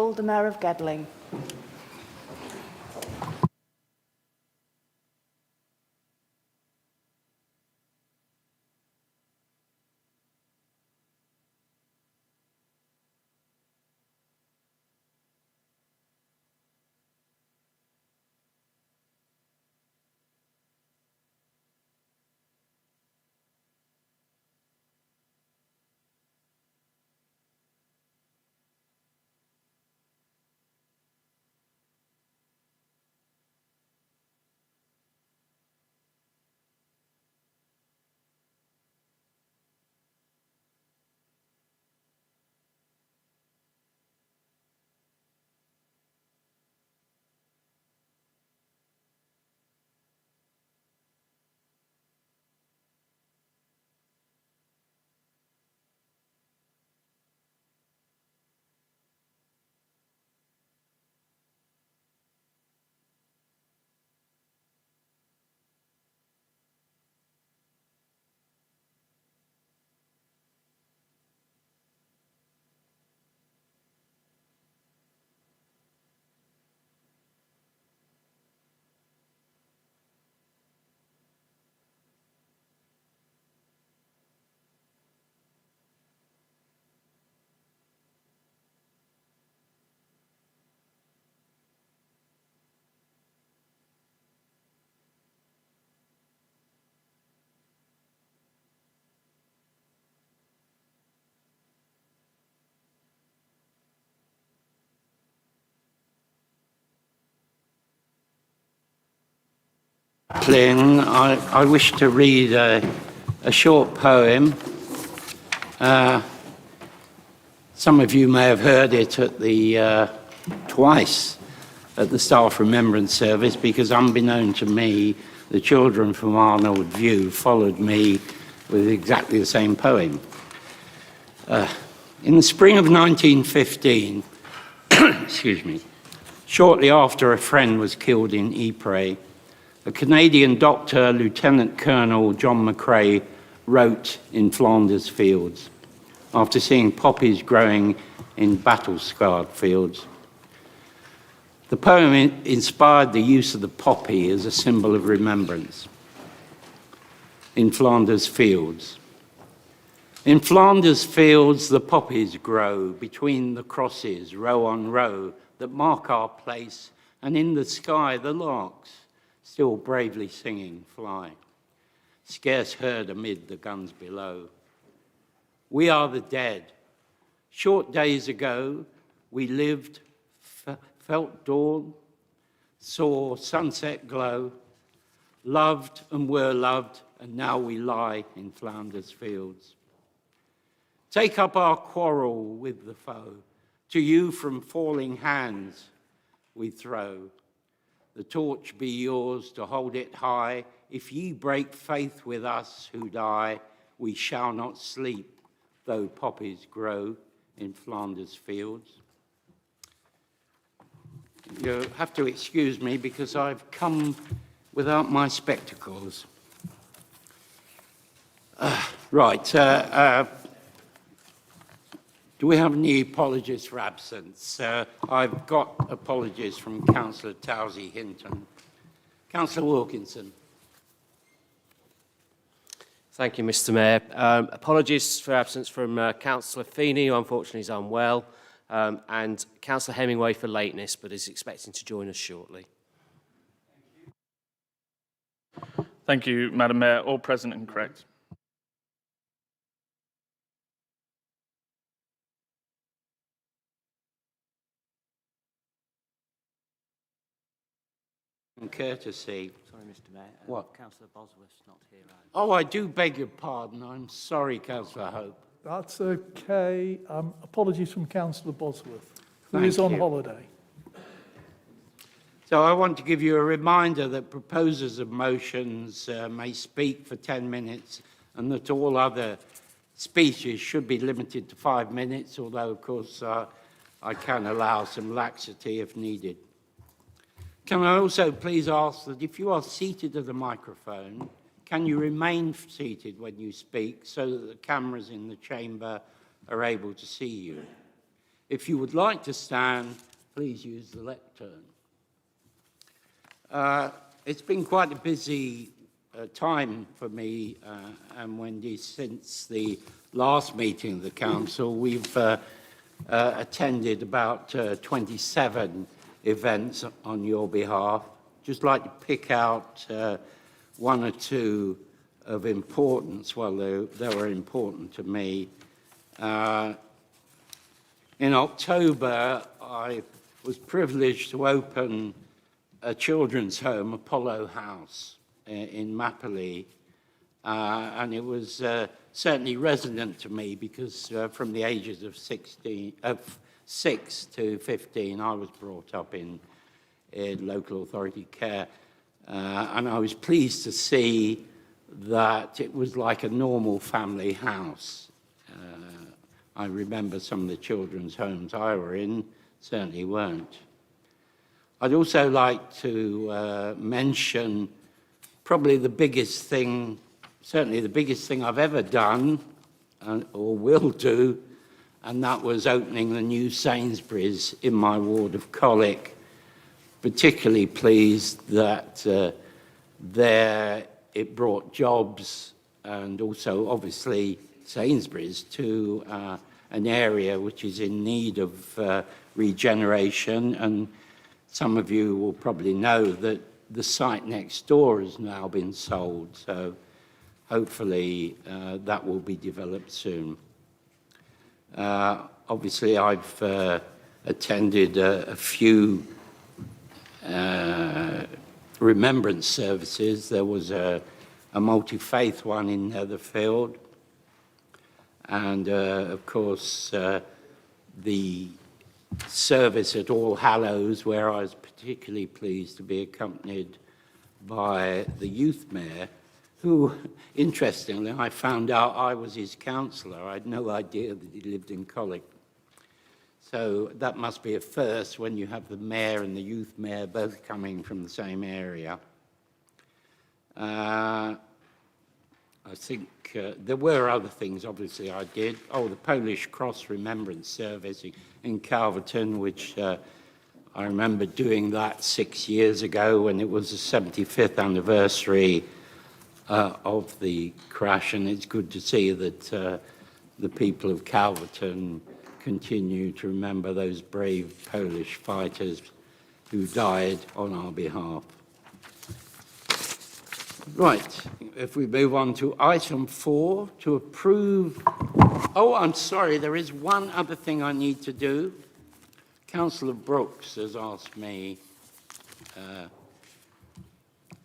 Hall, the Mayor of Gedling. I wish to read a short poem. Some of you may have heard it at the twice at the staff remembrance service, because unbeknown to me, the children from Arnold View followed me with exactly the same poem. In the spring of 1915, excuse me, shortly after a friend was killed in Ypres, a Canadian doctor, Lieutenant Colonel John McCrae, wrote in Flanders fields after seeing poppies growing in battle-scarred fields. The poem inspired the use of the poppy as a symbol of remembrance. In Flanders fields. In Flanders fields, the poppies grow between the crosses, row on row, that mark our place, and in the sky the larks, still bravely singing, fly, scarce heard amid the guns below. We are the dead. Short days ago, we lived, felt dawn, saw sunset glow, loved and were loved, and now we lie in Flanders fields. Take up our quarrel with the foe, to you from falling hands we throw. The torch be yours to hold it high. If ye break faith with us who die, we shall not sleep, though poppies grow in Flanders fields. You have to excuse me because I've come without my spectacles. Do we have any apologies for absence? I've got apologies from Councillor Towsey Hinton. Councillor Wilkinson. Thank you, Mr Mayor. Apologies for absence from Councillor Feeney, who unfortunately is unwell, and Councillor Hemingway for lateness, but is expecting to join us shortly. Thank you, Madam Mayor. All present and correct. And courtesy. Sorry, Mr Mayor. What? Councillor Bosworth's not here. Oh, I do beg your pardon. I'm sorry, Councillor Hope. That's okay. Apologies from Councillor Bosworth, who Thank is on you. holiday. So I want to give you a reminder that proposers of motions may speak for 10 minutes and that all other speeches should be limited to 5 minutes, although, of course, I can allow some laxity if needed. Can I also please ask that if you are seated at the microphone, can you remain seated when you speak so that the cameras in the chamber are able to see you? If you would like to stand, please use the lectern. It's been quite a busy time for me and Wendy since the last meeting of the council. We've attended about 27 events on your behalf. Just like to pick out one or two of importance. Well, they were important to me. In October, I was privileged to open a children's home, Apollo House, in Mapley, and it was certainly resonant to me because from the ages of 6 to 15, I was brought up in local authority care, and I was pleased to see that it was like a normal family house. I remember some of the children's homes I were in certainly weren't. I'd also like to mention probably the biggest thing, certainly the biggest thing I've ever done or will do, and that was opening the new Sainsbury's in my ward of Colic. Particularly pleased that there it brought jobs and also obviously Sainsbury's to an area which is in need of regeneration, and some of you will probably know that the site next door has now been sold, so hopefully that will be developed soon. Obviously I've attended a few remembrance services. There was a multi-faith one in Netherfield, and of course the service at All Hallows, where I was particularly pleased to be accompanied by the youth mayor, who, interestingly, I found out I was his councillor. I had no idea that he lived in Colic. So that must be a first when you have the mayor and the youth mayor both coming from the same area. I think there were other things, obviously, I did. Oh, the Polish Cross Remembrance Service in Calverton, which I remember doing that 6 years ago when it was the 75th anniversary of the crash, and it's good to see that the people of Calverton continue to remember those brave Polish fighters who died on our behalf. Right, if we move on to item 4, to approve... Oh, I'm sorry, there is one other thing I need to do. Councillor Brooks has asked me,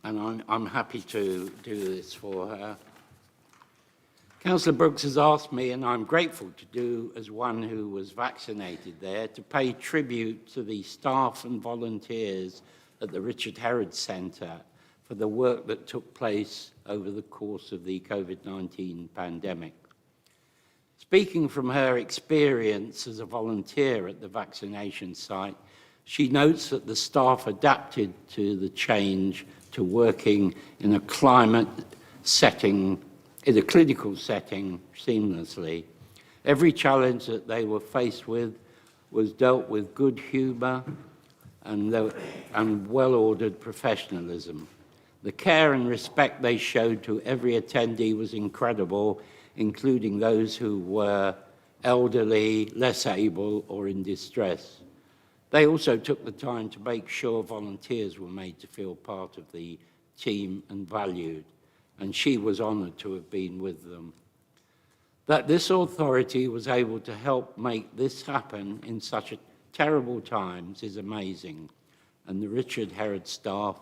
and I'm happy to do this for her. Councillor Brooks has asked me, and I'm grateful to do as one who was vaccinated there, to pay tribute to the staff and volunteers at the Richard Herod Centre for the work that took place over the course of the COVID-19 pandemic. Speaking from her experience as a volunteer at the vaccination site, she notes that the staff adapted to the change to working in a climate setting, in a clinical setting, seamlessly. Every challenge that they were faced with was dealt with good humour and well-ordered professionalism. The care and respect they showed to every attendee was incredible, including those who were elderly, less able, or in distress. They also took the time to make sure volunteers were made to feel part of the team and valued, and she was honoured to have been with them. That this authority was able to help make this happen in such terrible times is amazing, and the Richard Herod staff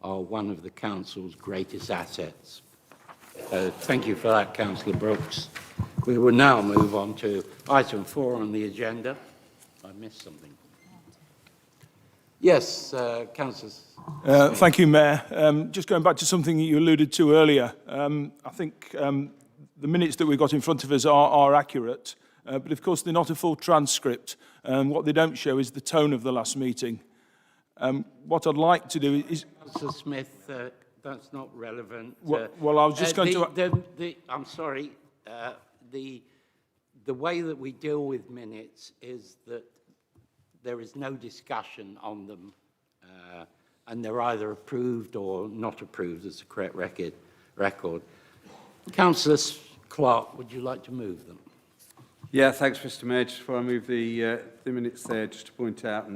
are one of the council's greatest assets. Thank you for that, Councillor Brooks. We will now move on to item 4 on the agenda. I missed something. Yes, Councillor. Thank you, Mayor. Just going back to something that you alluded to earlier, I think the minutes that we've got in front of us are accurate, but of course they're not a full transcript. What they don't show is the tone of the last meeting. What I'd like to do is... Councillor Smith, that's not relevant. Well, I was just going to... I'm sorry. The the way that we deal with minutes is that there is no discussion on them, and they're either approved or not approved as the correct record. Councillor Clark, would you like to move them? Yeah, thanks, Mr. Mayor. Just before I move the minutes there, just to point out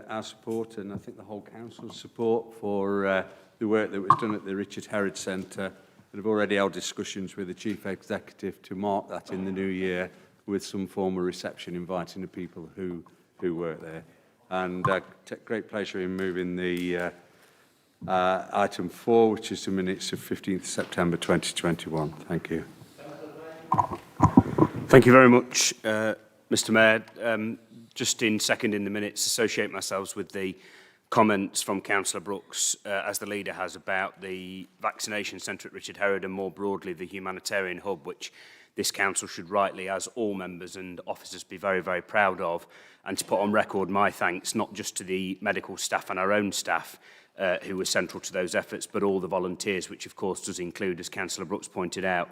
our support, and I think the whole council's support for the work that was done at the Richard Herod Centre. We've already held discussions with the Chief Executive to mark that in the new year with some form of reception, inviting the people who work there. And take great pleasure in moving the item 4, which is the minutes of 15th September 2021. Thank you. Thank you very much, Mr. Mayor. Just in seconding the minutes, associate myself with the comments from Councillor Brooks, as the leader has, about the vaccination centre at Richard Herod and more broadly the humanitarian hub, which this council should rightly, as all members and officers, be very, very proud of, and to put on record my thanks not just to the medical staff and our own staff who were central to those efforts, but all the volunteers, which of course does include, as Councillor Brooks pointed out,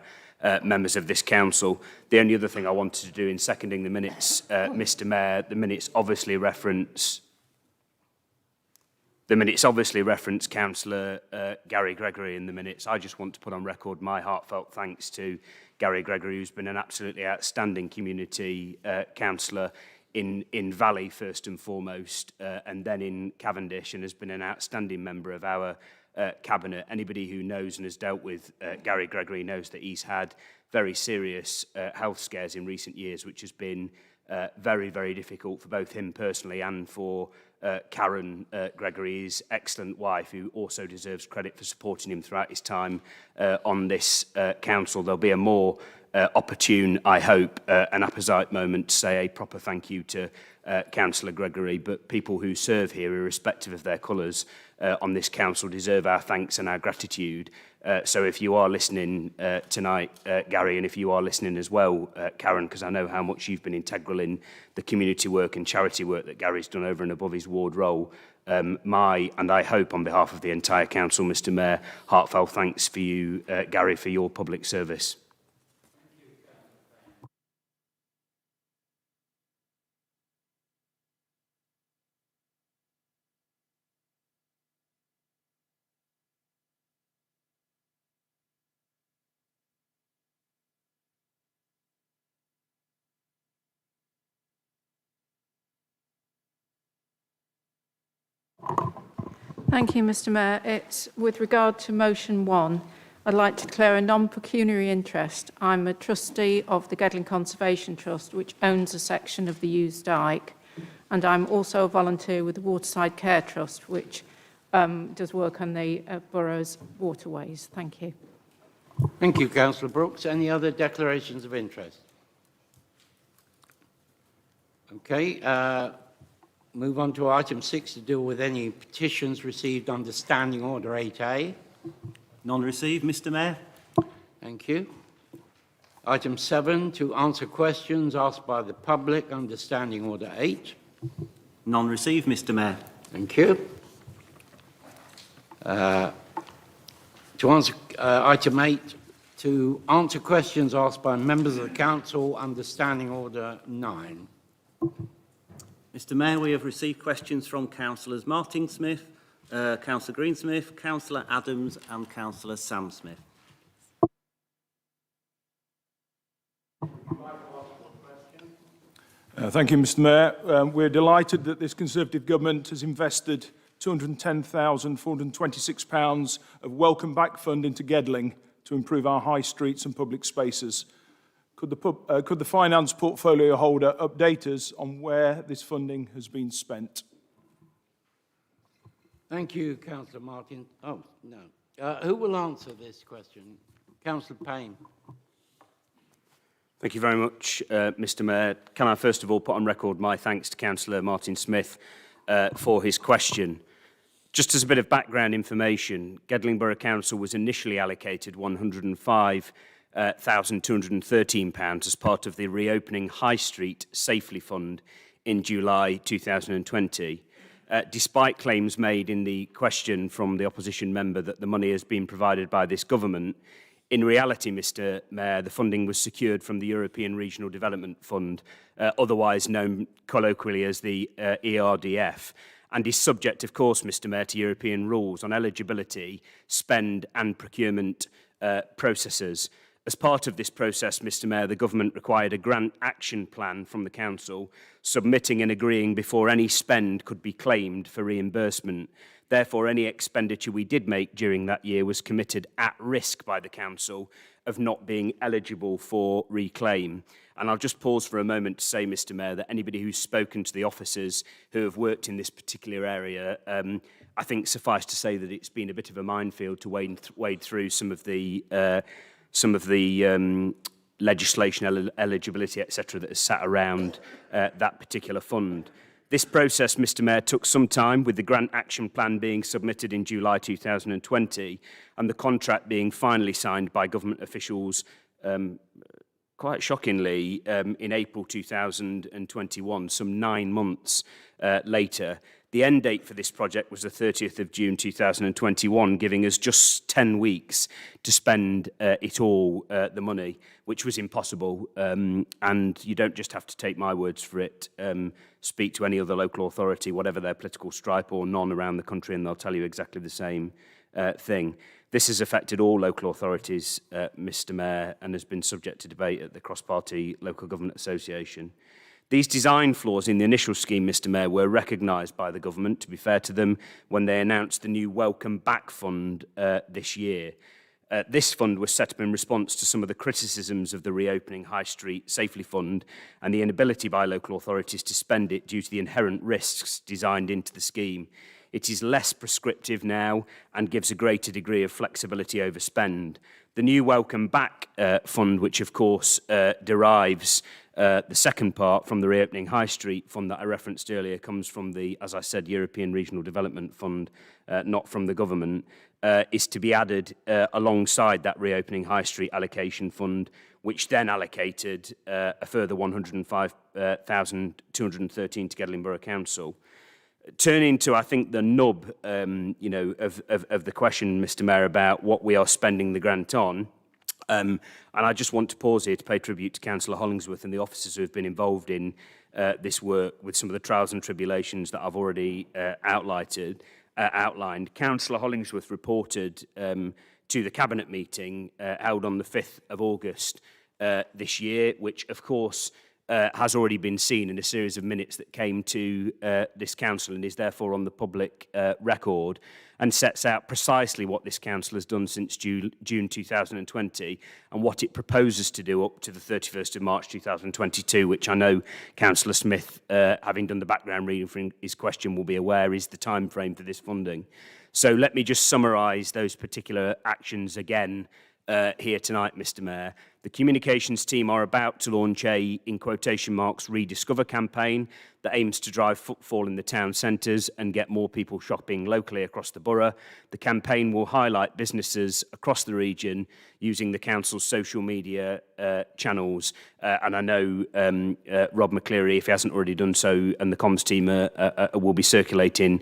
members of this council. The only other thing I wanted to do in seconding the minutes, Mr. Mayor, the minutes obviously reference Councillor Gary Gregory in the minutes. I just want to put on record my heartfelt thanks to Gary Gregory, who's been an absolutely outstanding community councillor in Valley first and foremost, and then in Cavendish, and has been an outstanding member of our cabinet. Anybody who knows and has dealt with Gary Gregory knows that he's had very serious health scares in recent years, which has been very, very difficult for both him personally and for Karen Gregory, his excellent wife, who also deserves credit for supporting him throughout his time on this council. There'll be a more opportune, I hope, an apposite moment to say a proper thank you to Councillor Gregory, but people who serve here, irrespective of their colours, on this council deserve our thanks and our gratitude. So if you are listening tonight, Gary, and if you are listening as well, Karen, because I know how much you've been integral in the community work and charity work that Gary's done over and above his ward role, my, and I hope on behalf of the entire council, Mr. Mayor, heartfelt thanks for you, Gary, for your public service. Thank you, Mr. Mayor. It's with regard to motion 1. I'd like to declare a non-pecuniary interest. I'm a trustee of the Gedling Conservation Trust, which owns a section of the Hughes Dyke, and I'm also a volunteer with the Waterside Care Trust, which does work on the borough's waterways. Thank you. Thank you, Councillor Brooks. Any other declarations of interest? Okay. Move on to item 6 to deal with any petitions received under Standing Order 8A. None received, Mr. Mayor. Thank you. Item 7 to answer questions asked by the public under Standing Order 8. None received, Mr. Mayor. Thank you. To answer item 8 to answer questions asked by members of the council under Standing Order 9. Mr. Mayor, we have received questions from Councillors Martin Smith, Councillor Greensmith, Councillor Adams and Councillor Sam Smith. Thank you, Mr. Mayor. We're delighted that this Conservative government has invested £210,426 of Welcome Back Fund into Gedling to improve our high streets and public spaces. Could the finance portfolio holder update us on where this funding has been spent? Thank you, Councillor Martin. Oh, no. Who will answer this question? Councillor Payne. Thank you very much, Mr. Mayor. Can I first of all put on record my thanks to Councillor Martin Smith for his question. Just as a bit of background information, Gedling Borough Council was initially allocated £105,213 as part of the Reopening High Street Safely Fund in July 2020. Despite claims made in the question from the opposition member that the money has been provided by this government, In reality, Mr Mayor, the funding was secured from the European Regional Development Fund, otherwise known colloquially as the ERDF, and is subject, of course, Mr Mayor, to European rules on eligibility, spend and procurement processes. As part of this process, Mr Mayor, the government required a grant action plan from the council, submitting and agreeing before any spend could be claimed for reimbursement. Therefore, any expenditure we did make during that year was committed at risk by the council of not being eligible for reclaim. And I'll just pause for a moment to say, Mr Mayor, that anybody who's spoken to the officers who have worked in this particular area, I think suffice to say that it's been a bit of a minefield to wade through some of the legislation, eligibility, etc., that has sat around that particular fund. This process, Mr Mayor, took some time, with the grant action plan being submitted in July 2020 and the contract being finally signed by government officials, quite shockingly, in April 2021, some 9 months later. The end date for this project was the 30th of June 2021, giving us just 10 weeks to spend it all, the money, which was impossible. And you don't just have to take my words for it. Speak to any other local authority, whatever their political stripe or none around the country, and they'll tell you exactly the same thing. This has affected all local authorities, Mr Mayor, and has been subject to debate at the Cross-Party Local Government Association. These design flaws in the initial scheme, Mr Mayor, were recognised by the government, to be fair to them, when they announced the new Welcome Back Fund this year. This fund was set up in response to some of the criticisms of the Reopening High Street Safely Fund and the inability by local authorities to spend it due to the inherent risks designed into the scheme. It is less prescriptive now and gives a greater degree of flexibility over spend. The new Welcome Back Fund, which of course derives the second part from the Reopening High Street Fund that I referenced earlier, comes from the, as I said, European Regional Development Fund, not from the government, is to be added alongside that Reopening High Street Allocation Fund, which then allocated a further 105,213 to Gedling Borough Council. Turning to, I think, the nub, of the question, Mr Mayor, about what we are spending the grant on, and I just want to pause here to pay tribute to Councillor Hollingsworth and the officers who have been involved in this work with some of the trials and tribulations that I've already outlined. Councillor Hollingsworth reported to the Cabinet meeting held on the 5th of August this year, which, of course, has already been seen in a series of minutes that came to this council and is therefore on the public record, and sets out precisely what this council has done since June 2020 and what it proposes to do up to the 31st of March 2022, which I know Councillor Smith, having done the background reading for his question, will be aware is the time frame for this funding. So let me just summarise those particular actions again here tonight, Mr Mayor. The communications team are about to launch a, in quotation marks, rediscover campaign that aims to drive footfall in the town centres and get more people shopping locally across the borough. The campaign will highlight businesses across the region using the council's social media channels. And I know Rob McCleary, if he hasn't already done so, and the comms team will be circulating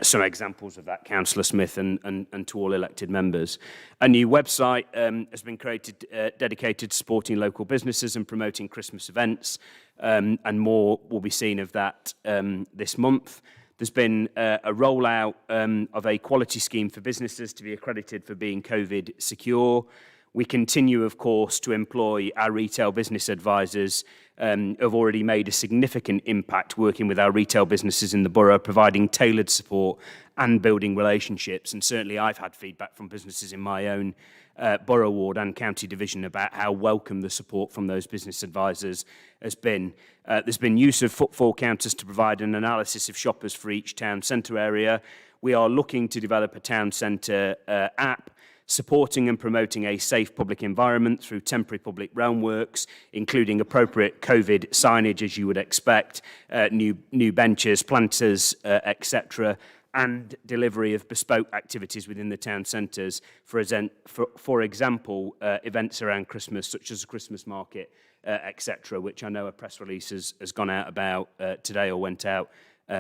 some examples of that, Councillor Smith, and to all elected members. A new website has been created dedicated to supporting local businesses and promoting Christmas events, and more will be seen of that this month. There's been a rollout of a quality scheme for businesses to be accredited for being COVID secure. We continue, of course, to employ our retail business advisors have already made a significant impact working with our retail businesses in the borough, providing tailored support and building relationships. And certainly I've had feedback from businesses in my own borough ward and county division about how welcome the support from those business advisors has been. There's been use of footfall counters to provide an analysis of shoppers for each town centre area. We are looking to develop a town centre app, supporting and promoting a safe public environment through temporary public realm works, including appropriate COVID signage, as you would expect, new benches, planters, etc., and delivery of bespoke activities within the town centres, for example, events around Christmas, such as a Christmas market, etc., which I know a press release has gone out about today or went out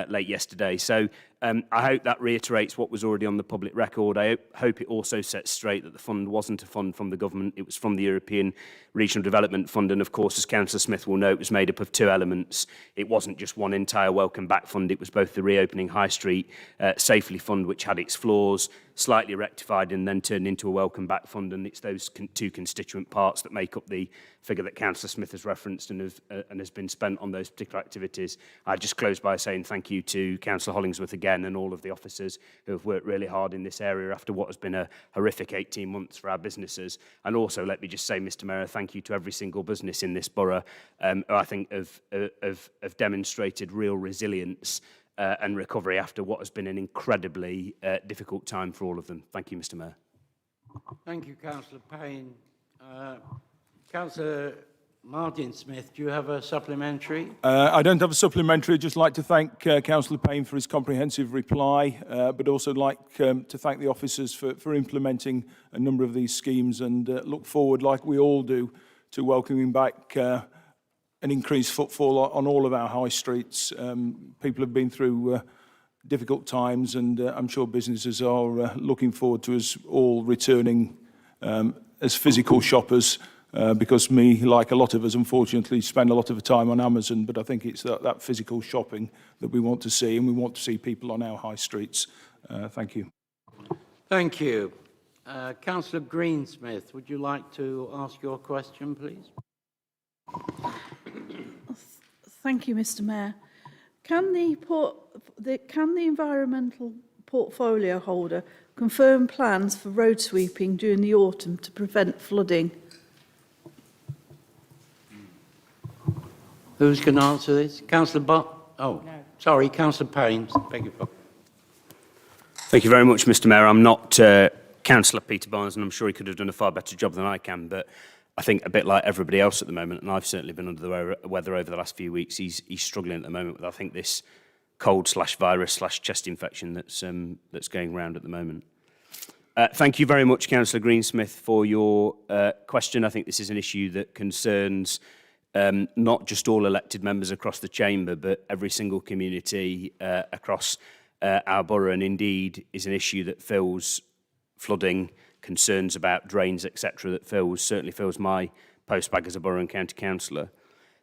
late yesterday. So I hope that reiterates what was already on the public record. I hope it also sets straight that the fund wasn't a fund from the government, it was from the European Regional Development Fund, and of course, as Councillor Smith will know, it was made up of two elements. It wasn't just one entire Welcome Back Fund, it was both the Reopening High Street Safely Fund, which had its flaws, slightly rectified and then turned into a Welcome Back Fund, and it's those two constituent parts that make up the figure that Councillor Smith has referenced and has been spent on those particular activities. I just close by saying thank you to Councillor Hollingsworth again and all of the officers who have worked really hard in this area after what has been a horrific 18 months for our businesses. And also, let me just say, Mr Mayor, thank you to every single business in this borough who I think have demonstrated real resilience and recovery after what has been an incredibly difficult time for all of them. Thank you, Mr Mayor. Thank you, Councillor Payne. Councillor Martin Smith, do you have a supplementary? I don't have a supplementary. I'd just like to thank Councillor Payne for his comprehensive reply, but also like to thank the officers for implementing a number of these schemes and look forward, like we all do, to welcoming back an increased footfall on all of our high streets. People have been through difficult times, and I'm sure businesses are looking forward to us all returning as physical shoppers. Because me, like a lot of us, unfortunately, spend a lot of time on Amazon, but I think it's that physical shopping that we want to see, and we want to see people on our high streets. Thank you. Thank you. Councillor Greensmith, would you like to ask your question, please? Thank you, Mr Mayor. Can the environmental portfolio holder confirm plans for road sweeping during the autumn to prevent flooding? Who's going to answer this? Councillor sorry, Councillor Payne. Beg your pardon. Thank you very much, Mr Mayor. I'm not Councillor Peter Barnes, and I'm sure he could have done a far better job than I can, but I think a bit like everybody else at the moment, and I've certainly been under the weather over the last few weeks, he's struggling at the moment with, I think, this cold/virus/chest infection that's going around at the moment. Thank you very much, Councillor Greensmith, for your question. I think this is an issue that concerns not just all elected members across the chamber, but every single community across our borough, and indeed is an issue that fills flooding, concerns about drains, etc., that certainly fills my postbag as a borough and county councillor.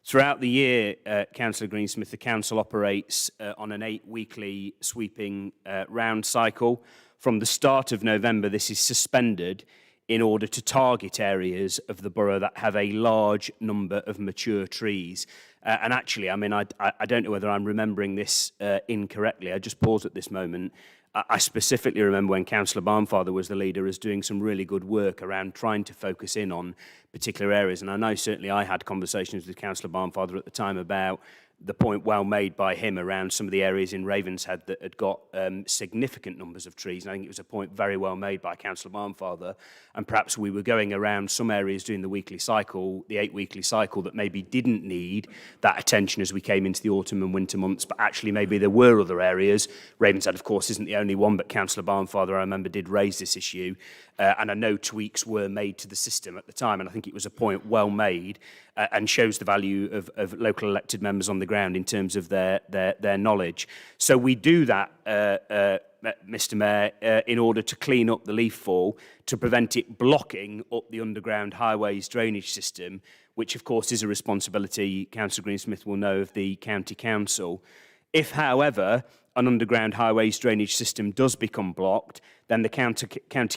Throughout the year, Councillor Greensmith, the council operates on an 8-weekly sweeping round cycle. From the start of November, this is suspended in order to target areas of the borough that have a large number of mature trees. And actually, I mean, I don't know whether I'm remembering this incorrectly. I just pause at this moment. I specifically remember when Councillor Barnfather was the leader as doing some really good work around trying to focus in on particular areas. And I know certainly I had conversations with Councillor Barnfather at the time about the point well made by him around some of the areas in Ravenshead that had got significant numbers of trees. And I think it was a point very well made by Councillor Barnfather. And perhaps we were going around some areas doing the weekly cycle, the 8-weekly cycle, that maybe didn't need that attention as we came into the autumn and winter months, but actually maybe there were other areas. Ravenshead, of course, isn't the only one, but Councillor Barnfather, I remember, did raise this issue. And I know tweaks were made to the system at the time, and I think it was a point well made and shows the value of local elected members on the ground in terms of their knowledge. So we do that, Mr Mayor, in order to clean up the leaf fall, to prevent it blocking up the underground highways drainage system, which of course is a responsibility, Councillor Greensmith will know, of the County Council. If, however, an underground highways drainage system does become blocked, then the County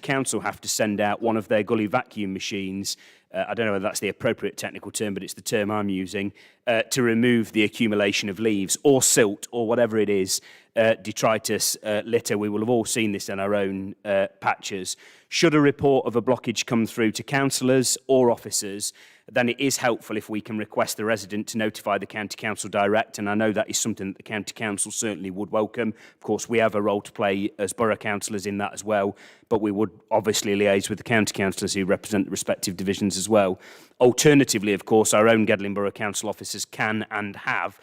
Council have to send out one of their gully vacuum machines, I don't know whether that's the appropriate technical term, but it's the term I'm using, to remove the accumulation of leaves or silt or whatever it is, detritus, litter. We will have all seen this in our own patches. Should a report of a blockage come through to councillors or officers, then it is helpful if we can request the resident to notify the County Council direct, and I know that is something that the County Council certainly would welcome. Of course, we have a role to play as borough councillors in that as well, but we would obviously liaise with the county councillors who represent the respective divisions as well. Alternatively, of course, our own Gedling Borough Council officers can and have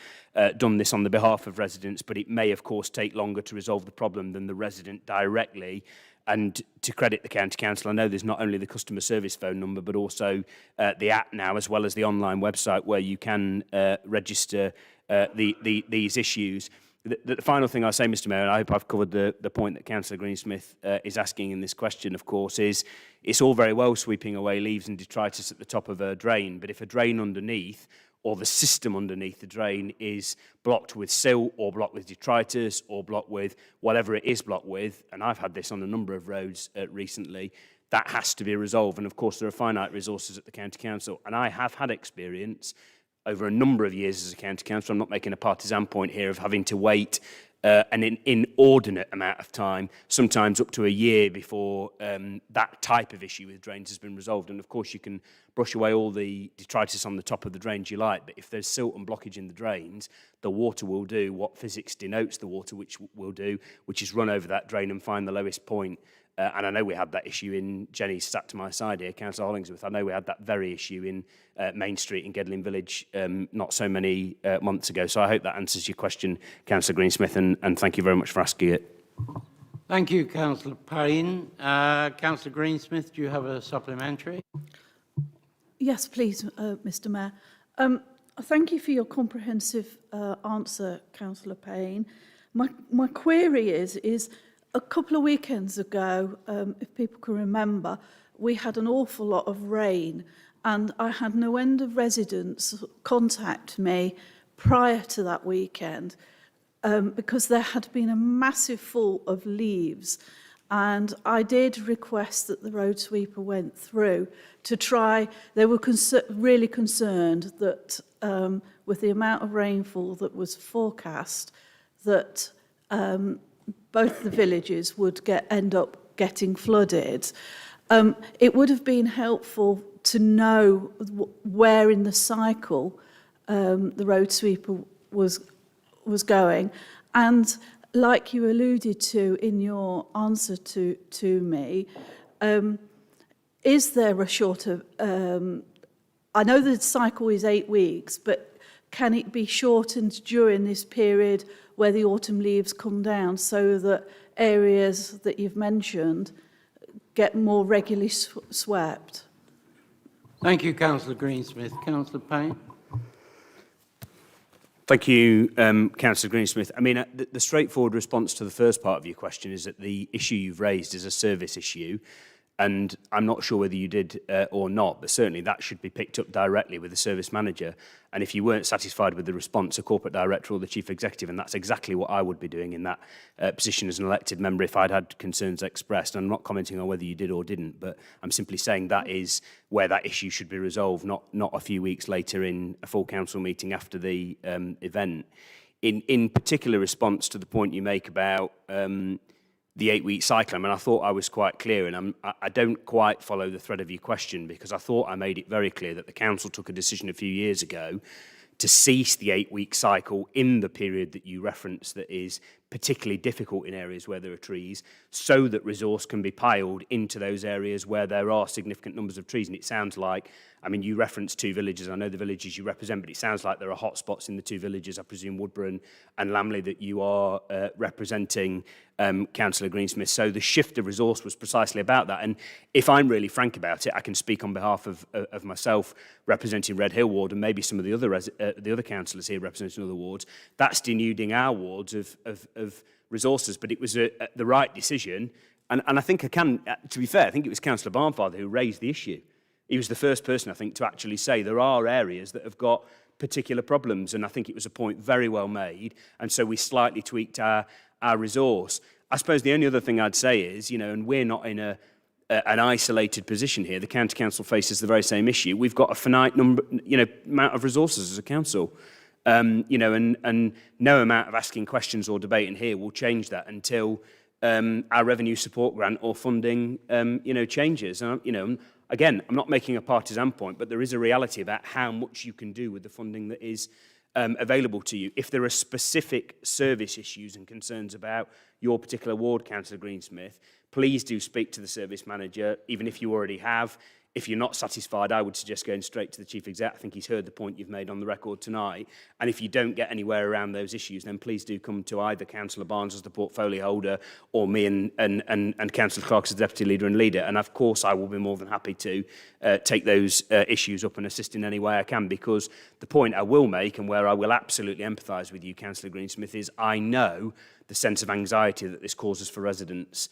done this on the behalf of residents, but it may, of course, take longer to resolve the problem than the resident directly. And to credit the County Council, I know there's not only the customer service phone number, but also the app now, as well as the online website where you can register these issues. The final thing I'll say, Mr Mayor, and I hope I've covered the point that Councillor Greensmith is asking in this question, of course, is it's all very well sweeping away leaves and detritus at the top of a drain, but if a drain underneath or the system underneath the drain is blocked with silt or blocked with detritus or blocked with whatever it is blocked with, and I've had this on a number of roads recently, that has to be resolved. And of course, there are finite resources at the County Council. And I have had experience over a number of years as a County Council. I'm not making a partisan point here of having to wait an inordinate amount of time, sometimes up to a year before that type of issue with drains has been resolved. And of course, you can brush away all the detritus on the top of the drains you like, but if there's silt and blockage in the drains, the water will do what physics denotes the water which will do, which is run over that drain and find the lowest point. And I know we had that issue in, Jenny's sat to my side here, Councillor Hollingsworth, I know we had that very issue in Main Street in Gedling Village not so many months ago. So I hope that answers your question, Councillor Greensmith, and thank you very much for asking it. Thank you, Councillor Payne. Councillor Greensmith, do you have a supplementary? Yes, please, Mr Mayor. Thank you for your comprehensive answer, Councillor Payne. My query is a couple of weekends ago, if people can remember, we had an awful lot of rain, and I had no end of residents contact me prior to that weekend because there had been a massive fall of leaves, and I did request that the road sweeper went through to try. They were really concerned that with the amount of rainfall that was forecast, that both the villages would end up getting flooded. It would have been helpful to know where in the cycle the road sweeper was going. And like you alluded to in your answer to me, is there a shorter... I know the cycle is 8 weeks, but can it be shortened during this period where the autumn leaves come down so that areas that you've mentioned get more regularly swept? Thank you, Councillor Greensmith. Councillor Payne? Thank you, Councillor Greensmith. I mean, the straightforward response to the first part of your question is that the issue you've raised is a service issue, and I'm not sure whether you did or not, but certainly that should be picked up directly with the service manager. And if you weren't satisfied with the response, a corporate director or the chief executive, and that's exactly what I would be doing in that position as an elected member if I'd had concerns expressed. And I'm not commenting on whether you did or didn't, but I'm simply saying that is where that issue should be resolved, not a few weeks later in a full council meeting after the event. In particular response to the point you make about the 8-week cycle, I mean, I thought I was quite clear, and I don't quite follow the thread of your question, because I thought I made it very clear that the council took a decision a few years ago to cease the 8-week cycle in the period that you referenced that is particularly difficult in areas where there are trees, so that resource can be piled into those areas where there are significant numbers of trees. And it sounds like, I mean, you referenced 2 villages, I know the villages you represent, but it sounds like there are hot spots in the 2 villages, I presume Woodburn and Lamley, that you are representing, Councillor Greensmith. So the shift of resource was precisely about that. And if I'm really frank about it, I can speak on behalf of myself representing Red Hill Ward and maybe some of the other councillors here representing other wards. That's denuding our wards of resources, but it was the right decision. And I think I can, to be fair, I think it was Councillor Barnfather who raised the issue. He was the first person, I think, to actually say there are areas that have got particular problems, and I think it was a point very well made, and so we slightly tweaked our resource. I suppose the only other thing I'd say is, you know, and we're not in an isolated position here. The County Council faces the very same issue. We've got a finite number, amount of resources as a council, and no amount of asking questions or debating here will change that until our revenue support grant or funding, changes. And, again, I'm not making a partisan point, but there is a reality about how much you can do with the funding that is available to you. If there are specific service issues and concerns about your particular ward, Councillor Greensmith, please do speak to the service manager, even if you already have. If you're not satisfied, I would suggest going straight to the Chief Exec. I think he's heard the point you've made on the record tonight. And if you don't get anywhere around those issues, then please do come to either Councillor Barnes as the portfolio holder or me and Councillor Clark as the Deputy Leader and Leader. And of course, I will be more than happy to take those issues up and assist in any way I can, because the point I will make, and where I will absolutely empathise with you, Councillor Greensmith, is I know the sense of anxiety that this causes for residents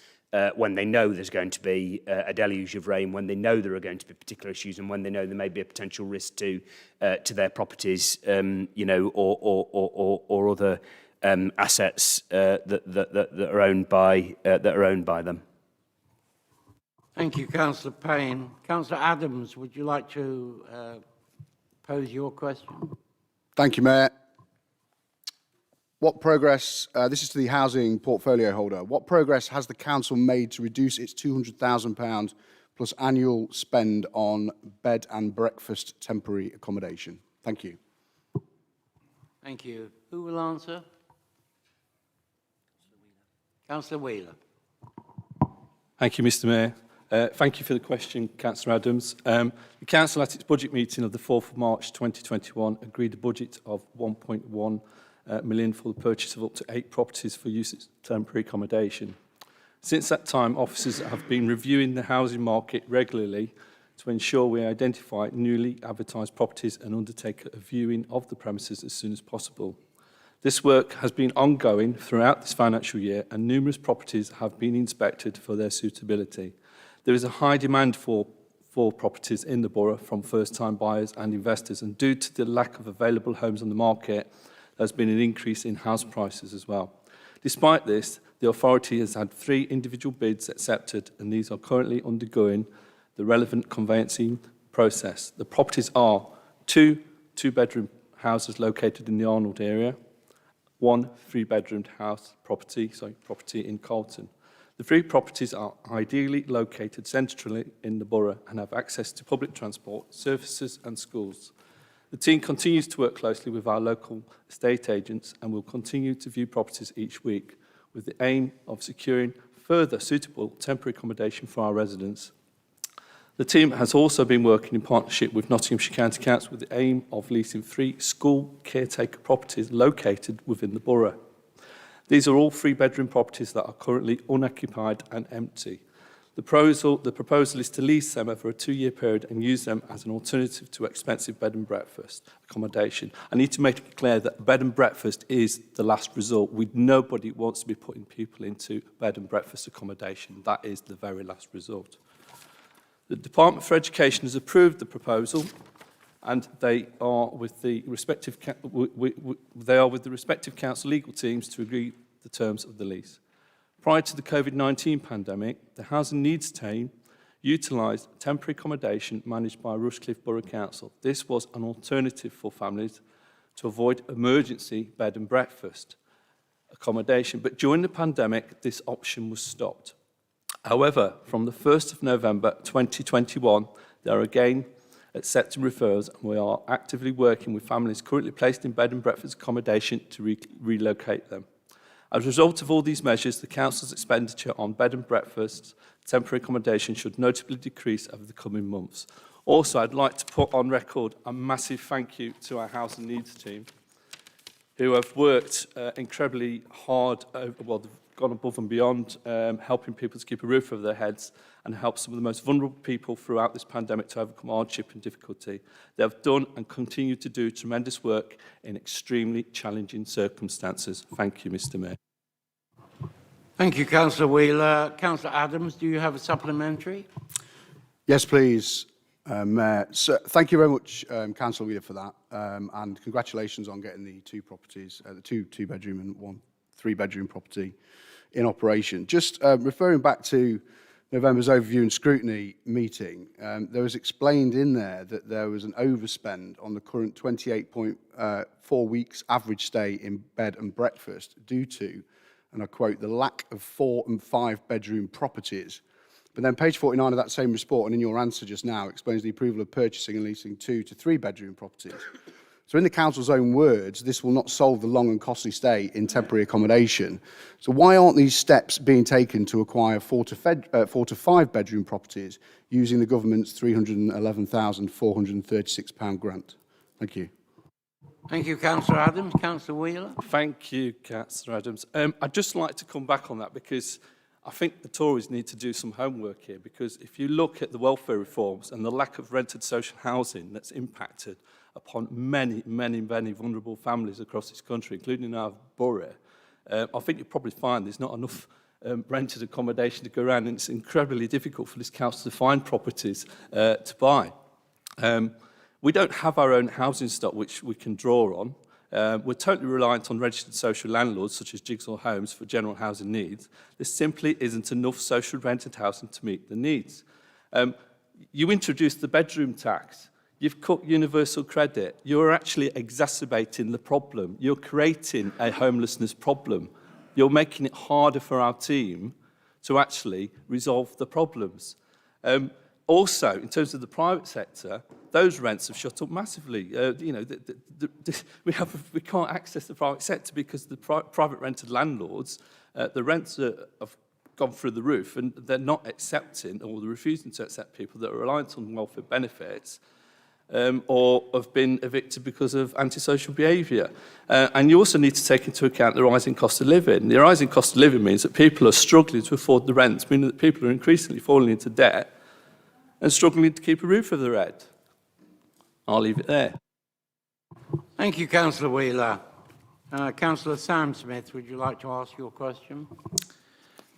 when they know there's going to be a deluge of rain, when they know there are going to be particular issues, and when they know there may be a potential risk to their properties, you know, or other assets that are owned by them. Thank you, Councillor Payne. Councillor Adams, would you like to pose your question? Thank you, Mayor. What progress, this is to the housing portfolio holder, what progress has the council made to reduce its £200,000 plus annual spend on bed and breakfast temporary accommodation? Thank you. Thank you. Who will answer? Councillor Wheeler. Thank you, Mr Mayor. Thank you for the question, Councillor Adams. The Council at its budget meeting of the 4th of March 2021 agreed a budget of 1.1 million for the purchase of up to 8 properties for use as temporary accommodation. Since that time, officers have been reviewing the housing market regularly to ensure we identify newly advertised properties and undertake a viewing of the premises as soon as possible. This work has been ongoing throughout this financial year, and numerous properties have been inspected for their suitability. There is a high demand for properties in the borough from first-time buyers and investors, and due to the lack of available homes on the market, there's been an increase in house prices as well. Despite this, the authority has had 3 individual bids accepted, and these are currently undergoing the relevant conveyancing process. The properties are 2 two-bedroom houses located in the Arnold area, 1 3-bedroomed house property in Colton. The 3 properties are ideally located centrally in the borough and have access to public transport, services and schools. The team continues to work closely with our local estate agents and will continue to view properties each week with the aim of securing further suitable temporary accommodation for our residents. The team has also been working in partnership with Nottinghamshire County Council with the aim of leasing 3 school caretaker properties located within the borough. These are all 3-bedroom properties that are currently unoccupied and empty. The proposal is to lease them over a 2-year period and use them as an alternative to expensive bed and breakfast accommodation. I need to make it clear that bed and breakfast is the last resort. Nobody wants to be putting people into bed and breakfast accommodation. That is the very last resort. The Department for Education has approved the proposal, and they are with the respective council legal teams to agree the terms of the lease. Prior to the COVID-19 pandemic, the Housing Needs team utilised temporary accommodation managed by Rushcliffe Borough Council. This was an alternative for families to avoid emergency bed and breakfast accommodation, but during the pandemic, this option was stopped. However, from the 1st of November 2021, they are again accepting referrals, and we are actively working with families currently placed in bed and breakfast accommodation to relocate them. As a result of all these measures, the Council's expenditure on bed and breakfast temporary accommodation should notably decrease over the coming months. Also, I'd like to put on record a massive thank you to our Housing Needs team, who have worked incredibly hard, they've gone above and beyond helping people to keep a roof over their heads and help some of the most vulnerable people throughout this pandemic to overcome hardship and difficulty. They have done and continue to do tremendous work in extremely challenging circumstances. Thank you, Mr Mayor. Thank you, Councillor Wheeler. Councillor Adams, do you have a supplementary? Yes, please, Mayor. So, thank you very much, Councillor Wheeler, for that, and congratulations on getting the 2 properties, the 2 two-bedroom and 1 3-bedroom property in operation. Just referring back to November's overview and scrutiny meeting, there was explained in there that there was an overspend on the current 28.4 weeks average stay in bed and breakfast due to, and I quote, the lack of 4 and 5 bedroom properties. But then page 49 of that same report, and in your answer just now, explains the approval of purchasing and leasing 2 to 3 bedroom properties. So in the council's own words, this will not solve the long and costly stay in temporary accommodation. So why aren't these steps being taken to acquire 4 to 5 bedroom properties using the government's £311,436 grant? Thank you. Thank you, Councillor Adams. Councillor Wheeler. Thank you, Councillor Adams. I'd just like to come back on that because I think the Tories need to do some homework here, because if you look at the welfare reforms and the lack of rented social housing that's impacted upon many, many, many vulnerable families across this country, including our borough, I think you'll probably find there's not enough rented accommodation to go around, and it's incredibly difficult for this council to find properties to buy. We don't have our own housing stock which we can draw on. We're totally reliant on registered social landlords such as Jigsaw Homes for general housing needs. There simply isn't enough social rented housing to meet the needs. You introduced the bedroom tax. You've cut universal credit. You're actually exacerbating the problem. You're creating a homelessness problem. You're making it harder for our team to actually resolve the problems. Also, in terms of the private sector, those rents have shut up massively. We can't access the private sector because the private rented landlords, the rents have gone through the roof, and they're not accepting, or they're refusing to accept people that are reliant on welfare benefits or have been evicted because of antisocial behaviour. And you also need to take into account the rising cost of living. The rising cost of living means that people are struggling to afford the rents, meaning that people are increasingly falling into debt and struggling to keep a roof over their head. I'll leave it there. Thank you, Councillor Wheeler. Councillor Sam Smith, would you like to ask your question?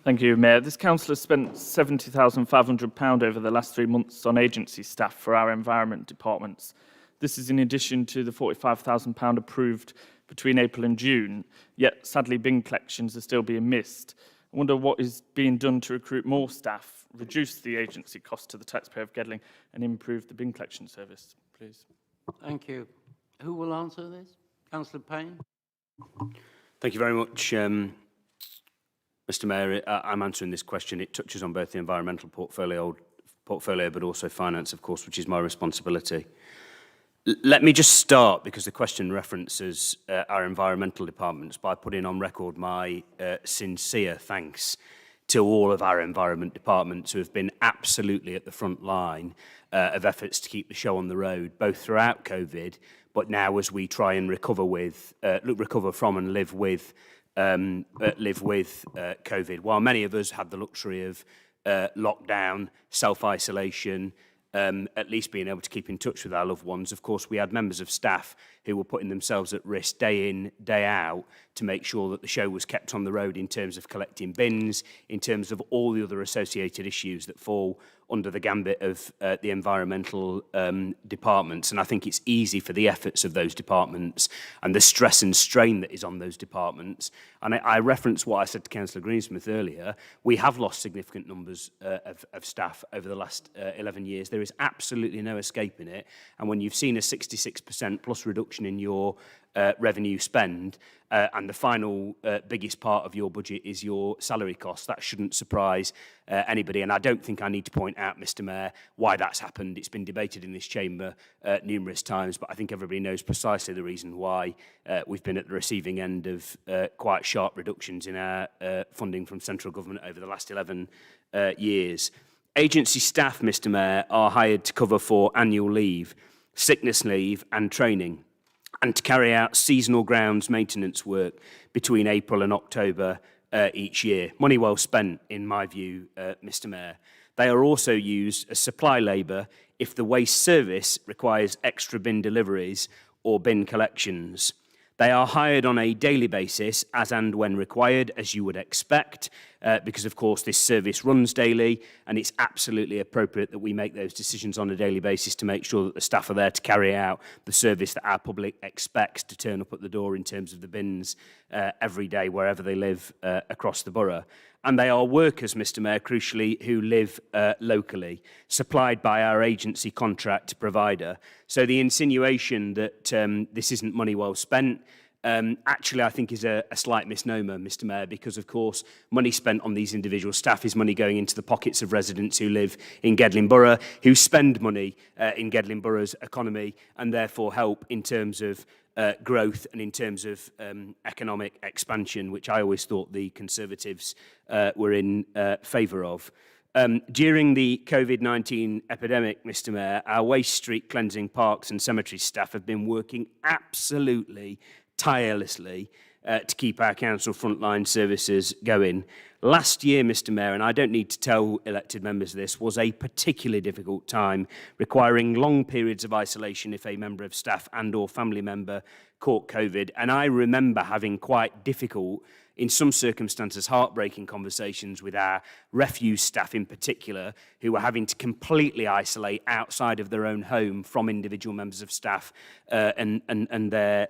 Thank you, Mayor. This council has spent £70,500 over the last 3 months on agency staff for our environment departments. This is in addition to the £45,000 approved between April and June, yet sadly bin collections are still being missed. I wonder what is being done to recruit more staff, reduce the agency cost to the taxpayer of Gedling and improve the bin collection service, please. Thank you. Who will answer this? Councillor Payne. Thank you very much, Mr. Mayor. I'm answering this question. It touches on both the environmental portfolio, but also finance, of course, which is my responsibility. Let me just start, because the question references our environmental departments, by putting on record my sincere thanks to all of our environment departments who have been absolutely at the front line of efforts to keep the show on the road, both throughout COVID, but now as we try and recover from and live with COVID. While many of us had the luxury of lockdown, self-isolation, at least being able to keep in touch with our loved ones, of course, we had members of staff who were putting themselves at risk day in, day out to make sure that the show was kept on the road in terms of collecting bins, in terms of all the other associated issues that fall under the gambit of the environmental departments. And I think it's easy for the efforts of those departments and the stress and strain that is on those departments. And I referenced what I said to Councillor Greensmith earlier. We have lost significant numbers of staff over the last 11 years. There is absolutely no escaping it. And when you've seen a 66% plus reduction in your revenue spend, and the final biggest part of your budget is your salary costs, that shouldn't surprise anybody. And I don't think I need to point out, Mr. Mayor, why that's happened. It's been debated in this chamber numerous times, but I think everybody knows precisely the reason why we've been at the receiving end of quite sharp reductions in our funding from central government over the last 11 years. Agency staff, Mr. Mayor, are hired to cover for annual leave, sickness leave and training, and to carry out seasonal grounds maintenance work between April and October each year. Money well spent, in my view, Mr. Mayor. They are also used as supply labour if the waste service requires extra bin deliveries or bin collections. They are hired on a daily basis, as and when required, as you would expect, because, of course, this service runs daily, and it's absolutely appropriate that we make those decisions on a daily basis to make sure that the staff are there to carry out the service that our public expects to turn up at the door in terms of the bins every day, wherever they live across the borough. And they are workers, Mr. Mayor, crucially, who live locally, supplied by our agency contract provider. So the insinuation that this isn't money well spent actually I think is a slight misnomer, Mr Mayor, because of course money spent on these individual staff is money going into the pockets of residents who live in Gedling Borough, who spend money in Gedling Borough's economy and therefore help in terms of growth and in terms of economic expansion, which I always thought the Conservatives were in favour of. During the COVID-19 epidemic, Mr Mayor, our waste street cleansing parks and cemetery staff have been working absolutely tirelessly to keep our council frontline services going. Last year, Mr Mayor, and I don't need to tell elected members this, was a particularly difficult time, requiring long periods of isolation if a member of staff and or family member caught COVID. And I remember having quite difficult, in some circumstances, heartbreaking conversations with our refuse staff in particular, who were having to completely isolate outside of their own home from individual members of staff and their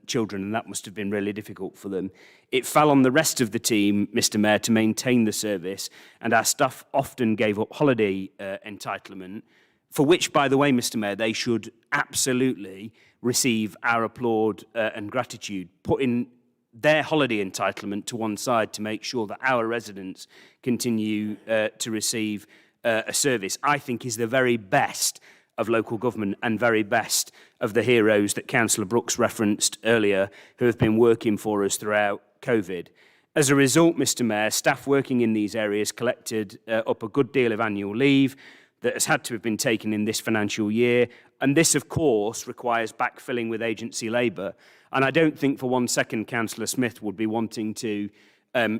children, and that must have been really difficult for them. It fell on the rest of the team, Mr Mayor, to maintain the service, and our staff often gave up holiday entitlement, for which, by the way, Mr Mayor, they should absolutely receive our applaud and gratitude, putting their holiday entitlement to one side to make sure that our residents continue to receive a service, I think is the very best of local government and very best of the heroes that Councillor Brooks referenced earlier, who have been working for us throughout COVID. As a result, Mr Mayor, staff working in these areas collected up a good deal of annual leave that has had to have been taken in this financial year. And this, of course, requires backfilling with agency labour. And I don't think for one second Councillor Smith would be wanting to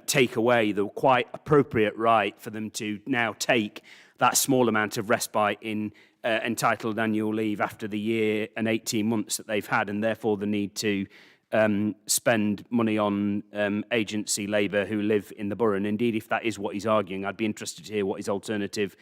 take away the quite appropriate right for them to now take that small amount of respite in entitled annual leave after the year and 18 months that they've had, and therefore the need to spend money on agency labour who live in the borough. And indeed, if that is what he's arguing, I'd be interested to hear what his alternative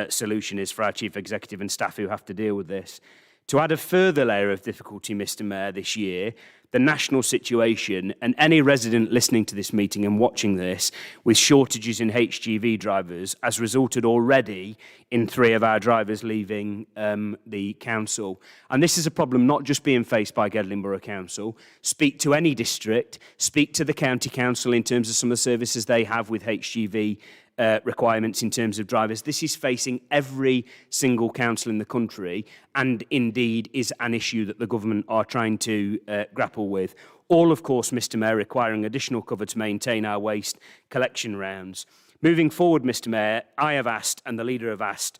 solution is for our Chief Executive and staff who have to deal with this. To add a further layer of difficulty, Mr Mayor, this year, the national situation, and any resident listening to this meeting and watching this, with shortages in HGV drivers, has resulted already in 3 of our drivers leaving the council. And this is a problem not just being faced by Gedling Borough Council. Speak to any district, speak to the county council in terms of some of the services they have with HGV requirements in terms of drivers. This is facing every single council in the country, and indeed is an issue that the government are trying to grapple with. All, of course, Mr Mayor, requiring additional cover to maintain our waste collection rounds. Moving forward, Mr Mayor, I have asked, and the leader have asked,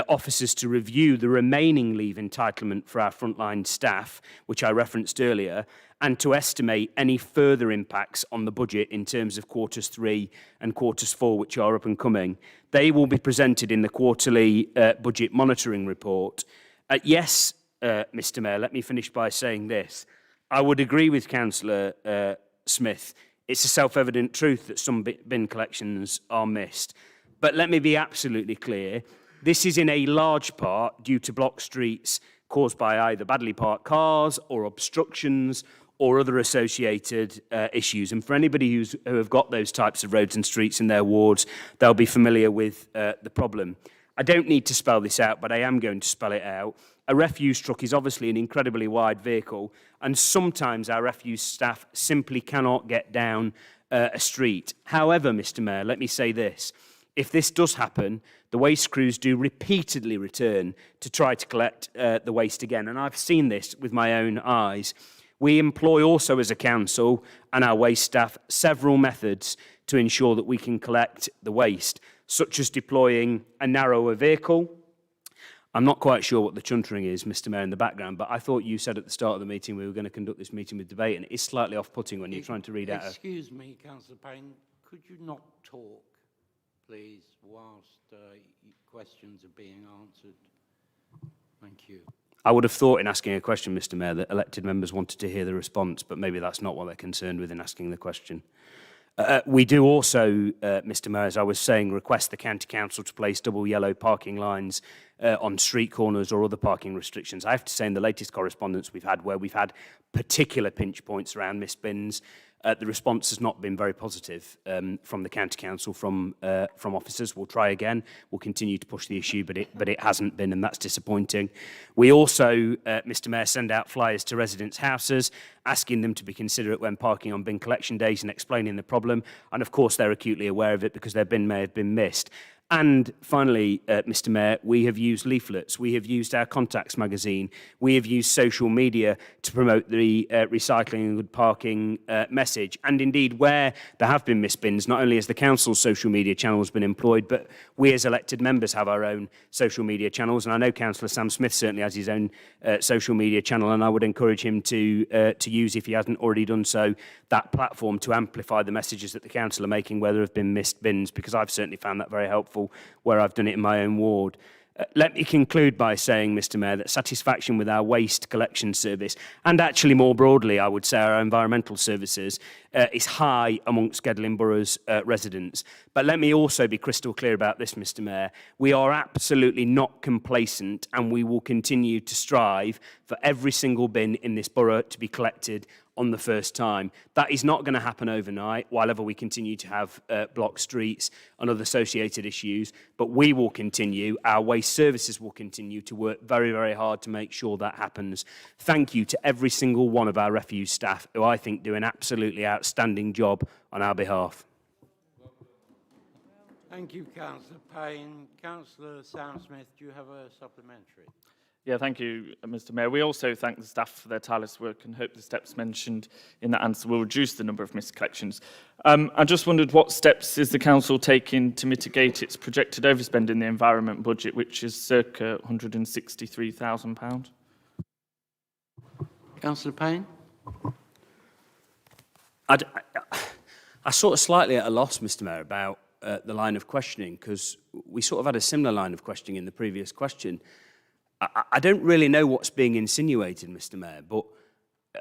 officers to review the remaining leave entitlement for our frontline staff, which I referenced earlier, and to estimate any further impacts on the budget in terms of quarters 3 and quarters 4, which are up and coming. They will be presented in the quarterly budget monitoring report. Yes, Mr Mayor, let me finish by saying this. I would agree with Councillor Smith. It's a self-evident truth that some bin collections are missed. But let me be absolutely clear. This is in a large part due to block streets caused by either badly parked cars or obstructions or other associated issues. And for anybody who have got those types of roads and streets in their wards, they'll be familiar with the problem. I don't need to spell this out, but I am going to spell it out. A refuse truck is obviously an incredibly wide vehicle, and sometimes our refuse staff simply cannot get down a street. However, Mr Mayor, let me say this. If this does happen, the waste crews do repeatedly return to try to collect the waste again, and I've seen this with my own eyes. We employ also as a council and our waste staff several methods to ensure that we can collect the waste, such as deploying a narrower vehicle. I'm not quite sure what the chuntering is, Mr Mayor, in the background, but I thought you said at the start of the meeting we were going to conduct this meeting with debate, and it is slightly off-putting when you're trying to read out. Excuse me, Councillor Payne, could you not talk, please, whilst questions are being answered? Thank you. I would have thought in asking a question, Mr Mayor, that elected members wanted to hear the response, but maybe that's not what they're concerned with in asking the question. We do also, Mr Mayor, as I was saying, request the County Council to place double yellow parking lines on street corners or other parking restrictions. I have to say in the latest correspondence we've had, where we've had particular pinch points around missed bins, The response has not been very positive from the County Council, from officers. We'll try again. We'll continue to push the issue, but it hasn't been, and that's disappointing. We also, Mr Mayor, send out flyers to residents' houses, asking them to be considerate when parking on bin collection days and explaining the problem. And of course, they're acutely aware of it because their bin may have been missed. And finally, Mr Mayor, we have used leaflets, we have used our contacts magazine, we have used social media to promote the recycling and good parking message. And indeed, where there have been missed bins, not only has the council's social media channels been employed, but we as elected members have our own social media channels. And I know Councillor Sam Smith certainly has his own social media channel, and I would encourage him to use, if he hasn't already done so, that platform to amplify the messages that the council are making where there have been missed bins, because I've certainly found that very helpful where I've done it in my own ward. Let me conclude by saying, Mr Mayor, that satisfaction with our waste collection service, and actually more broadly, I would say our environmental services, is high amongst Gedling Borough's residents. But let me also be crystal clear about this, Mr Mayor. We are absolutely not complacent, and we will continue to strive for every single bin in this borough to be collected on the first time. That is not going to happen overnight, while ever we continue to have blocked streets and other associated issues. But we will continue, our waste services will continue to work very, very hard to make sure that happens. Thank you to every single one of our refuse staff, who I think do an absolutely outstanding job on our behalf. Thank you, Councillor Payne. Councillor Sam Smith, do you have a supplementary? Yeah, thank you, Mr Mayor. We also thank the staff for their tireless work and hope the steps mentioned in that answer will reduce the number of missed collections. I just wondered, what steps is the council taking to mitigate its projected overspend in the environment budget, which is circa £163,000? Councillor Payne? I sort of slightly at a loss, Mr Mayor, about the line of questioning, because we sort of had a similar line of questioning in the previous question. I don't really know what's being insinuated, Mr Mayor, but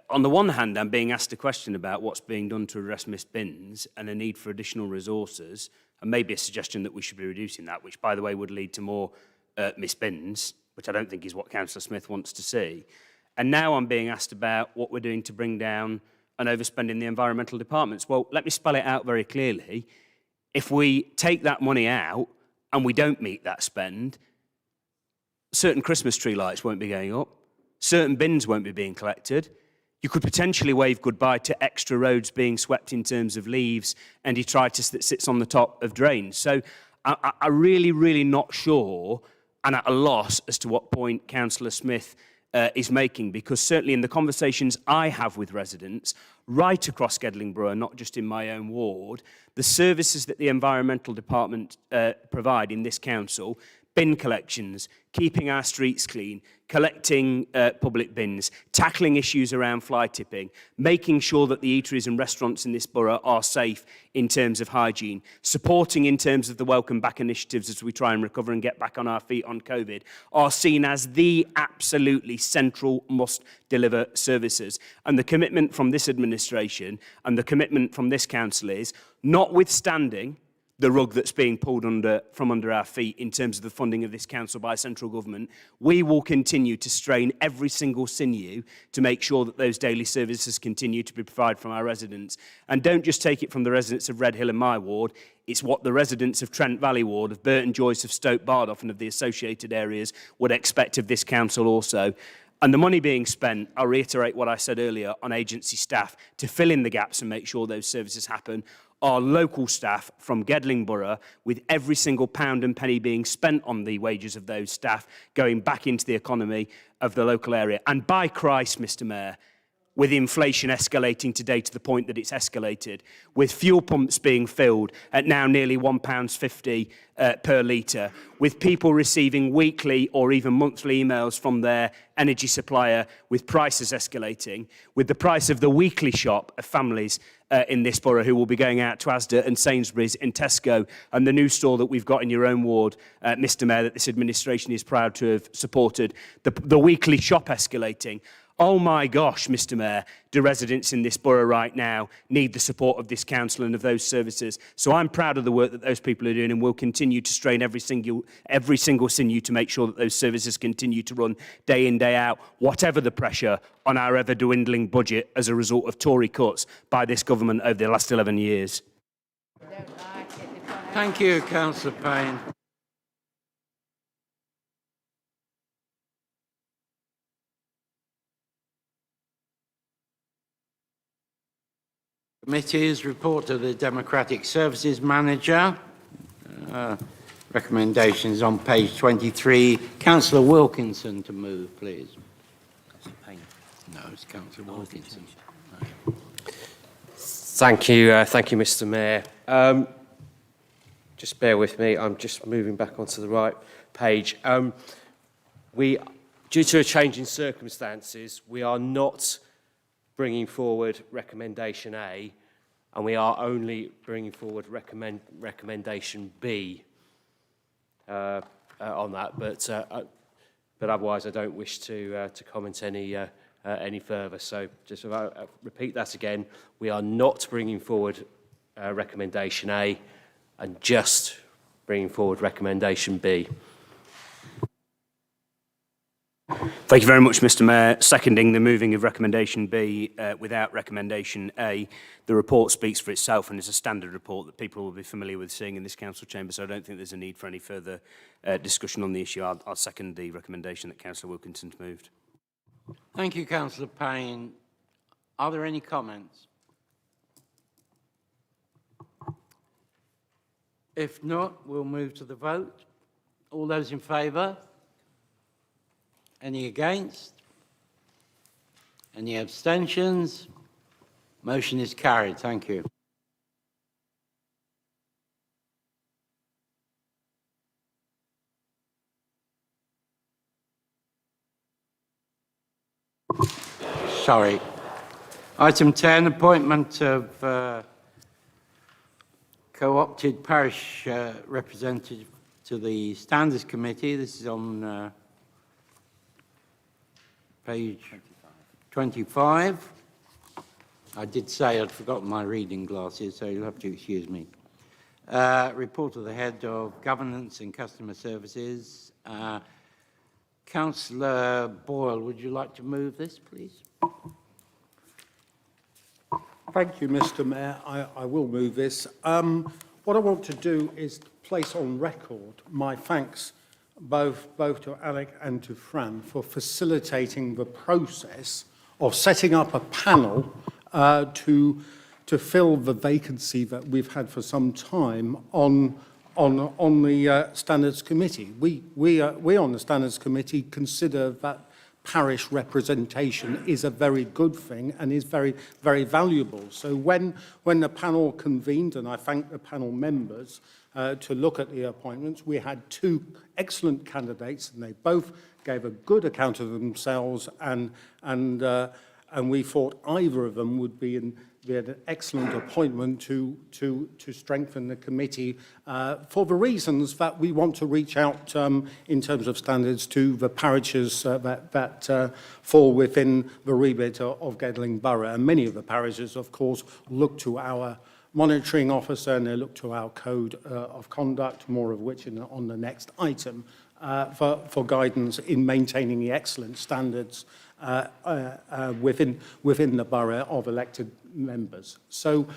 on the one hand, I'm being asked a question about what's being done to address missed bins and a need for additional resources, and maybe a suggestion that we should be reducing that, which, by the way, would lead to more missed bins, which I don't think is what Councillor Smith wants to see. And now I'm being asked about what we're doing to bring down an overspend in the environmental departments. Well, let me spell it out very clearly. If we take that money out and we don't meet that spend, certain Christmas tree lights won't be going up, certain bins won't be being collected. You could potentially wave goodbye to extra roads being swept in terms of leaves and detritus that sits on the top of drains. So I'm really not sure and at a loss as to what point Councillor Smith is making, because certainly in the conversations I have with residents right across Gedling Borough, not just in my own ward, the services that the environmental department provide in this council, bin collections, keeping our streets clean, collecting public bins, tackling issues around fly tipping, making sure that the eateries and restaurants in this borough are safe in terms of hygiene, supporting in terms of the Welcome Back initiatives as we try and recover and get back on our feet on COVID, are seen as the absolutely central must-deliver services. And the commitment from this administration and the commitment from this council is, notwithstanding the rug that's being pulled from under our feet in terms of the funding of this council by central government, we will continue to strain every single sinew to make sure that those daily services continue to be provided from our residents. And don't just take it from the residents of Redhill and my ward, it's what the residents of Trent Valley ward, of Burton Joyce, of Stoke Bardoff and of the associated areas would expect of this council also. And the money being spent, I'll reiterate what I said earlier, on agency staff to fill in the gaps and make sure those services happen, our local staff from Gedling Borough, with every single pound and penny being spent on the wages of those staff going back into the economy of the local area. And by Christ, Mr Mayor, with inflation escalating today to the point that it's escalated, with fuel pumps being filled at now nearly £1.50 per litre, with people receiving weekly or even monthly emails from their energy supplier with prices escalating, with the price of the weekly shop of families in this borough who will be going out to Asda and Sainsbury's and Tesco, and the new store that we've got in your own ward, Mr Mayor, that this administration is proud to have supported, the weekly shop escalating. Oh my gosh, Mr Mayor, do residents in this borough right now need the support of this council and of those services. So I'm proud of the work that those people are doing and will continue to strain every single sinew to make sure that those services continue to run day in, day out, whatever the pressure on our ever-dwindling budget as a result of Tory cuts by this government over the last 11 years. Thank you, Councillor Payne. Committees, report to the Democratic Services Manager. Recommendations on page 23. Councillor Wilkinson to move, please. No, it's Councillor Wilkinson. Thank you, Mr Mayor. Just bear with me, I'm just moving back onto the right page. Due to a change in circumstances, we are not bringing forward recommendation A, and we are only bringing forward recommendation B on that. But otherwise, I don't wish to comment any further. So just repeat that again: we are not bringing forward recommendation A, and just bringing forward recommendation B. Thank you very much, Mr Mayor. Seconding the moving of recommendation B without recommendation A. The report speaks for itself and is a standard report that people will be familiar with seeing in this council chamber, so I don't think there's a need for any further discussion on the issue. I'll second the recommendation that Councillor Wilkinson's moved. Thank you, Councillor Payne. Are there any comments? If not, we'll move to the vote. All those in favour? Any against? Any abstentions? Motion is carried. Thank you. Sorry. Item 10, appointment of co-opted parish representative to the Standards Committee. This is on page 25. I did say I'd forgotten my reading glasses, so you'll have to excuse me. Report of the Head of Governance and Customer Services. Councillor Boyle, would you like to move this, please? Thank you, Mr Mayor. I will move this. What I want to do is place on record my thanks both to Alec and to Fran for facilitating the process of setting up a panel to fill the vacancy that we've had for some time on the Standards Committee. We on the Standards Committee consider that parish representation is a very good thing and is very, very valuable. So when the panel convened, and I thank the panel members to look at the appointments, we had two excellent candidates, and they both gave a good account of themselves, and we thought either of them would be an excellent appointment to strengthen the committee for the reasons that we want to reach out in terms of standards to the parishes that fall within the remit of Gedling Borough. And many of the parishes, of course, look to our monitoring officer and they look to our code of conduct, more of which on the next item, for guidance in maintaining the excellent standards within the borough of elected members. So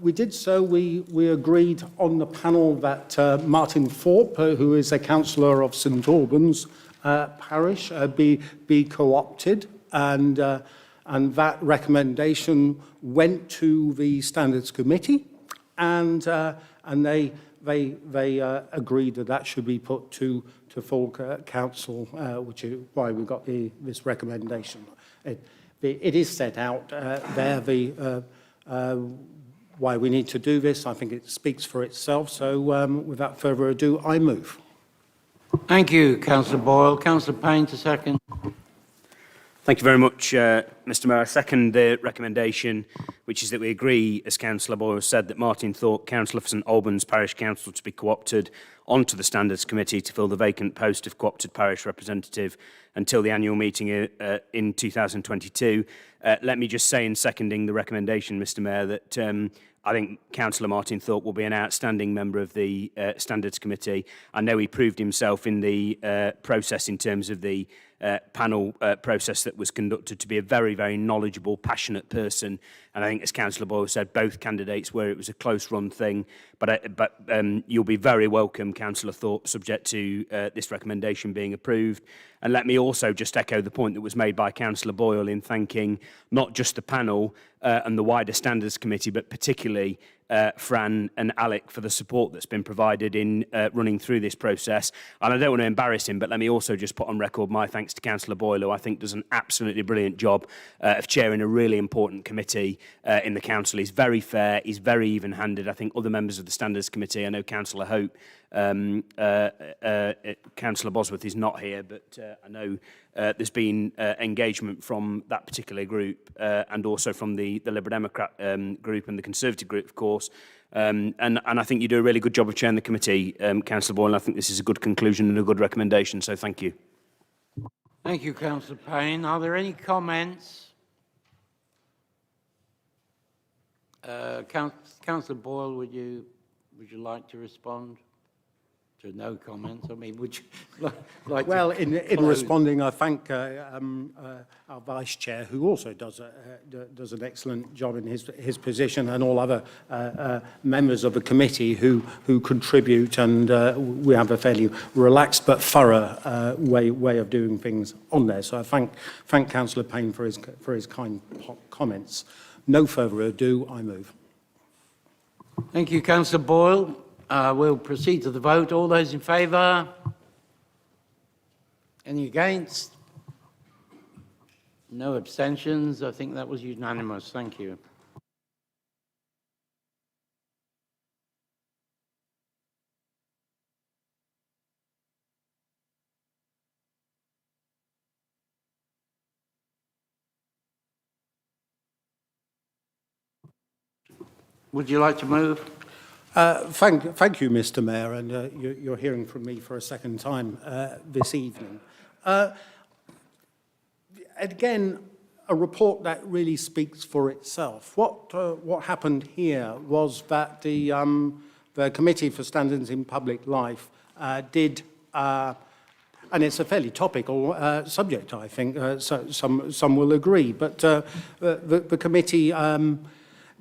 we did so. We agreed on the panel that Martin Thorpe, who is a councillor of St Albans parish, be co-opted, and that recommendation went to the Standards Committee, and they agreed that should be put to full council, which is why we got this recommendation. It is set out there, why we need to do this. I think it speaks for itself. So without further ado, I move. Thank you, Councillor Boyle. Councillor Payne to second. Thank you very much, Mr Mayor, I second the recommendation, which is that we agree, as Councillor Boyle said, that Martin Thorpe, Councillor for St Albans Parish Council, to be co-opted onto the Standards Committee to fill the vacant post of co-opted parish representative until the annual meeting in 2022. Let me just say, in seconding the recommendation, Mr Mayor, that I think Councillor Martin Thorpe will be an outstanding member of the Standards Committee. I know he proved himself in the process in terms of the panel process that was conducted to be a very, very knowledgeable, passionate person. And I think, as Councillor Boyle said, both candidates were, it was a close-run thing. But you'll be very welcome, Councillor Thorpe, subject to this recommendation being approved. And let me also just echo the point that was made by Councillor Boyle in thanking not just the panel and the wider Standards Committee, but particularly Fran and Alec for the support that's been provided in running through this process. And I don't want to embarrass him, but let me also just put on record my thanks to Councillor Boyle, who I think does an absolutely brilliant job of chairing a really important committee in the council. He's very fair, he's very even-handed. I think other members of the Standards Committee, I know Councillor Hope, Councillor Bosworth is not here, but I know there's been engagement from that particular group and also from the Liberal Democrat group and the Conservative group, of course. And I think you do a really good job of chairing the committee, Councillor Boyle, and I think this is a good conclusion and a good recommendation, so thank you. Thank you, Councillor Payne. Are there any comments? Councillor Boyle, would you like to respond? To no comments. I mean, would you like well, to in responding, I thank our Vice Chair, who also does an excellent job in his position, and all other members of the committee who contribute, and we have a fairly relaxed but thorough way of doing things on there. So I thank Councillor Payne for his kind comments. No further ado, I move. Thank you, Councillor Boyle. We'll proceed to the vote. All those in favour? Any against? No abstentions. I think that was unanimous. Thank you. Would you like to move? Thank you, Mr Mayor, and you're hearing from me for a second time this evening. Again, a report that really speaks for itself. What happened here was that the Committee for Standards in Public Life did, and it's a fairly topical subject, I think, so some will agree, but the committee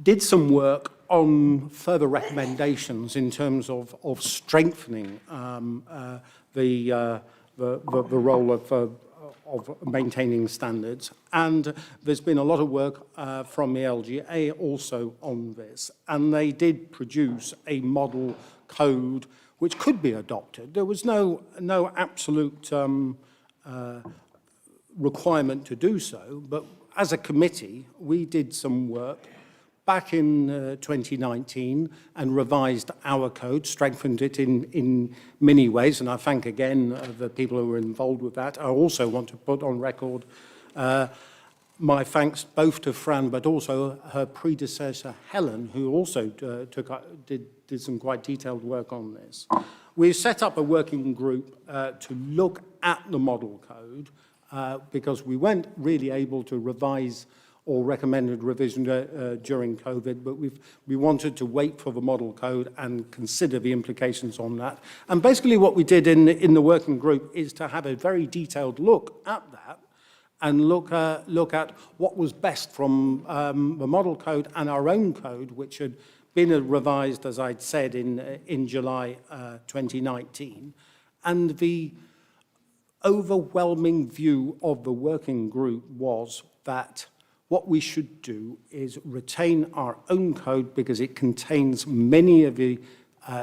did some work on further recommendations in terms of strengthening the role of maintaining standards. And there's been a lot of work from the LGA also on this. And they did produce a model code which could be adopted. There was no absolute requirement to do so, but as a committee, we did some work back in 2019 and revised our code, strengthened it in many ways, and I thank again the people who were involved with that. I also want to put on record my thanks both to Fran but also her predecessor Helen, who also did some quite detailed work on this. We set up a working group to look at the model code because we weren't really able to revise or recommended revision during COVID, but we wanted to wait for the model code and consider the implications on that. And basically what we did in the working group is to have a very detailed look at that and look at what was best from the model code and our own code, which had been revised, as I'd said, in July 2019. And the overwhelming view of the working group was that what we should do is retain our own code because it contains many of the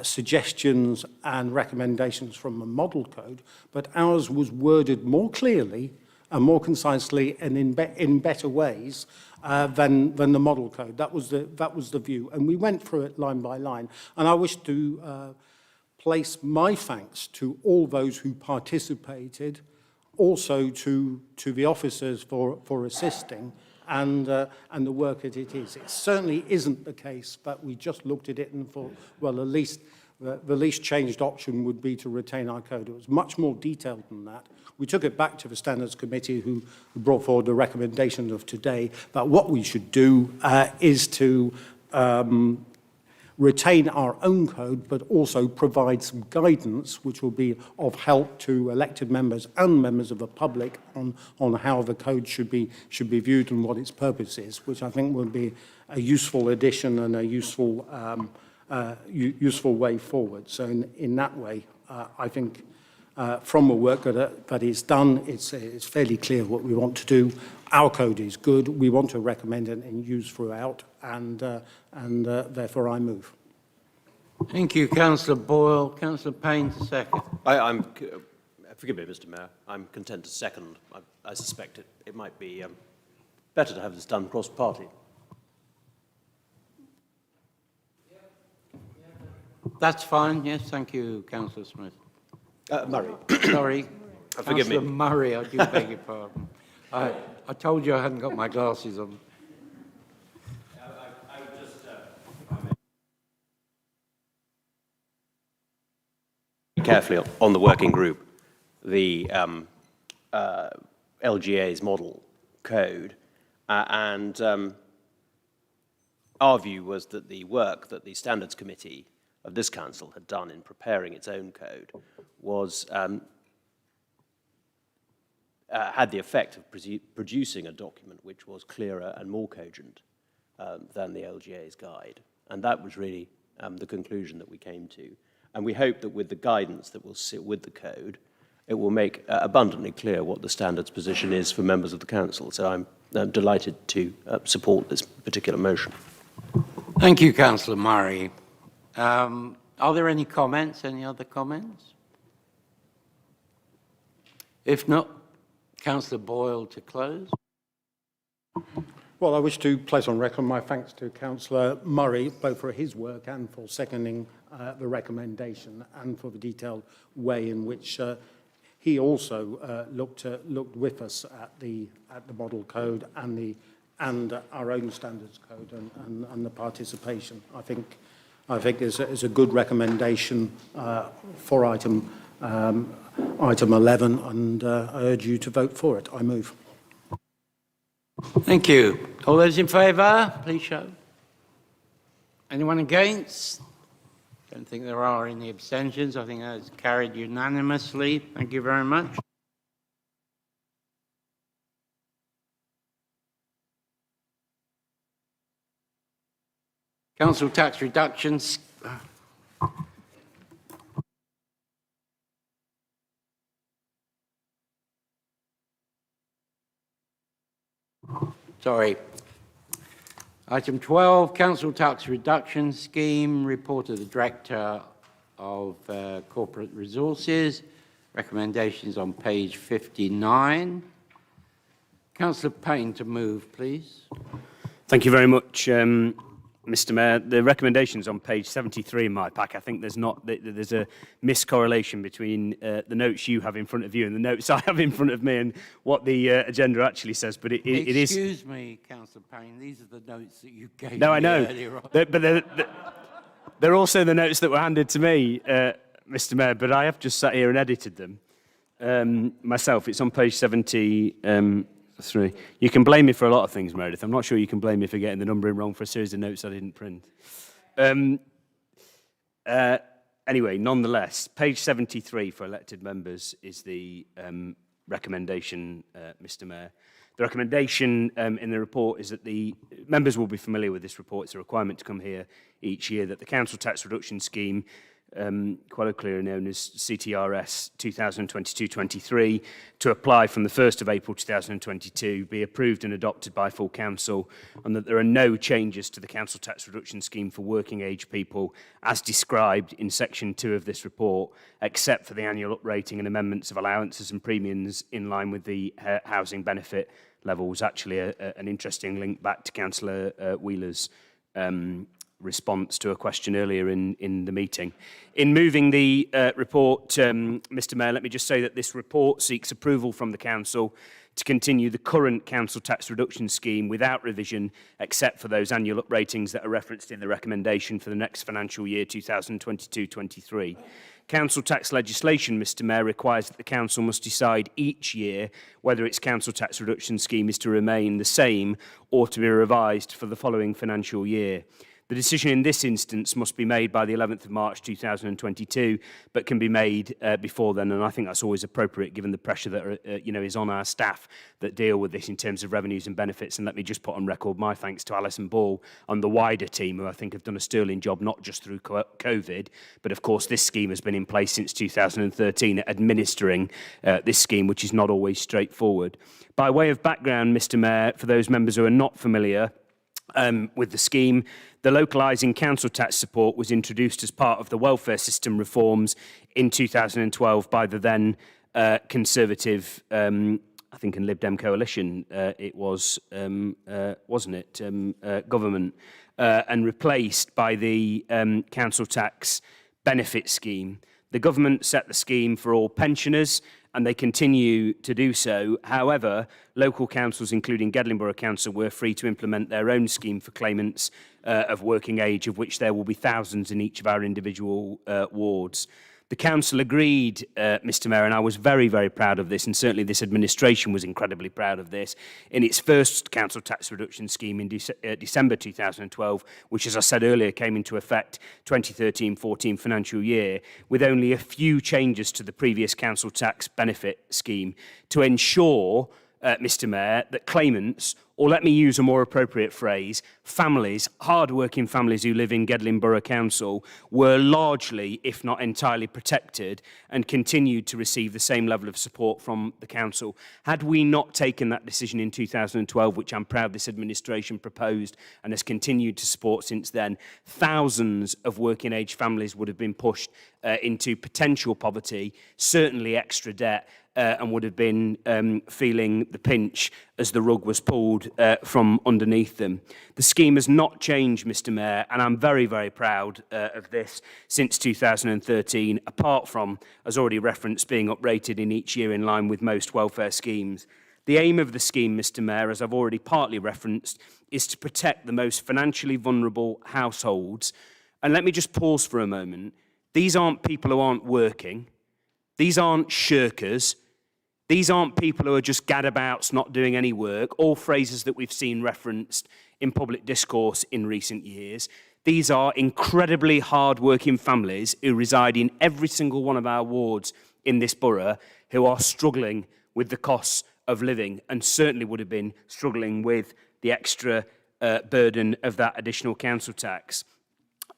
suggestions and recommendations from the model code, but ours was worded more clearly and more concisely and in better ways than the model code. That was the view, and we went through it line by line. And I wish to place my thanks to all those who participated, also to the officers for assisting, and the work that it is. It certainly isn't the case, but we just looked at it and thought, well, at least the least changed option would be to retain our code. It was much more detailed than that. We took it back to the Standards Committee, who brought forward the recommendation of today. But what we should do is to retain our own code, but also provide some guidance which will be of help to elected members and members of the public on how the code should be viewed and what its purpose is, which I think will be a useful addition and a useful way forward. So in that way, I think from the work that is done, it's fairly clear what we want to do. Our code is good. We want to recommend it and use throughout, and therefore I move. Thank you, Councillor Boyle. Councillor Payne to second. Forgive me, Mr. Mayor. I'm content to second. I suspect it might be better to have this done cross-party. That's fine. Yes, thank you, Councillor Smith. Murray. Sorry. Forgive me. Councillor Murray, I do beg your pardon. I told you I hadn't got my glasses on. I would just, carefully on the working group, the LGA's model code, and our view was that the work that the Standards Committee of this council had done in preparing its own code was had the effect of producing a document which was clearer and more cogent than the LGA's guide. And that was really the conclusion that we came to. And we hope that with the guidance that will sit with the code, it will make abundantly clear what the standards position is for members of the council. So I'm delighted to support this particular motion. Thank you, Councillor Murray. Are there any comments? Any other comments? If not, Councillor Boyle to close. Well, I wish to place on record my thanks to Councillor Murray, both for his work and for seconding the recommendation, and for the detailed way in which he also looked with us at the model code and our own standards code and the participation. I think is a good recommendation for item 11, and I urge you to vote for it. I move. Thank you. All those in favour, please show. Anyone against? Don't think there are any abstentions. I think that's carried unanimously. Thank you very much. Council tax reductions. Sorry. Item 12, Council Tax Reduction Scheme, report of the Director of Corporate Resources. Recommendations on page 59. Councillor Payne to move, please. Thank you very much, Mr. Mayor. The recommendations on page 73 in my pack, I think there's a miscorrelation between the notes you have in front of you and the notes I have in front of me and what the agenda actually says. But it is. Excuse me, Councillor Payne. These are the notes that you gave no, me I know. earlier on. But they're also the notes that were handed to me, Mr. Mayor. But I have just sat here and edited them myself. It's on page 73. You can blame me for a lot of things, Meredith. I'm not sure you can blame me for getting the numbering wrong for a series of notes I didn't print. Anyway, nonetheless, page 73 for elected members is the recommendation, Mr. Mayor. The recommendation in the report is that the members will be familiar with this report. It's a requirement to come here each year that the Council Tax Reduction Scheme, colloquially known as CTRS 2022-23, to apply from the 1st of April 2022, be approved and adopted by full council, and that there are no changes to the Council Tax Reduction Scheme for working age people as described in section 2 of this report, except for the annual uprating and amendments of allowances and premiums in line with the housing benefit levels. Actually, an interesting link back to Councillor Wheeler's response to a question earlier in the meeting. In moving the report, Mr. Mayor, let me just say that this report seeks approval from the Council to continue the current council tax reduction scheme without revision, except for those annual upratings that are referenced in the recommendation for the next financial year, 2022-23. Council tax legislation, Mr Mayor, requires that the council must decide each year whether its council tax reduction scheme is to remain the same or to be revised for the following financial year. The decision in this instance must be made by the 11th of March 2022, but can be made before then, and I think that's always appropriate given the pressure that is on our staff that deal with this in terms of revenues and benefits. And let me just put on record my thanks to Alison Ball and the wider team, who I think have done a sterling job, not just through COVID, but of course this scheme has been in place since 2013, administering this scheme, which is not always straightforward. By way of background, Mr Mayor, for those members who are not familiar with the scheme, the localising council tax support was introduced as part of the welfare system reforms in 2012 by the then Conservative, I think, and Lib Dem coalition, it was, wasn't it, government, and replaced by the council tax benefit scheme. The government set the scheme for all pensioners, and they continue to do so. However, local councils, including Gedling Borough Council, were free to implement their own scheme for claimants of working age, of which there will be thousands in each of our individual wards. The council agreed, Mr Mayor, and I was very, very proud of this, and certainly this administration was incredibly proud of this, in its first council tax reduction scheme in December 2012, which, as I said earlier, came into effect 2013-14 financial year, with only a few changes to the previous council tax benefit scheme to ensure, Mr Mayor, that claimants, or let me use a more appropriate phrase, families, hard-working families who live in Gedling Borough Council, were largely, if not entirely, protected and continued to receive the same level of support from the council. Had we not taken that decision in 2012, which I'm proud this administration proposed and has continued to support since then, thousands of working-age families would have been pushed into potential poverty, certainly extra debt, and would have been feeling the pinch as the rug was pulled from underneath them. The scheme has not changed, Mr Mayor, and I'm very, very proud of this since 2013, apart from, as already referenced, being uprated in each year in line with most welfare schemes. The aim of the scheme, Mr Mayor, as I've already partly referenced, is to protect the most financially vulnerable households. And let me just pause for a moment. These aren't people who aren't working. These aren't shirkers. These aren't people who are just gadabouts not doing any work, all phrases that we've seen referenced in public discourse in recent years. These are incredibly hard-working families who reside in every single one of our wards in this borough who are struggling with the costs of living and certainly would have been struggling with the extra burden of that additional council tax.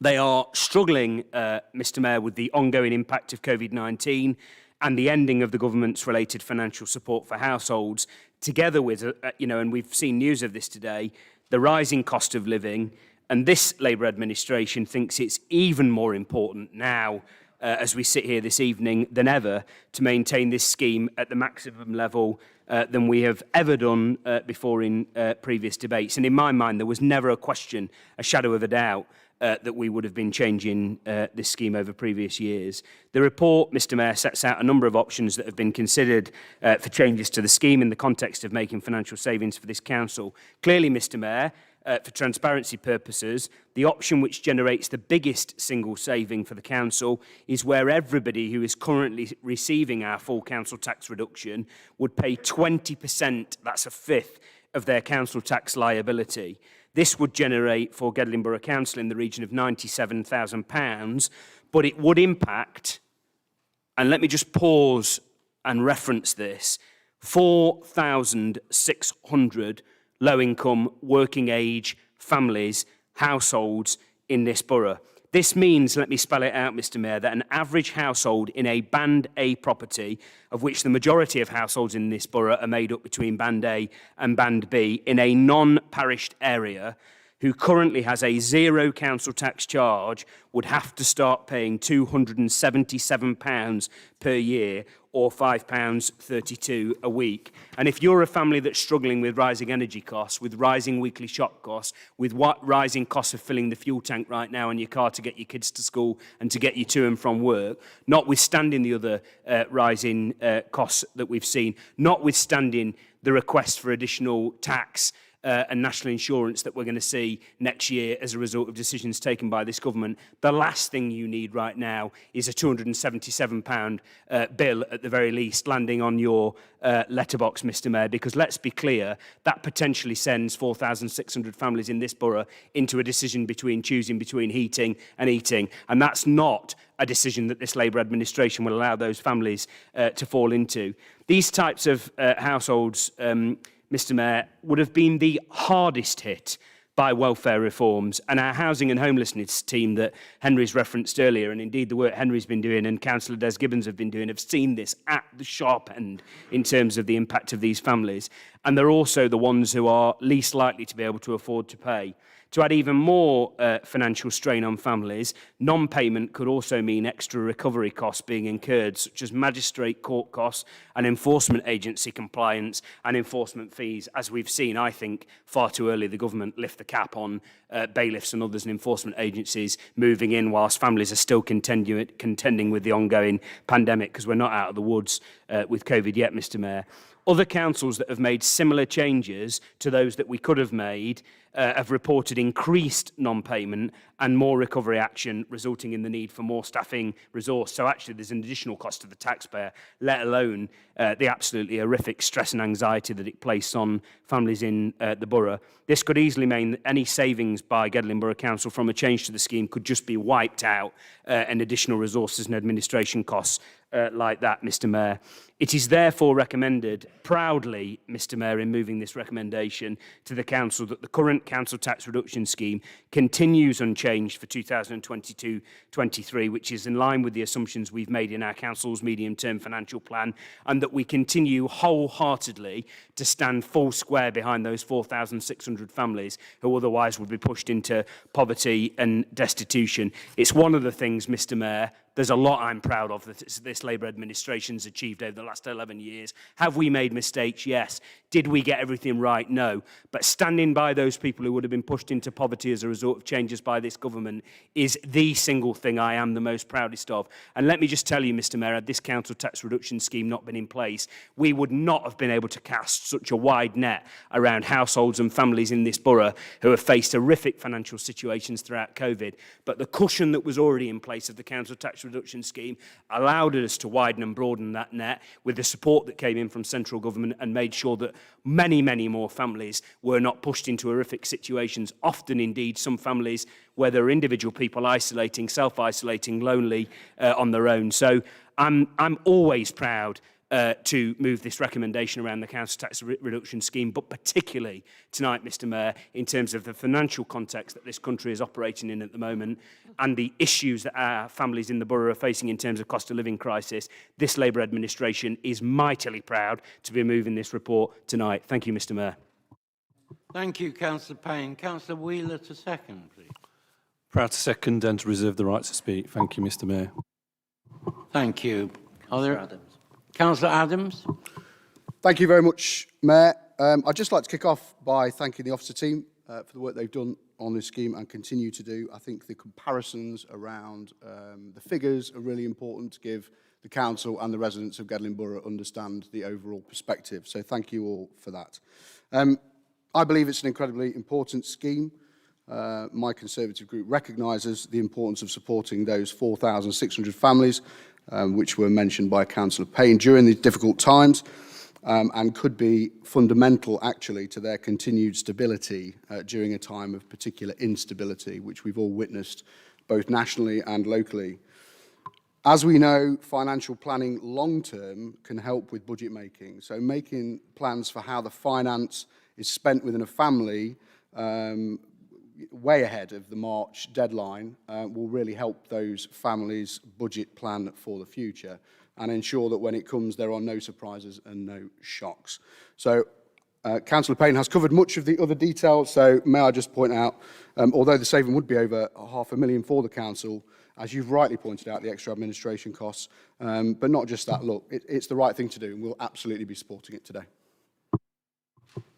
They are struggling, Mr Mayor, with the ongoing impact of COVID-19 and the ending of the government's related financial support for households, together with, and we've seen news of this today, the rising cost of living. And this Labour administration thinks it's even more important now, as we sit here this evening, than ever, to maintain this scheme at the maximum level than we have ever done before in previous debates. And in my mind, there was never a question, a shadow of a doubt, that we would have been changing this scheme over previous years. The report, Mr Mayor, sets out a number of options that have been considered for changes to the scheme in the context of making financial savings for this council. Clearly, Mr Mayor, for transparency purposes, the option which generates the biggest single saving for the council is where everybody who is currently receiving our full council tax reduction would pay 20%, that's a fifth, of their council tax liability. This would generate for Gedling Borough Council in the region of £97,000, but it would impact, and let me just pause and reference this, 4,600 low-income, working-age families, households in this borough. This means, let me spell it out, Mr Mayor, that an average household in a Band A property, of which the majority of households in this borough are made up between Band A and Band B, in a non-parished area, who currently has a zero council tax charge, would have to start paying £277 per year, or £5.32 a week. And if you're a family that's struggling with rising energy costs, with rising weekly shop costs, with rising costs of filling the fuel tank right now in your car to get your kids to school and to get you to and from work, notwithstanding the other rising costs that we've seen, notwithstanding the request for additional tax and national insurance that we're going to see next year as a result of decisions taken by this government, the last thing you need right now is a £277 bill at the very least landing on your letterbox, Mr Mayor, because let's be clear, that potentially sends 4,600 families in this borough into a decision between choosing between heating and eating, and that's not a decision that this Labour administration will allow those families to fall into. These types of households, Mr Mayor, would have been the hardest hit by welfare reforms, and our housing and homelessness team that Henry's referenced earlier, and indeed the work Henry's been doing and Councillor Des Gibbons have been doing, have seen this at the sharp end in terms of the impact of these families, and they're also the ones who are least likely to be able to afford to pay. To add even more financial strain on families, non-payment could also mean extra recovery costs being incurred, such as magistrate court costs and enforcement agency compliance and enforcement fees. As we've seen, I think, far too early the government lift the cap on bailiffs and others and enforcement agencies moving in whilst families are still contending with the ongoing pandemic, because we're not out of the woods with COVID yet, Mr Mayor. Other councils that have made similar changes to those that we could have made have reported increased non-payment and more recovery action, resulting in the need for more staffing resource. So actually there's an additional cost to the taxpayer, let alone the absolutely horrific stress and anxiety that it places on families in the borough. This could easily mean that any savings by Gedling Borough Council from a change to the scheme could just be wiped out, and additional resources and administration costs like that, Mr Mayor. It is therefore recommended, proudly, Mr Mayor, in moving this recommendation to the Council, that the current council tax reduction scheme continues unchanged for 2022-23, which is in line with the assumptions we've made in our Council's medium-term financial plan, and that we continue wholeheartedly to stand full square behind those 4,600 families who otherwise would be pushed into poverty and destitution. It's one of the things, Mr Mayor, there's a lot I'm proud of that this Labour administration's achieved over the last 11 years. Have we made mistakes? Yes. Did we get everything right? No. But standing by those people who would have been pushed into poverty as a result of changes by this government is the single thing I am the most proudest of. And let me just tell you, Mr Mayor, had this council tax reduction scheme not been in place, we would not have been able to cast such a wide net around households and families in this borough who have faced horrific financial situations throughout COVID. But the cushion that was already in place of the council tax reduction scheme allowed us to widen and broaden that net with the support that came in from central government, and made sure that many, many more families were not pushed into horrific situations, often indeed some families where there are individual people isolating, self-isolating, lonely on their own. So I'm always proud to move this recommendation around the council tax reduction scheme, but particularly tonight, Mr Mayor, in terms of the financial context that this country is operating in at the moment and the issues that our families in the borough are facing in terms of cost of living crisis. This Labour administration is mightily proud to be moving this report tonight. Thank you, Mr Mayor. Thank you, Councillor Payne. Councillor Wheeler to second, please. Proud to second and to reserve the right to speak. Thank you, Mr Mayor. Thank you. Councillor Adams. Thank you very much, Mayor. I'd just like to kick off by thanking the officer team for the work they've done on this scheme and continue to do. I think the comparisons around the figures are really important to give the council and the residents of Gedling Borough understand the overall perspective. So thank you all for that. I believe it's an incredibly important scheme. My Conservative group recognises the importance of supporting those 4,600 families which were mentioned by Councillor Payne during these difficult times, and could be fundamental actually to their continued stability during a time of particular instability, which we've all witnessed both nationally and locally. As we know, financial planning long-term can help with budget making. So making plans for how the finance is spent within a family way ahead of the March deadline will really help those families budget plan for the future and ensure that when it comes there are no surprises and no shocks. So Councillor Payne has covered much of the other details, so may I just point out, although the saving would be over £500,000 for the council, as you've rightly pointed out, the extra administration costs, but not just that, look, it's the right thing to do, and we'll absolutely be supporting it today.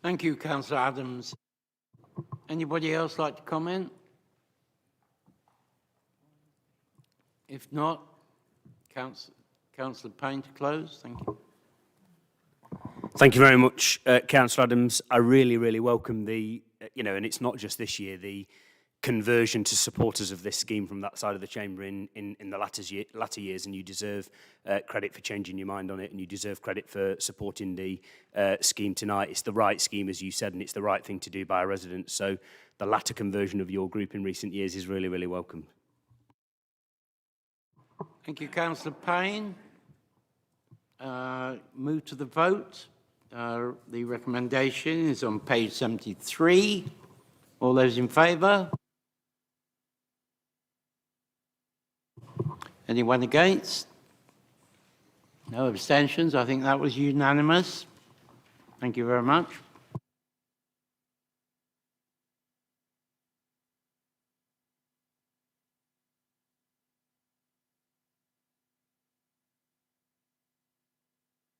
Thank you, Councillor Adams. Anybody else like to comment? If not, Councillor Payne to close. Thank you. Thank you very much, Councillor Adams. I really welcome the, and it's not just this year, the conversion to supporters of this scheme from that side of the chamber in the latter years, and you deserve credit for changing your mind on it, and you deserve credit for supporting the scheme tonight. It's the right scheme, as you said, and it's the right thing to do by our residents. So the latter conversion of your group in recent years is really welcome. Thank you, Councillor Payne. Move to the vote. The recommendation is on page 73. All those in favour? Anyone against? No abstentions. I think that was unanimous. Thank you very much.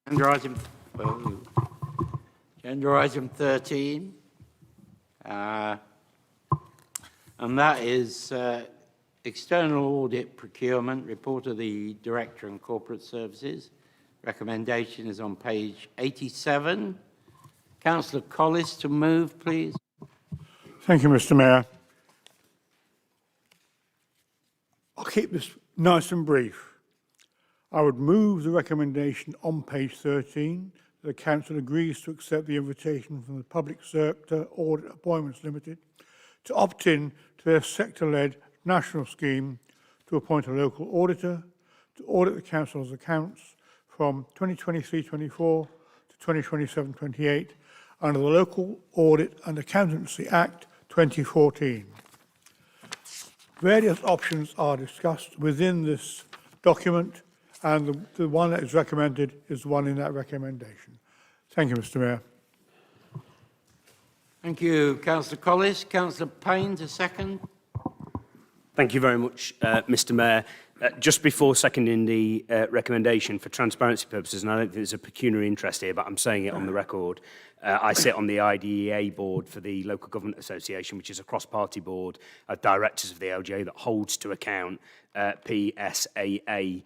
Agenda item 13, and that is external audit procurement, report of the Director and Corporate Services. Recommendation is on page 87. Councillor Collis to move, please. Thank you, Mr. Mayor. I'll keep this nice and brief. I would move the recommendation on page 13 that the Council agrees to accept the invitation from the Public Sector Audit Appointments Limited to opt in to their sector-led national scheme to appoint a local auditor to audit the Council's accounts from 2023-24 to 2027-28 under the Local Audit and Accountancy Act 2014. Various options are discussed within this document, and the one that is recommended is the one in that recommendation. Thank you, Mr. Mayor. Thank you, Councillor Collis. Councillor Payne to second. Thank you very much, Mr. Mayor. Just before seconding the recommendation, for transparency purposes, and I don't think there's a pecuniary interest here, but I'm saying it on the record, I sit on the IDEA board for the Local Government Association, which is a cross-party board of directors of the LGA that holds to account PSAA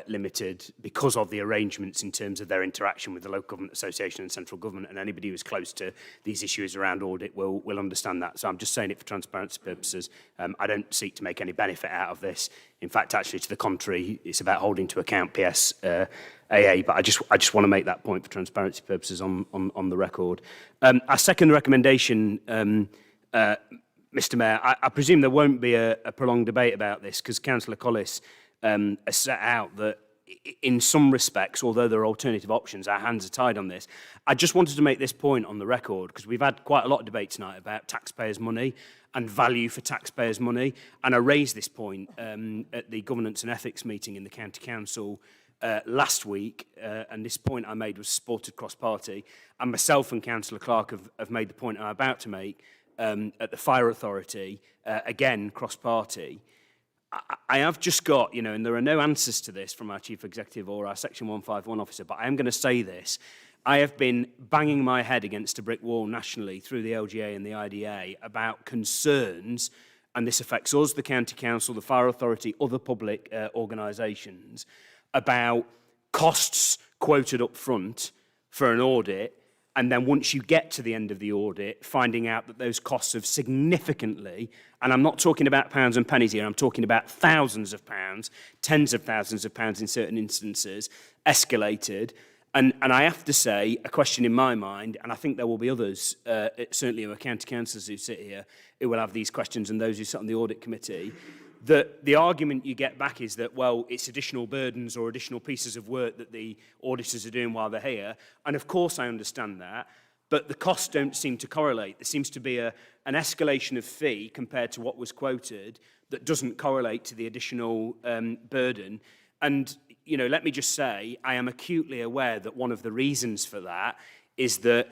Limited because of the arrangements in terms of their interaction with the Local Government Association and central government, and anybody who's close to these issues around audit will understand that. So I'm just saying it for transparency purposes. I don't seek to make any benefit out of this. In fact, actually, to the contrary, it's about holding to account PSAA, but I just want to make that point for transparency purposes on the record. Our second recommendation, Mr. Mayor, I presume there won't be a prolonged debate about this because Councillor Collis has set out that in some respects, although there are alternative options, our hands are tied on this. I just wanted to make this point on the record because we've had quite a lot of debate tonight about taxpayers' money and value for taxpayers' money, and I raised this point at the Governance and Ethics meeting in the County Council last week, and this point I made was supported cross-party, and myself and Councillor Clark have made the point I'm about to make at the Fire Authority, again, cross-party. I have just got, and there are no answers to this from our Chief Executive or our Section 151 officer, but I am going to say this. I have been banging my head against a brick wall nationally through the LGA and the IDA about concerns, and this affects us, the County Council, the Fire Authority, other public organisations, about costs quoted up front for an audit, and then once you get to the end of the audit, finding out that those costs have significantly, and I'm not talking about pounds and pennies here, I'm talking about thousands of pounds, tens of thousands of pounds in certain instances, escalated. And I have to say, a question in my mind, and I think there will be others, certainly who are county councillors who sit here, who will have these questions, and those who sit on the audit committee, that the argument you get back is that, well, it's additional burdens or additional pieces of work that the auditors are doing while they're here. And of course I understand that, but the costs don't seem to correlate. There seems to be an escalation of fee compared to what was quoted that doesn't correlate to the additional burden. And, let me just say, I am acutely aware that one of the reasons for that is that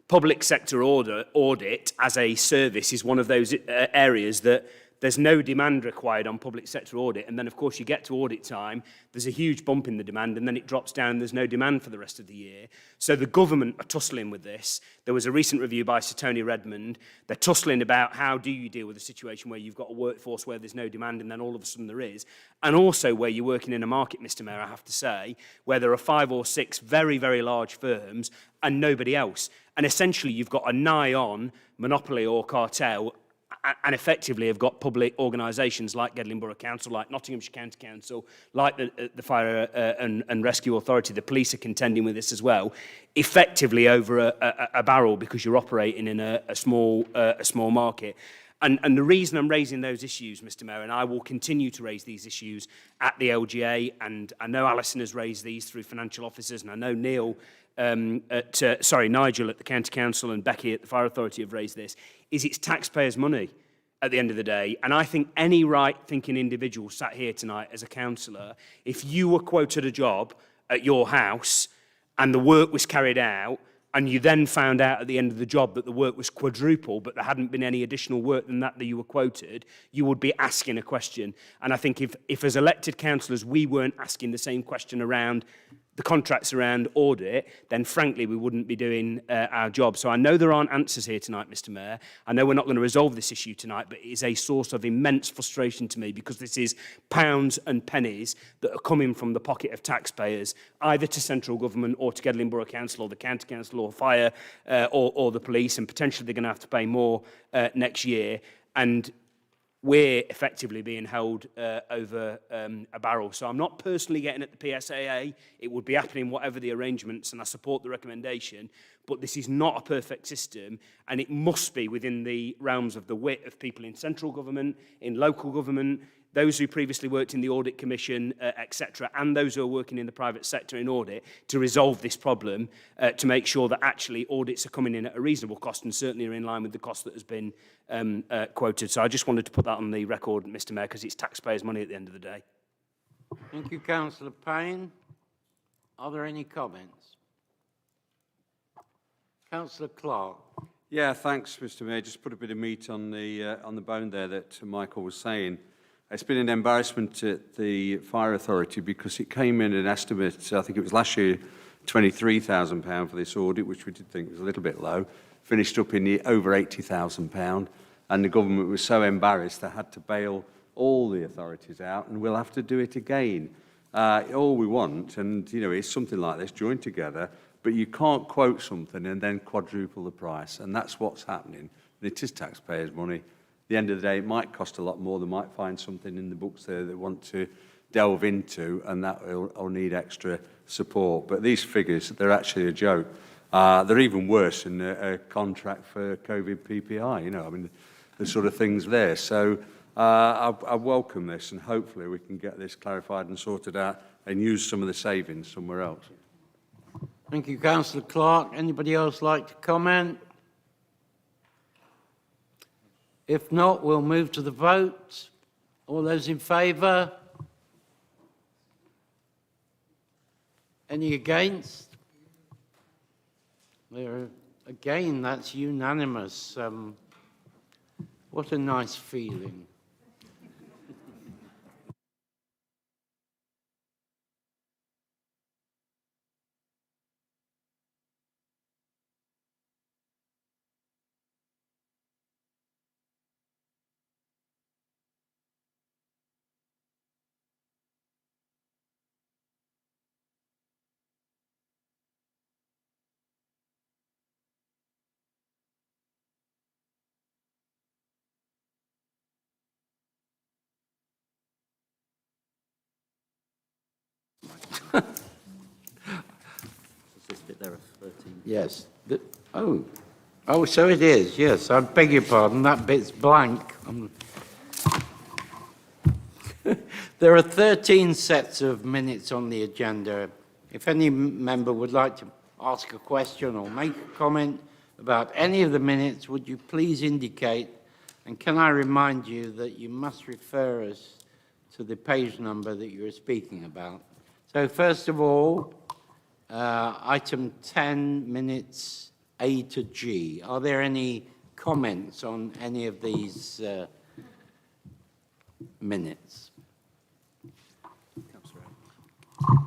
public sector audit as a service is one of those areas that there's no demand required on public sector audit. And then, of course, you get to audit time, there's a huge bump in the demand, and then it drops down and there's no demand for the rest of the year. So the government are tussling with this. There was a recent review by Sir Tony Redmond. They're tussling about how do you deal with a situation where you've got a workforce where there's no demand and then all of a sudden there is. And also where you're working in a market, Mr. Mayor, I have to say, where there are 5 or 6 very, very large firms and nobody else. And essentially you've got a nigh-on monopoly or cartel, and effectively have got public organisations like Gedling Borough Council, like Nottinghamshire County Council, like the Fire and Rescue Authority. The police are contending with this as well, effectively over a barrel because you're operating in a small market. And the reason I'm raising those issues, Mr. Mayor, and I will continue to raise these issues at the LGA, and I know Alison has raised these through financial officers, and I know Nigel at the County Council and Becky at the Fire Authority have raised this, is it's taxpayers' money at the end of the day. And I think any right-thinking individual sat here tonight as a councillor, if you were quoted a job at your house and the work was carried out, and you then found out at the end of the job that the work was quadruple, but there hadn't been any additional work than that you were quoted, you would be asking a question. And I think if as elected councillors we weren't asking the same question around the contracts around audit, then frankly we wouldn't be doing our job. So I know there aren't answers here tonight, Mr. Mayor. I know we're not going to resolve this issue tonight, but it is a source of immense frustration to me because this is pounds and pennies that are coming from the pocket of taxpayers, either to central government or to Gedling Borough Council or the County Council or Fire or the police, and potentially they're going to have to pay more next year. And we're effectively being held over a barrel. So I'm not personally getting at the PSAA. It would be happening whatever the arrangements, and I support the recommendation, but this is not a perfect system, and it must be within the realms of the wit of people in central government, in local government, those who previously worked in the Audit Commission, etc., and those who are working in the private sector in audit to resolve this problem, to make sure that actually audits are coming in at a reasonable cost and certainly are in line with the cost that has been quoted. So I just wanted to put that on the record, Mr. Mayor, because it's taxpayers' money at the end of the day. Thank you, Councillor Payne. Are there any comments? Councillor Clark. Yeah, thanks, Mr. Mayor. Just put a bit of meat on the bone there that Michael was saying. It's been an embarrassment at the Fire Authority because it came in an estimate, I think it was last year, £23,000 for this audit, which we did think was a little bit low, finished up in the over £80,000, and the government was so embarrassed they had to bail all the authorities out, and we'll have to do it again. All we want, and you know, it's something like this, joined together, but you can't quote something and then quadruple the price, and that's what's happening. And it is taxpayers' money. At the end of the day, it might cost a lot more. They might find something in the books there they want to delve into, and that will need extra support. But these figures, they're actually a joke. They're even worse than a contract for COVID PPI. You know, I mean, the sort of things there. So I welcome this, and hopefully we can get this clarified and sorted out and use some of the savings somewhere else. Thank you, Councillor Clark. Anybody else like to comment? If not, we'll move to the vote. All those in favour? Any against? Again, that's unanimous. What a nice feeling. Yes. Oh, so it is. Yes, I beg your pardon. That bit's blank. There are 13 sets of minutes on the agenda. If any member would like to ask a question or make a comment about any of the minutes, would you please indicate? And can I remind you that you must refer us to the page number that you are speaking about? So first of all, item 10 minutes A to G. Are there any comments on any of these minutes?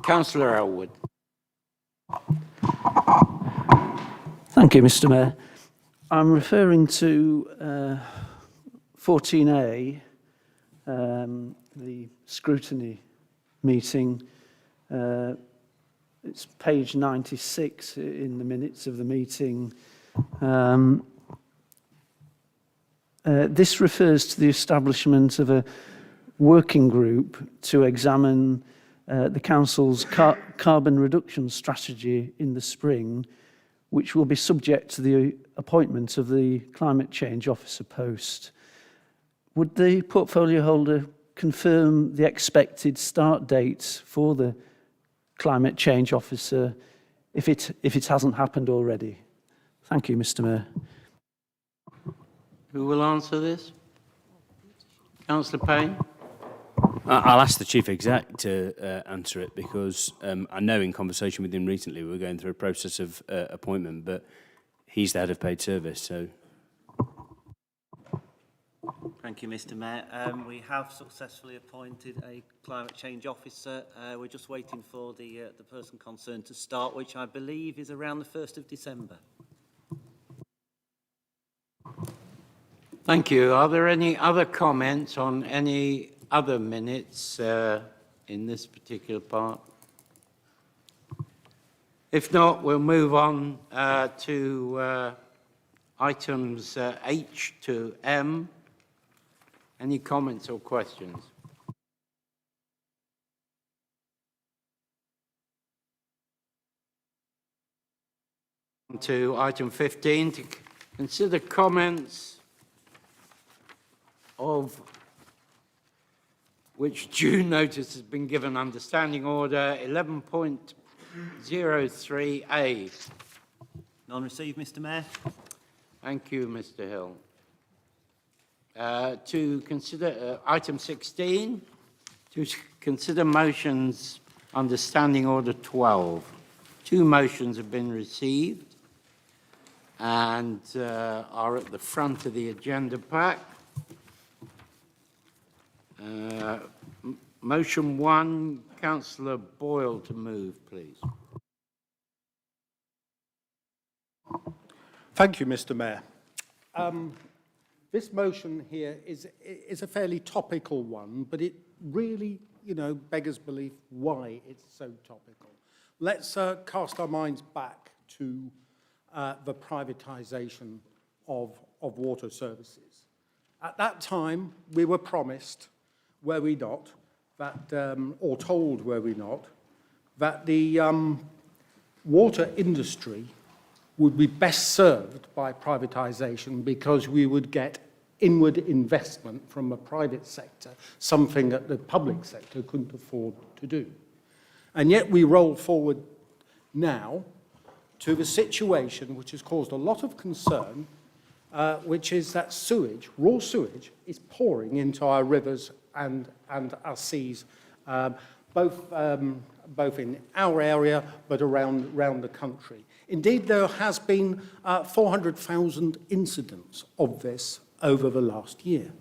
Councillor Elwood. Thank you, Mr. Mayor. I'm referring to 14A, the scrutiny meeting. It's page 96 in the minutes of the meeting. This refers to the establishment of a working group to examine the Council's carbon reduction strategy in the spring, which will be subject to the appointment of the Climate Change Officer post. Would the portfolio holder confirm the expected start date for the Climate Change Officer if it hasn't happened already? Thank you, Mr. Mayor. Who will answer this? Councillor Payne? I'll ask the Chief Exec to answer it, because I know in conversation with him recently we were going through a process of appointment, but he's the head of paid service, so... Thank you, Mr. Mayor. We have successfully appointed a climate change officer. We're just waiting for the person concerned to start, which I believe is around the 1st of December. Thank you. Are there any other comments on any other minutes in this particular part? If not, we'll move on to items H to M. Any comments or questions? To item 15, to consider comments of which due notice has been given under Standing Order 11.03A. None received, Mr. Mayor. Thank you, Mr. Hill. To consider item 16, to consider motions under Standing Order 12. 2 motions have been received and are at the front of the agenda pack. Motion 1, Councillor Boyle to move, please. Thank you, Mr. Mayor. This motion here is a fairly topical one, but it really, beggars belief why it's so topical. Let's cast our minds back to the privatisation of water services. At that time, we were promised, were we not, that, or told, were we not, that the water industry would be best served by privatisation because we would get inward investment from the private sector, something that the public sector couldn't afford to do. And yet we roll forward now to the situation which has caused a lot of concern, which is that sewage, raw sewage, is pouring into our rivers and our seas, both in our area but around the country. Indeed, there has been 400,000 incidents of this over the last year.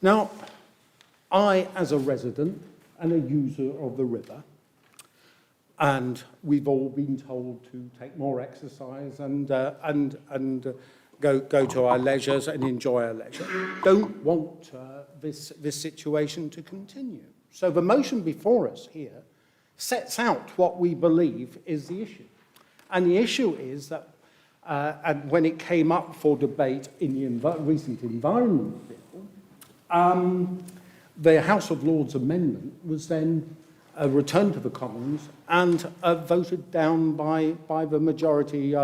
Now, I, as a resident and a user of the river, and we've all been told to take more exercise and go to our leisures and enjoy our leisure, don't want this situation to continue. So the motion before us here sets out what we believe is the issue. And the issue is that, and when it came up for debate in the recent Environment Bill, the House of Lords amendment was then returned to the Commons and voted down by the majority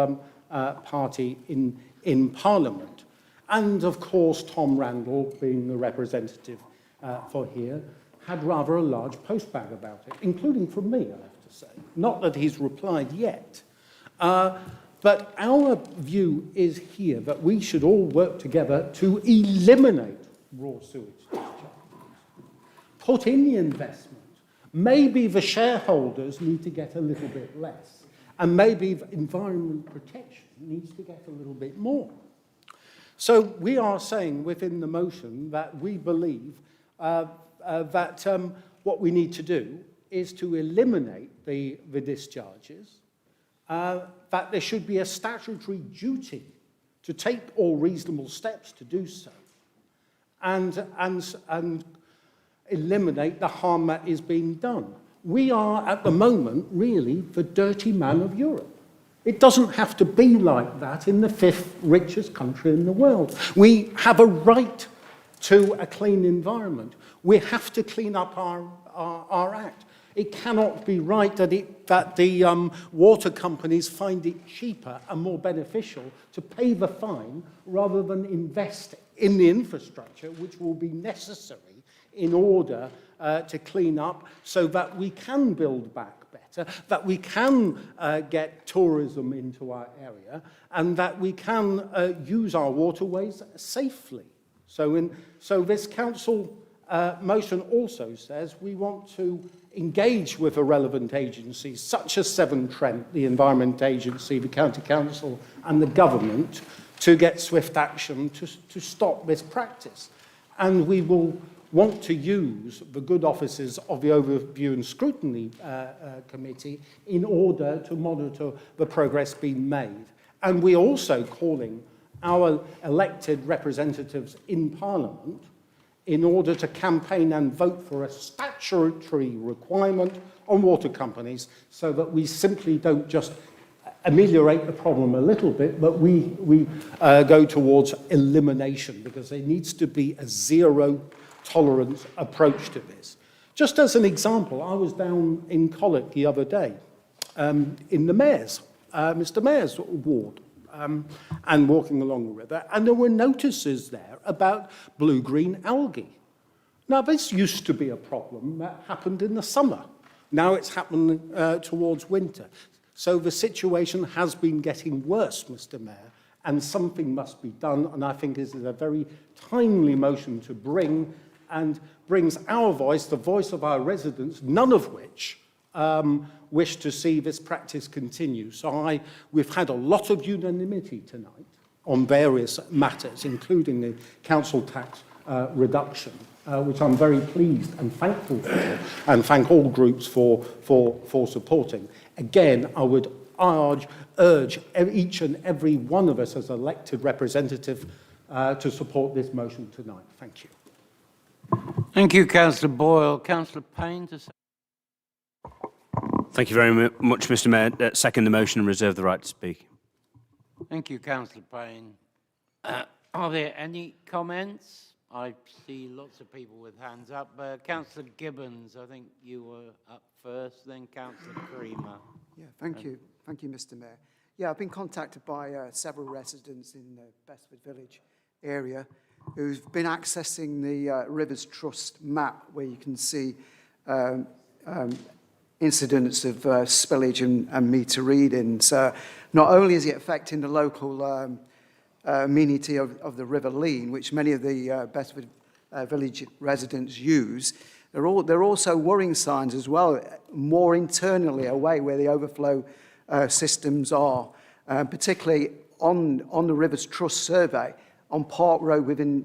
party in Parliament. And of course, Tom Randall, being the representative for here, had rather a large postbag about it, including from me, I have to say. Not that he's replied yet. But our view is here that we should all work together to eliminate raw sewage discharge. Put in the investment. Maybe the shareholders need to get a little bit less. And maybe environment protection needs to get a little bit more. So we are saying within the motion that we believe that what we need to do is to eliminate the discharges, that there should be a statutory duty to take all reasonable steps to do so, and eliminate the harm that is being done. We are, at the moment, really the dirty man of Europe. It doesn't have to be like that in the 5th richest country in the world. We have a right to a clean environment. We have to clean up our act. It cannot be right that the water companies find it cheaper and more beneficial to pay the fine rather than invest in the infrastructure which will be necessary in order to clean up so that we can build back better, that we can get tourism into our area, and that we can use our waterways safely. So this council motion also says we want to engage with the relevant agencies, such as Severn Trent, the Environment Agency, the County Council, and the government, to get swift action to stop this practice. And we will want to use the good offices of the Overview and Scrutiny Committee in order to monitor the progress being made. And we're also calling our elected representatives in Parliament in order to campaign and vote for a statutory requirement on water companies so that we simply don't just ameliorate the problem a little bit, but we go towards elimination, because there needs to be a zero tolerance approach to this. Just as an example, I was down in Colwick the other day in the Mayor's, Mr. Mayor's ward, and walking along the river, and there were notices there about blue-green algae. Now, this used to be a problem that happened in the summer. Now it's happening towards winter. So the situation has been getting worse, Mr. Mayor, and something must be done, and I think this is a very timely motion to bring, and brings our voice, the voice of our residents, none of which wish to see this practice continue. So we've had a lot of unanimity tonight on various matters, including the council tax reduction, which I'm very pleased and thankful for, and thank all groups for supporting. Again, I would urge each and every one of us as elected representative to support this motion tonight. Thank you. Thank you, Councillor Boyle. Councillor Payne to say. Thank you very much, Mr. Mayor. Second the motion and reserve the right to speak. Thank you, Councillor Payne. Are there any comments? I see lots of people with hands up. Councillor Gibbons, I think you were up first, then Councillor Creamer. Yeah, thank you. Thank you, Mr. Mayor. Yeah, I've been contacted by several residents in the Bestford Village area who've been accessing the Rivers Trust map, where you can see incidents of spillage and meter readings. Not only is it affecting the local amenity of the River Leen, which many of the Bestford Village residents use, there are also worrying signs as well, more internally away where the overflow systems are, particularly on the Rivers Trust survey. On Park Road within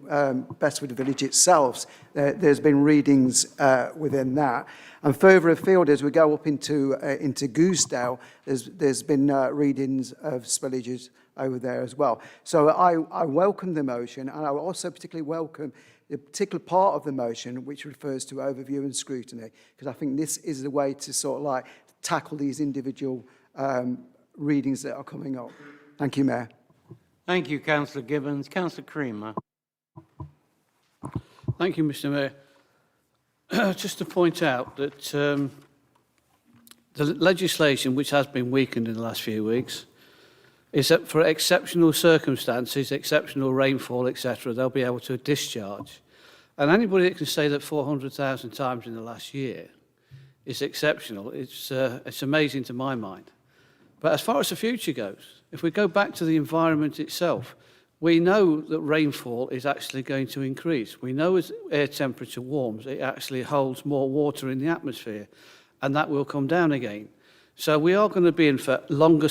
Bestford Village itself, there's been readings within that. And further afield, as we go up into Goosedale, there's been readings of spillages over there as well. So I welcome the motion, and I also particularly welcome the particular part of the motion which refers to overview and scrutiny, because I think this is the way to sort of like tackle these individual readings that are coming up. Thank you, Mayor. Thank you, Councillor Gibbons. Councillor Creamer. Thank you, Mr. Mayor. Just to point out that the legislation, which has been weakened in the last few weeks, is that for exceptional circumstances, exceptional rainfall, etc., they'll be able to discharge. And anybody that can say that 400,000 times in the last year is exceptional, it's amazing to my mind. But as far as the future goes, if we go back to the environment itself, we know that rainfall is actually going to increase. We know as air temperature warms, it actually holds more water in the atmosphere, and that will come down again. So we are going to be in for longer,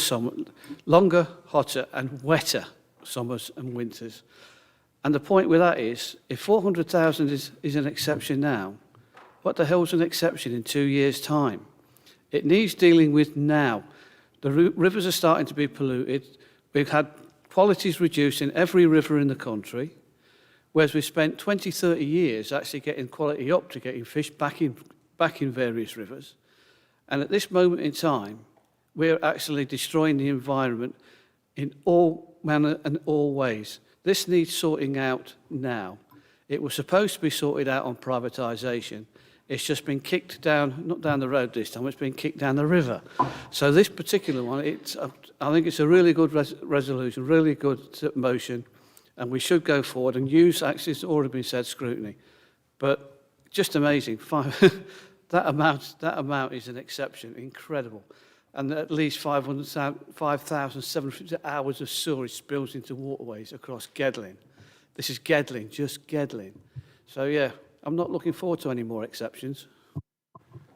hotter and wetter summers and winters. And the point with that is, if 400,000 is an exception now, what the hell's an exception in 2 years' time? It needs dealing with now. The rivers are starting to be polluted. We've had qualities reduced in every river in the country, whereas we've spent 20, 30 years actually getting quality up to getting fish back in various rivers. And at this moment in time, we're actually destroying the environment in all manner and all ways. This needs sorting out now. It was supposed to be sorted out on privatisation. It's just been kicked down, not down the road this time, it's been kicked down the river. So this particular one, I think it's a really good resolution, really good motion, and we should go forward and use, actually it's already been said, scrutiny. But just amazing, that amount is an exception, incredible. And at least 5,750 hours of sewage spills into waterways across Gedling. This is Gedling, just Gedling. So yeah, I'm not looking forward to any more exceptions.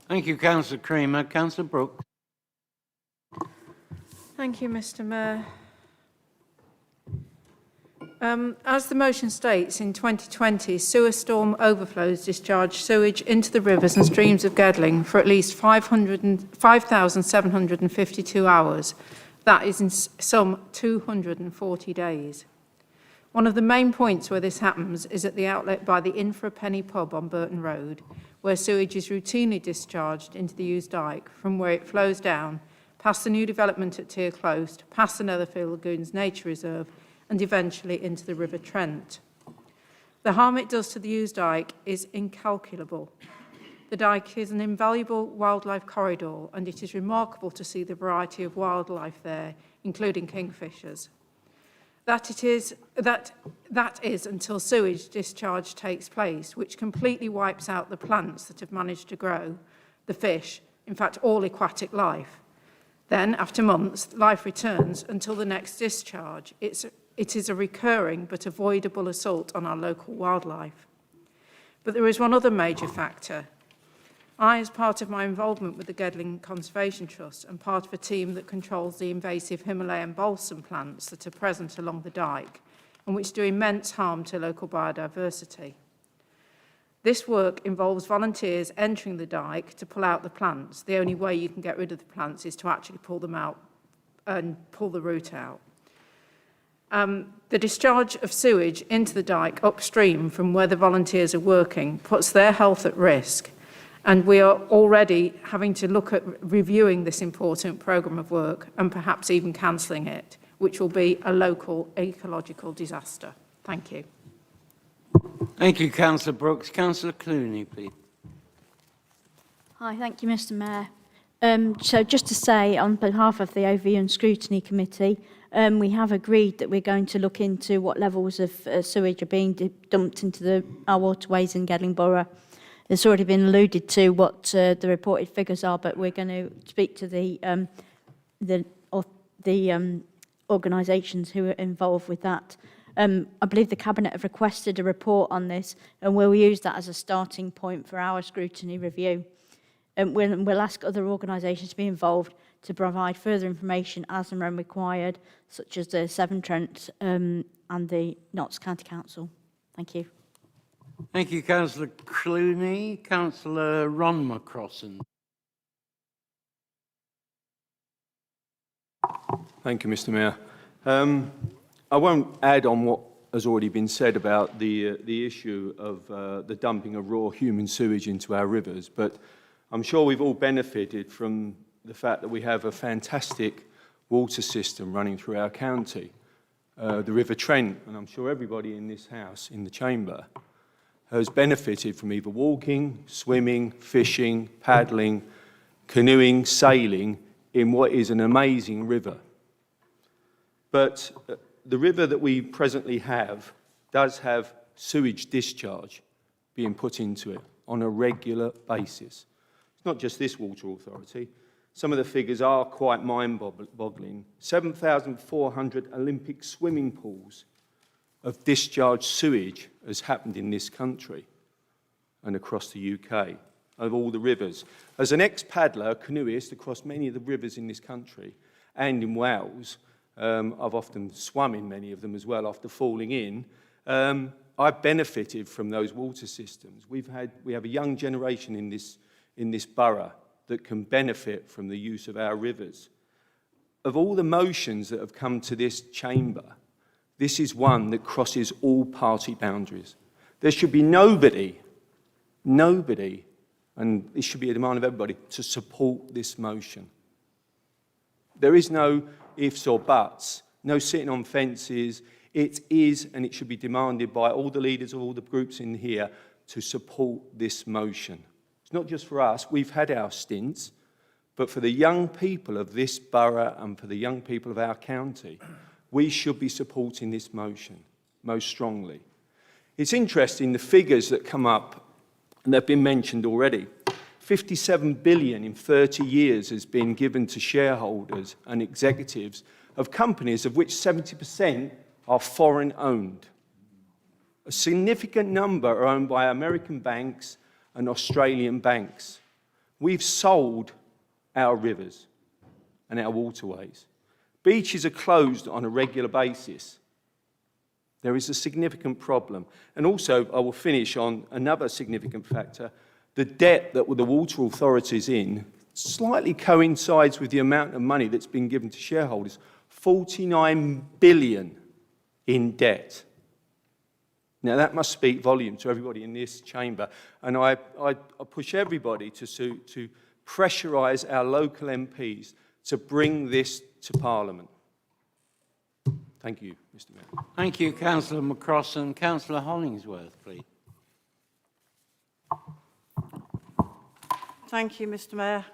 Thank you, Councillor Creamer. Councillor Brooks. Thank you, Mr. Mayor. As the motion states, in 2020, sewer storm overflows discharged sewage into the rivers and streams of Gedling for at least 5,752 hours. That is in some 240 days. One of the main points where this happens is at the outlet by the Inn for a Penny pub on Burton Road, where sewage is routinely discharged into the Hughes Dyke, from where it flows down, past the new development at Tier Close, past the Netherfield Lagoons Nature Reserve, and eventually into the River Trent. The harm it does to the Hughes Dyke is incalculable. The dyke is an invaluable wildlife corridor, and it is remarkable to see the variety of wildlife there, including kingfishers. That is until sewage discharge takes place, which completely wipes out the plants that have managed to grow, the fish, in fact, all aquatic life. Then, after months, life returns until the next discharge. It is a recurring but avoidable assault on our local wildlife. But there is one other major factor. I, as part of my involvement with the Gedling Conservation Trust and part of a team that controls the invasive Himalayan balsam plants that are present along the dyke and which do immense harm to local biodiversity. This work involves volunteers entering the dyke to pull out the plants. The only way you can get rid of the plants is to actually pull them out and pull the root out. The discharge of sewage into the dyke upstream from where the volunteers are working puts their health at risk. And we are already having to look at reviewing this important programme of work and perhaps even cancelling it, which will be a local ecological disaster. Thank you. Thank you, Councillor Brooks. Councillor Clooney, please. Hi, thank you, Mr. Mayor. So just to say, on behalf of the Overview and Scrutiny Committee, we have agreed that we're going to look into what levels of sewage are being dumped into our waterways in Gedling Borough. It's already been alluded to what the reported figures are, but we're going to speak to the organisations who are involved with that. I believe the Cabinet have requested a report on this, and we'll use that as a starting point for our scrutiny review. We'll ask other organisations to be involved to provide further information as and when required, such as the Severn Trent and the Notts County Council. Thank you. Thank you, Councillor Clooney. Councillor Ron McCrossan. Thank you, Mr. Mayor. I won't add on what has already been said about the issue of the dumping of raw human sewage into our rivers, but I'm sure we've all benefited from the fact that we have a fantastic water system running through our county, the River Trent, and I'm sure everybody in this house, in the chamber, has benefited from either walking, swimming, fishing, paddling, canoeing, sailing in what is an amazing river. But the river that we presently have does have sewage discharge being put into it on a regular basis. It's not just this water authority. Some of the figures are quite mind-boggling. 7,400 Olympic swimming pools of discharged sewage has happened in this country and across the UK. of all the rivers. As an ex-paddler, canoeist across many of the rivers in this country and in Wales, I've often swum in many of them as well after falling in. I've benefited from those water systems. We have a young generation in this borough that can benefit from the use of our rivers. Of all the motions that have come to this chamber, this is one that crosses all party boundaries. There should be nobody, and it should be a demand of everybody, to support this motion. There is no ifs or buts, no sitting on fences. It is, and it should be demanded by all the leaders of all the groups in here to support this motion. It's not just for us, we've had our stints, but for the young people of this borough and for the young people of our county, we should be supporting this motion most strongly. It's interesting, the figures that come up, and they've been mentioned already. 57 billion in 30 years has been given to shareholders and executives of companies of which 70% are foreign owned. A significant number are owned by American banks and Australian banks. We've sold our rivers and our waterways. Beaches are closed on a regular basis. There is a significant problem. And also, I will finish on another significant factor. The debt that the water authorities in slightly coincides with the amount of money that's been given to shareholders. 49 billion in debt. Now, that must speak volume to everybody in this chamber. And I push everybody to pressurise our local MPs to bring this to Parliament. Thank you, Mr. Mayor. Thank you, Councillor McCrossan. Councillor Hollingsworth, please. Thank you, Mr. Mayor.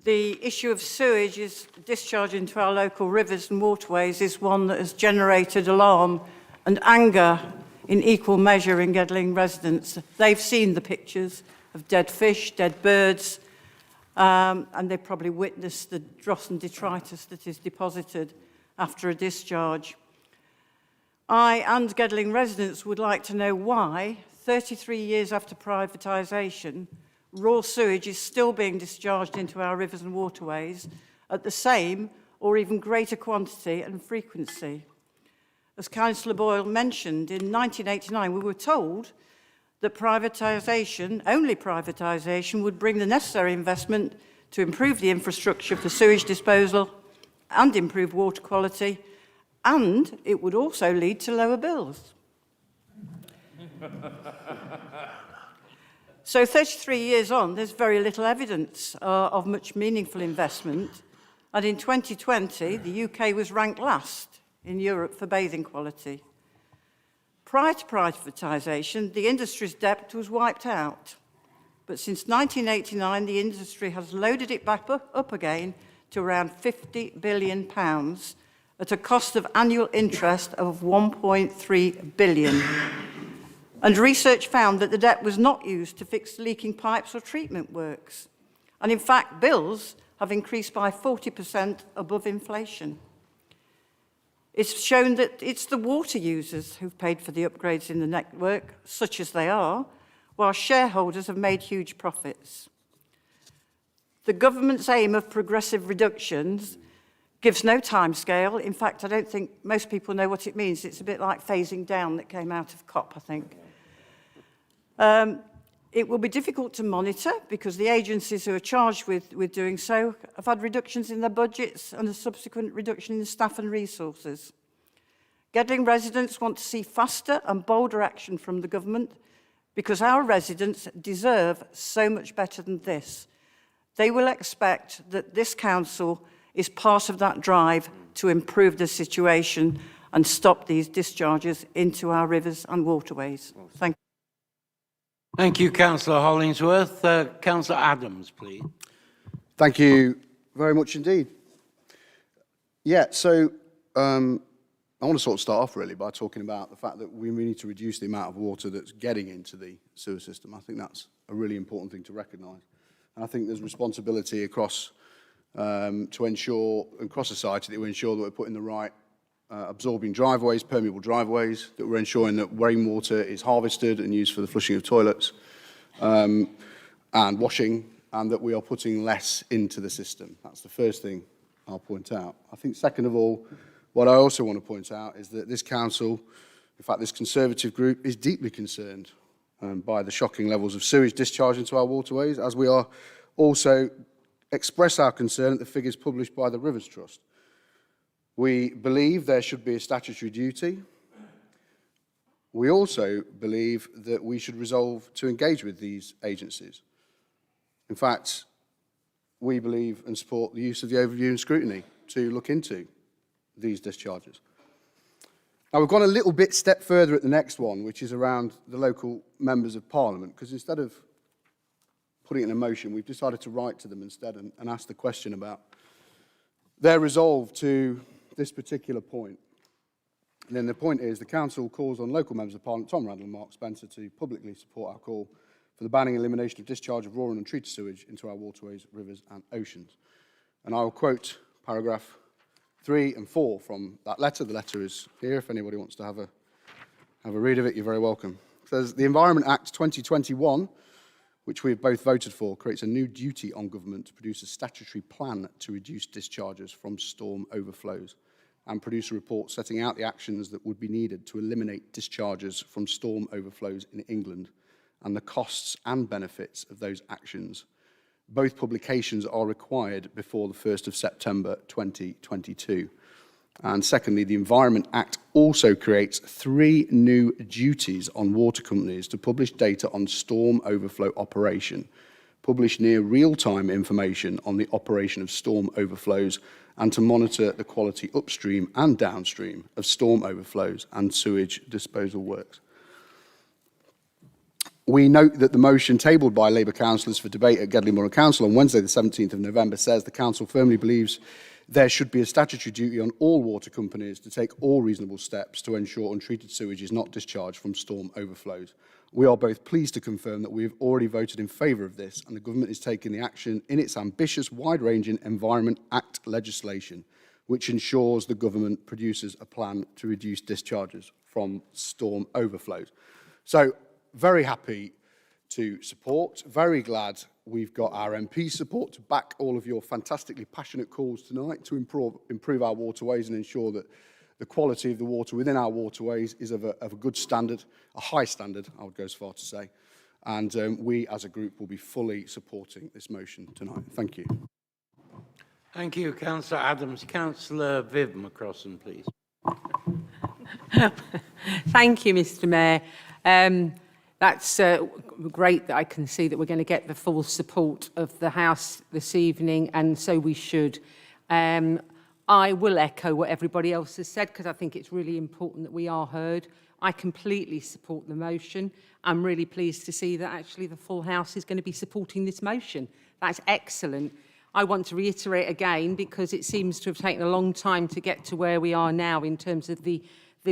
The issue of sewage is discharge into our local rivers and waterways is one that has generated alarm and anger in equal measure in Gedling residents. They've seen the pictures of dead fish, dead birds, and they've probably witnessed the dross and detritus that is deposited after a discharge. I and Gedling residents would like to know why, 33 years after privatisation, raw sewage is still being discharged into our rivers and waterways at the same or even greater quantity and frequency. As Councillor Boyle mentioned, in 1989 we were told that privatisation, only privatisation, would bring the necessary investment to improve the infrastructure for sewage disposal and improve water quality, and it would also lead to lower bills. So 33 years on, there's very little evidence of much meaningful investment, and in 2020 the UK was ranked last in Europe for bathing quality. Prior to privatisation, the industry's debt was wiped out. But since 1989, the industry has loaded it back up again to around £50 billion at a cost of annual interest of £1.3 billion. And research found that the debt was not used to fix leaking pipes or treatment works. And in fact, bills have increased by 40% above inflation. It's shown that it's the water users who've paid for the upgrades in the network, such as they are, while shareholders have made huge profits. The government's aim of progressive reductions gives no timescale. In fact, I don't think most people know what it means. It's a bit like phasing down that came out of COP, I think. It will be difficult to monitor because the agencies who are charged with doing so have had reductions in their budgets and a subsequent reduction in staff and resources. Gedling residents want to see faster and bolder action from the government because our residents deserve so much better than this. They will expect that this council is part of that drive to improve the situation and stop these discharges into our rivers and waterways. Thank you. Thank you, Councillor Hollingsworth. Councillor Adams, please. Thank you very much indeed. Yeah, so I want to sort of start off really by talking about the fact that we need to reduce the amount of water that's getting into the sewer system. I think that's a really important thing to recognise. And I think there's responsibility across to ensure, across society, that we ensure that we're putting the right absorbing driveways, permeable driveways, that we're ensuring that rainwater is harvested and used for the flushing of toilets. and washing, and that we are putting less into the system. That's the first thing I'll point out. I think, second of all, what I also want to point out is that this council, in fact, this Conservative group, is deeply concerned by the shocking levels of sewage discharge into our waterways, as we are also express our concern at the figures published by the Rivers Trust. We believe there should be a statutory duty. We also believe that we should resolve to engage with these agencies. In fact, we believe and support the use of the overview and scrutiny to look into these discharges. Now, we've gone a little bit step further at the next one, which is around the local members of Parliament, because instead of putting it in a motion, we've decided to write to them instead and ask the question about their resolve to this particular point. And then the point is, the Council calls on local members of Parliament, Tom Randall and Mark Spencer, to publicly support our call for the banning and elimination of discharge of raw and untreated sewage into our waterways, rivers and oceans. And I will quote paragraph 3 and 4 from that letter. The letter is here. If anybody wants to have a read of it, you're very welcome. It says, the Environment Act 2021, which we have both voted for, creates a new duty on government to produce a statutory plan to reduce discharges from storm overflows and produce a report setting out the actions that would be needed to eliminate discharges from storm overflows in England and the costs and benefits of those actions. Both publications are required before the 1st of September 2022. And secondly, the Environment Act also creates 3 new duties on water companies to publish data on storm overflow operation, publish near real-time information on the operation of storm overflows, and to monitor the quality upstream and downstream of storm overflows and sewage disposal works. We note that the motion tabled by Labour councillors for debate at Gedling Borough Council on Wednesday the 17th of November says the council firmly believes there should be a statutory duty on all water companies to take all reasonable steps to ensure untreated sewage is not discharged from storm overflows. We are both pleased to confirm that we have already voted in favour of this, and the government is taking the action in its ambitious, wide-ranging Environment Act legislation, which ensures the government produces a plan to reduce discharges from storm overflows. So, very happy to support, very glad we've got our MP support to back all of your fantastically passionate calls tonight to improve our waterways and ensure that the quality of the water within our waterways is of a good standard, a high standard, I would go as far to say. And we as a group will be fully supporting this motion tonight. Thank you. Thank you, Councillor Adams. Councillor Viv McCrossan, please. Thank you, Mr. Mayor. That's great that I can see that we're going to get the full support of the House this evening, and so we should. I will echo what everybody else has said because I think it's really important that we are heard. I completely support the motion. I'm really pleased to see that actually the full House is going to be supporting this motion. That's excellent. I want to reiterate again, because it seems to have taken a long time to get to where we are now in terms of the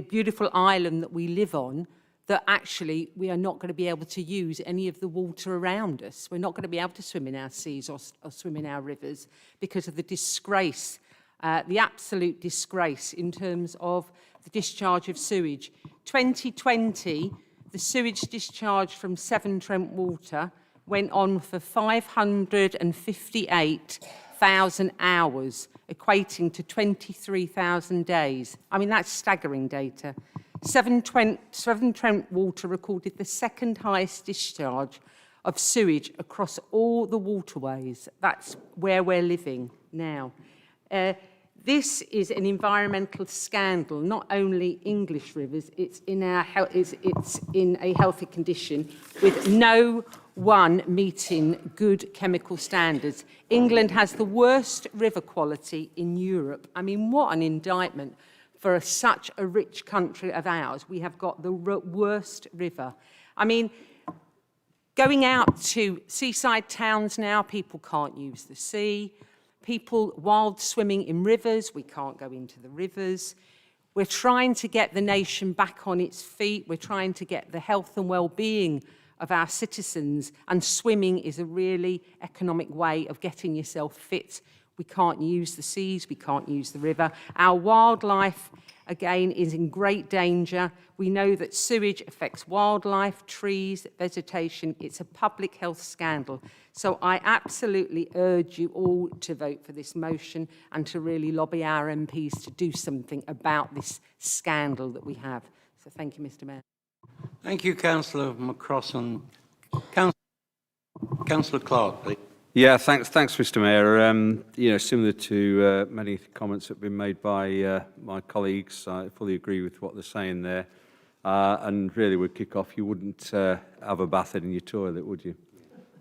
beautiful island that we live on, that actually we are not going to be able to use any of the water around us. We're not going to be able to swim in our seas or swim in our rivers because of the disgrace, the absolute disgrace in terms of the discharge of sewage. 2020, the sewage discharge from Severn Trent Water went on for 558,000 hours, equating to 23,000 days. I mean, that's staggering data. Severn Trent Water recorded the second highest discharge of sewage across all the waterways. That's where we're living now. This is an environmental scandal, not only English rivers, it's in a healthy condition with no one meeting good chemical standards. England has the worst river quality in Europe. I mean, what an indictment for such a rich country of ours. We have got the worst river. I mean, going out to seaside towns now, people can't use the sea. People wild swimming in rivers, we can't go into the rivers. We're trying to get the nation back on its feet. We're trying to get the health and well-being of our citizens, and swimming is a really economic way of getting yourself fit. We can't use the seas, we can't use the river. Our wildlife again, is in great danger. We know that sewage affects wildlife, trees, vegetation. It's a public health scandal. So I absolutely urge you all to vote for this motion and to really lobby our MPs to do something about this scandal that we have. So thank you, Mr. Mayor. Thank you, Councillor McCrossan. Councillor Clark, please. Yeah, thanks, Mr. Mayor. You know, similar to many comments that have been made by my colleagues, I fully agree with what they're saying there. And really, would kick off. You wouldn't have a bath in your toilet, would you?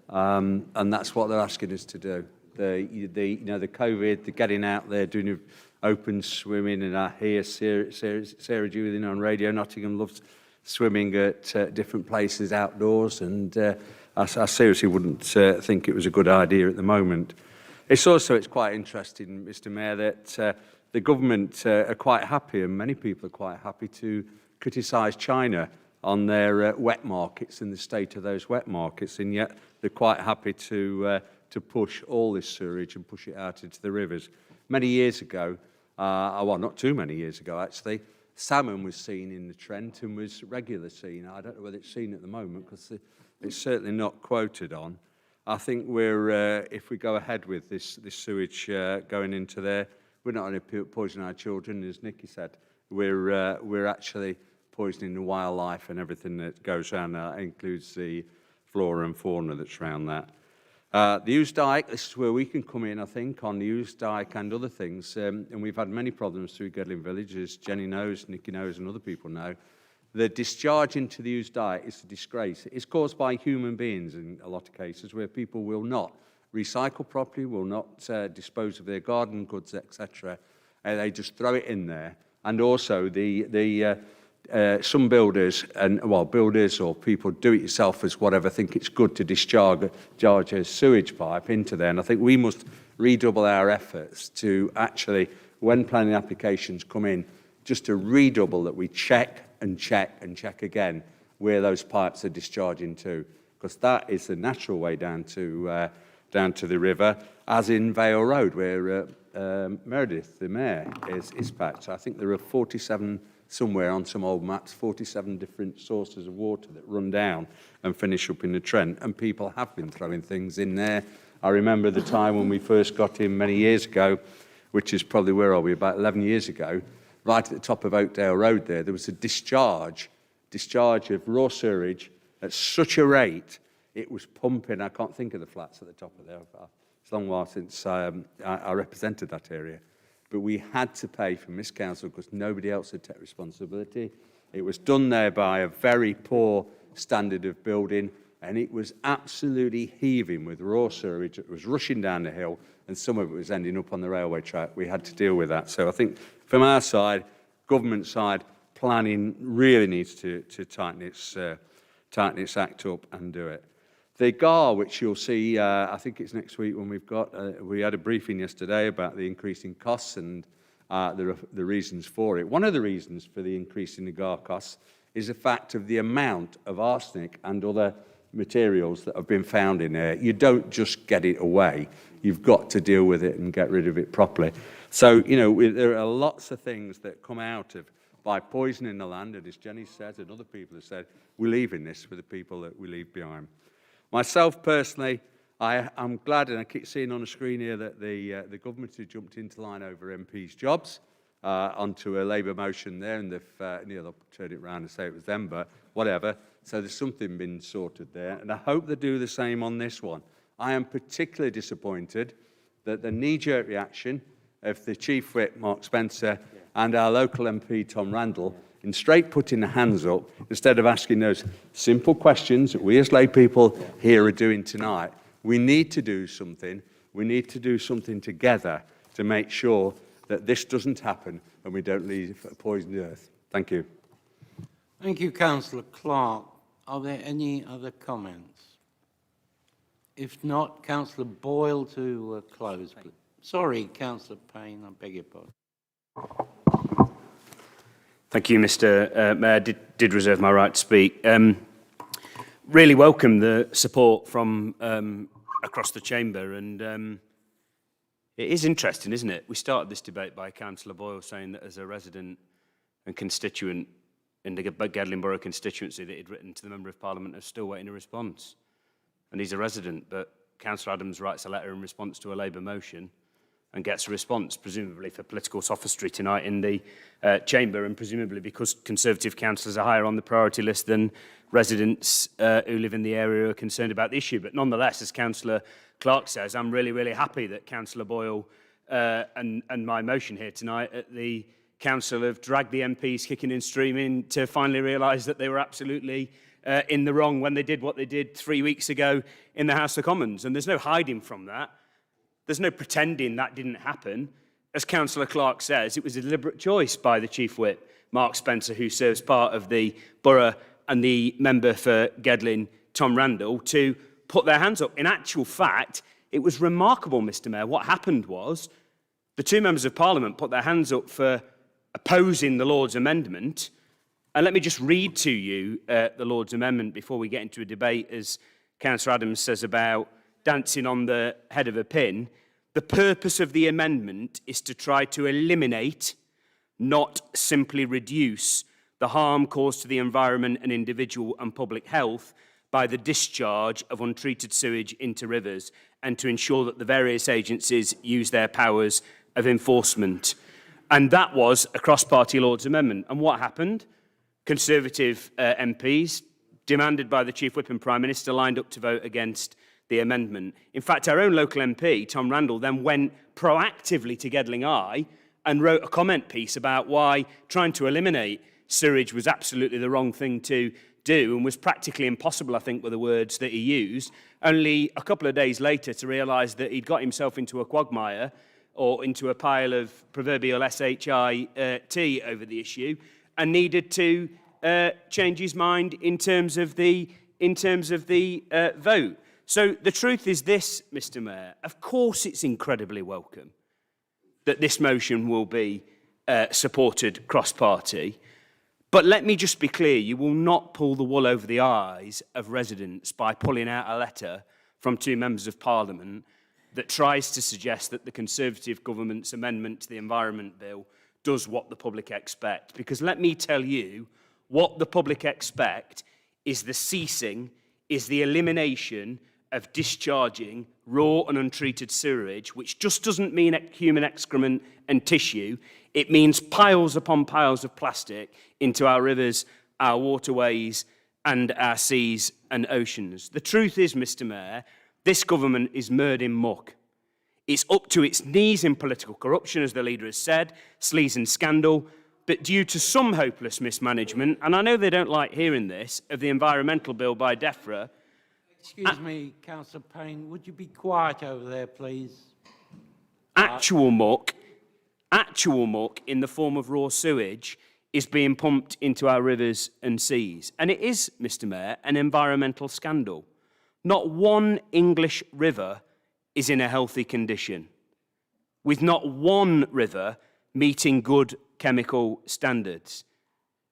And that's what they're asking us to do. You know, the COVID, the getting out there, doing open swimming, and I hear Sarah Julian on Radio Nottingham loves swimming at different places outdoors, and I seriously wouldn't think it was a good idea at the moment. It's quite interesting, Mr. Mayor, that the government are quite happy, and many people are quite happy to criticise China on their wet markets and the state of those wet markets, and yet they're quite happy to push all this sewage and push it out into the rivers. Many years ago, well, not too many years ago actually, salmon was seen in the Trent and was regularly seen. I don't know whether it's seen at the moment because it's certainly not quoted on. I think if we go ahead with this sewage going into there, we're not only poisoning our children, as Nikki said, we're actually poisoning the wildlife and everything that goes around that. It includes the flora and fauna that's around that. The Hughes Dyke, this is where we can come in, I think, on the Hughes Dyke and other things. And we've had many problems through Gedling Village, as Jenny knows, Nikki knows, and other people know. The discharge into the Hughes Dyke is a disgrace. It's caused by human beings in a lot of cases where people will not recycle properly, will not dispose of their garden goods, etc. They just throw it in there. And also some builders builders or people do-it-yourselfers, whatever, think it's good to discharge a sewage pipe into there. And I think we must redouble our efforts to actually, when planning applications come in, just to redouble that we check and check and check again where those pipes are discharging to, because that is the natural way down to the river, as in Vale Road, where Meredith, the mayor, is patched. So I think there are 47 somewhere on some old maps, 47 different sources of water that run down and finish up in the Trent, and people have been throwing things in there. I remember the time when we first got in many years ago, which is probably, where are we, about 11 years ago, right at the top of Oakdale Road there was a discharge of raw sewage at such a rate, it was pumping. I can't think of the flats at the top of there. It's a long while since I represented that area. But we had to pay from this council because nobody else had taken responsibility. It was done there by a very poor standard of building, and it was absolutely heaving with raw sewage. It was rushing down the hill, and some of it was ending up on the railway track. We had to deal with that. So I think from our side, government side, planning really needs to tighten its act up and do it. The GAR, which you'll see, I think it's next week when we had a briefing yesterday about the increasing costs and the reasons for it. One of the reasons for the increase in the GAR costs is the fact of the amount of arsenic and other materials that have been found in there. You don't just get it away. You've got to deal with it and get rid of it properly. So, you know, there are lots of things that come out of by poisoning the land, and as Jenny said and other people have said, we're leaving this for the people that we leave behind. Myself, personally, I'm glad, and I keep seeing on the screen here, that the government has jumped into line over MPs' jobs onto a Labour motion there, and they'll turn it around and say it was them, but whatever. So there's something been sorted there, and I hope they do the same on this one. I am particularly disappointed that the knee-jerk reaction of the Chief Whip, Mark Spencer, and our local MP, Tom Randall, in straight putting the hands up, instead of asking those simple questions that we as lay people here are doing tonight. We need to do something. We need to do something together to make sure that this doesn't happen and we don't leave a poisoned earth. Thank you. Thank you, Councillor Clark. Are there any other comments? If not, Councillor Boyle to close. Sorry, Councillor Payne, I beg your pardon. Thank you, Mr. Mayor. Did reserve my right to speak. Really welcome the support from across the chamber, and it is interesting, isn't it? We started this debate by Councillor Boyle saying that as a resident and constituent in the Gedling Borough constituency that he'd written to the Member of Parliament are still waiting a response. And he's a resident, but Councillor Adams writes a letter in response to a Labour motion and gets a response, presumably for political sophistry tonight in the chamber, and presumably because Conservative councillors are higher on the priority list than residents who live in the area who are concerned about the issue. But nonetheless, as Councillor Clark says, I'm really, really happy that Councillor Boyle and my motion here tonight at the Council have dragged the MPs kicking and streaming to finally realise that they were absolutely in the wrong when they did what they did 3 weeks ago in the House of Commons. And there's no hiding from that. There's no pretending that didn't happen. As Councillor Clark says, it was a deliberate choice by the Chief Whip, Mark Spencer, who serves part of the borough, and the member for Gedling, Tom Randall, to put their hands up. In actual fact, it was remarkable, Mr Mayor. What happened was the two members of Parliament put their hands up for opposing the Lord's amendment. And let me just read to you the Lord's amendment before we get into a debate, as Councillor Adams says about dancing on the head of a pin. The purpose of the amendment is to try to eliminate, not simply reduce, the harm caused to the environment and individual and public health by the discharge of untreated sewage into rivers, and to ensure that the various agencies use their powers of enforcement. And that was a cross-party Lord's amendment. And what happened? Conservative MPs, demanded by the Chief Whip and Prime Minister, lined up to vote against the amendment. In fact, our own local MP, Tom Randall, then went proactively to Gedling Eye and wrote a comment piece about why trying to eliminate sewage was absolutely the wrong thing to do and was practically impossible, I think, were the words that he used, only a couple of days later to realise that he'd got himself into a quagmire or into a pile of proverbial SHIT over the issue, and needed to change his mind in terms of the vote. So the truth is this, Mr Mayor, of course it's incredibly welcome that this motion will be supported cross-party, but let me just be clear, you will not pull the wool over the eyes of residents by pulling out a letter from two members of Parliament that tries to suggest that the Conservative government's amendment to the Environment Bill does what the public expect. Because let me tell you, what the public expect is the elimination of discharging raw and untreated sewage, which just doesn't mean human excrement and tissue. It means piles upon piles of plastic into our rivers, our waterways, and our seas and oceans. The truth is, Mr Mayor, this government is mired in muck. It's up to its knees in political corruption, as the leader has said, sleaze and scandal, but due to some hopeless mismanagement, and I know they don't like hearing this, of the environmental bill by DEFRA. Excuse me, Councillor Payne, would you be quiet over there, please? Actual muck in the form of raw sewage is being pumped into our rivers and seas. And it is, Mr Mayor, an environmental scandal. Not one English river is in a healthy condition, with not one river meeting good chemical standards.